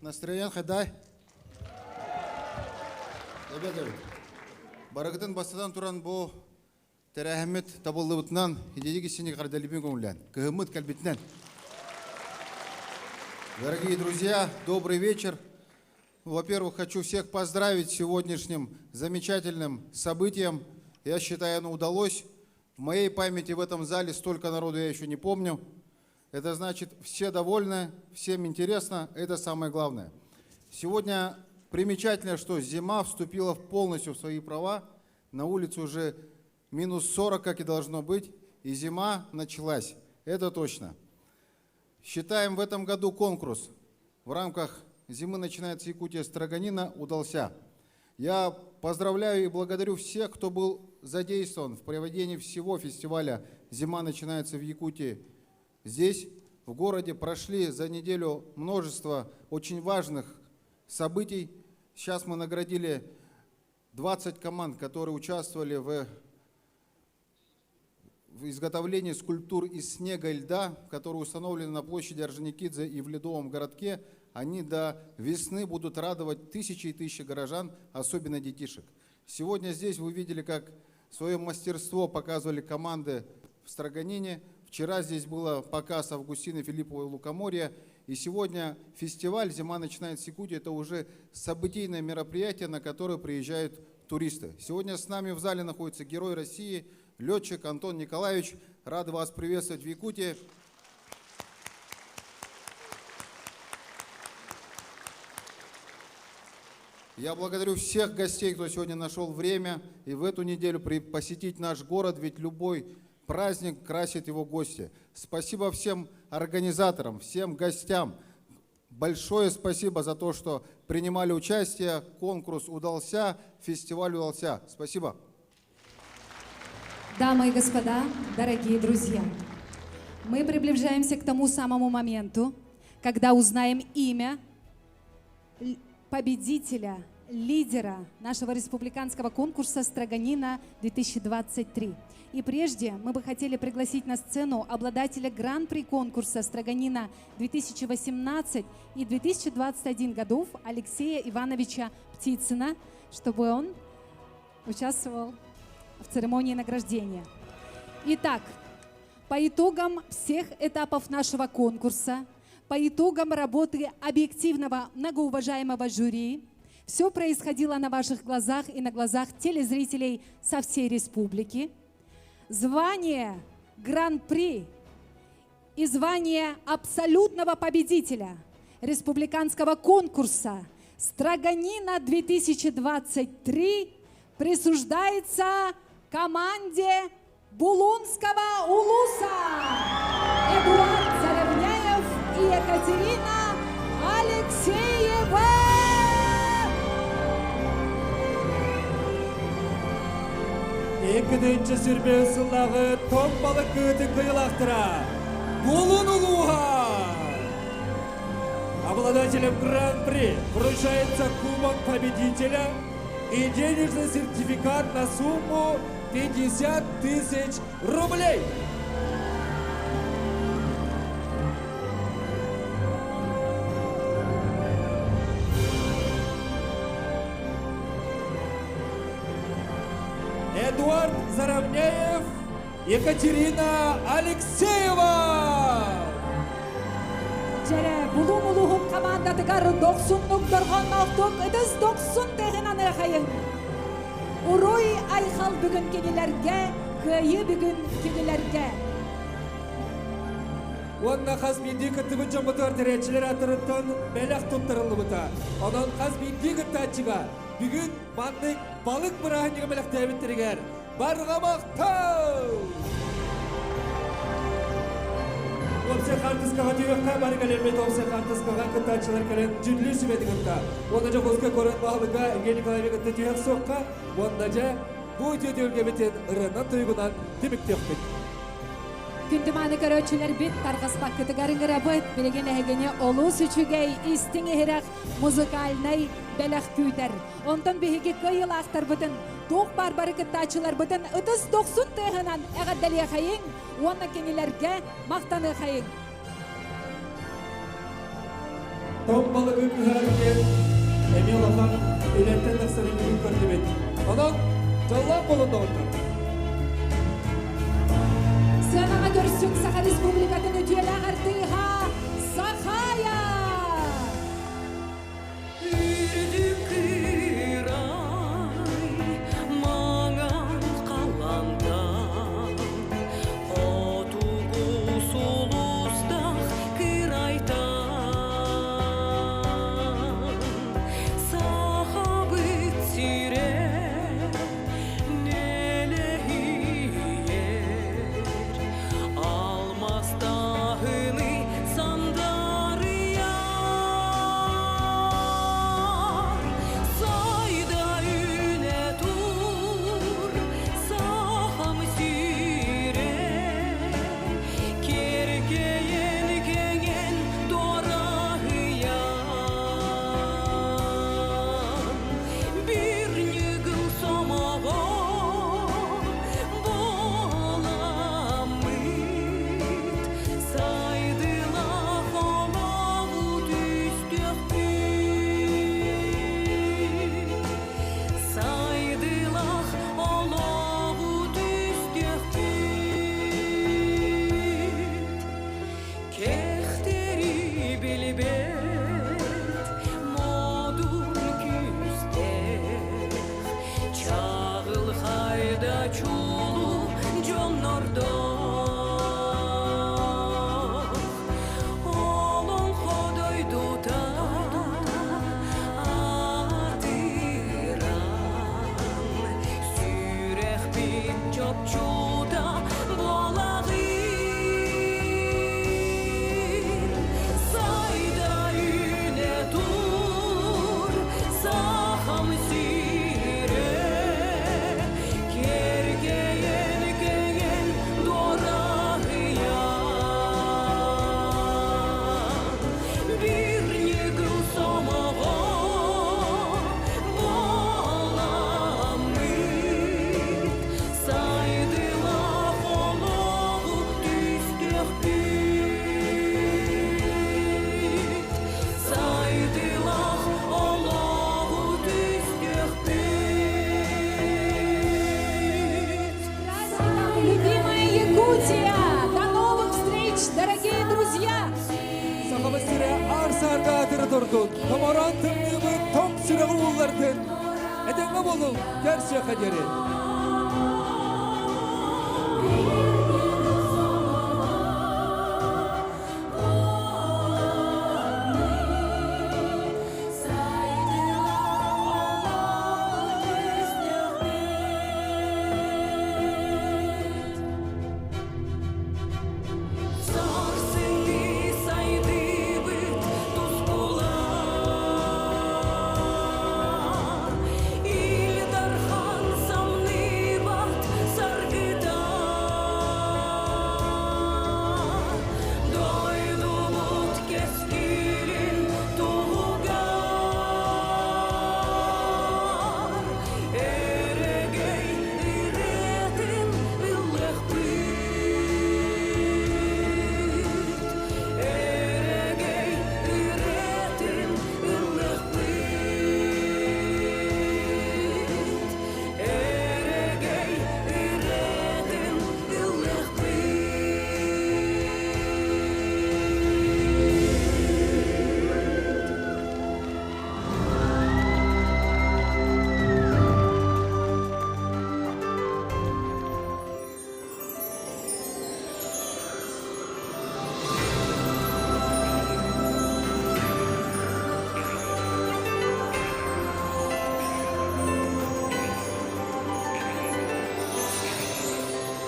Настроение хадай. Ребята, барагдан бастадан туран бу терахмет табылдыбытынан идеги сине кардалипин көңүлдөн. Кыгымыт калбитнен. Дорогие друзья, добрый вечер. Во-первых, хочу всех поздравить с сегодняшним замечательным событием. Я считаю, оно удалось. В моей памяти в этом зале столько народу я еще не помню. Это значит, все довольны, всем интересно, это самое главное. Сегодня примечательно, что зима вступила полностью в свои права. На улице уже минус 40, как и должно быть, и зима началась. Это точно. Считаем, в этом году конкурс в рамках «Зимы начинается Якутия Строганина» удался. Я поздравляю и благодарю всех, кто был задействован в проведении всего фестиваля «Зима начинается в Якутии». Здесь, в городе, прошли за неделю множество очень важных событий. Сейчас мы наградили 20 команд, которые участвовали в изготовлении скульптур из снега и льда, которые установлены на площади Орджоникидзе и в Ледовом городке. Они до весны будут радовать тысячи и тысячи горожан, особенно детишек. Сегодня здесь вы видели, как свое мастерство показывали команды в Строганине. Вчера здесь был показ Августины Филипповой «Лукоморья». И сегодня фестиваль «Зима начинается с Якутии» — это уже событийное мероприятие, на которое приезжают туристы. Сегодня с нами в зале находится герой России, летчик Антон Николаевич. Рад вас приветствовать в Якутии. Я благодарю всех гостей, кто сегодня нашел время и в эту неделю посетить наш город, ведь любой праздник красит его гости. Спасибо всем организаторам, всем гостям. Большое спасибо за то, что принимали участие. Конкурс удался, фестиваль удался. Спасибо. Дамы и господа, дорогие друзья, мы приближаемся к тому самому моменту, когда узнаем имя победителя, лидера нашего республиканского конкурса «Строганина-2023». И прежде мы бы хотели пригласить на сцену обладателя гран-при конкурса «Строганина-2018» и 2021 годов Алексея Ивановича Птицына, чтобы он участвовал в церемонии награждения. Итак, по итогам всех этапов нашего конкурса по итогам работы объективного, многоуважаемого жюри, все происходило на ваших глазах и на глазах телезрителей со всей республики. Звание Гран-при и звание абсолютного победителя республиканского конкурса «Строганина 2023» присуждается команде Булунского улуса Эдуард Заревняев и Екатерина Алексеева. Екінші сүрбе ұсылағы томбалық көтін қиылақтыра Булун улуға. Обладателем Гран-при вручается кубок победителя и денежный сертификат на сумму 50 тысяч рублей. Эдуард Заравняев, Екатерина Алексеева. Жere bulum uluğum komandadıgar 90'luk dorğan altık edis 90 teğinanı xayın. Uruy ayxal bugün kenilerge, kıyı bugün kenilerge. Онна қаз бенді күтті бұнчан бұтар тәрәтшілер атырыттан бәләқ тұттырылы бұта. Онан қаз бенді күтті атчыға бүгін мандық балық бұрағынығы бәләқ тәбіттірігер. Барға мақтау! Опсен қартысқаға түйіққа бары кәлермет опсен қартысқаға күтті атшылар кәлен жүнлі сүмеді күтті. Онда жа қосқа көрін бағылыға Евгений Николаевич күтті түйіқ соққа. Онда жа бұл түйетелге бітен ұрынан түйгінан демікте өқтік. Күндіманы көрөтчілер бит тарғаспақ күтігарыңыра бұд, білеген әгене олу сүчігей истіңі херақ музыкальный бәләқ күйтер. Онтан бігігі көйіл ақтар бұдын, тоқ барбары күттачылар бұдын, ұтыс 90 тығынан әғаддәлі қайын, оны кенелерге мақтаны қайын. Томбалы күкігерген Эмил Ахан үйлеттен нақсарын бүгін көрді бет. Онан жаллақ болында отырды. Сынаға көрсік Саха Республикатын өтелі ағартыға Сахая! Үйді қирай, маңан қаландан, отуғу сұлыстақ қирайтан. Саха бұт сире, нелі алмастағыны sarga adırı durdun. Tomoran tırnığımın tom süre uğullardın. Edenge bolun, gerçek ederi.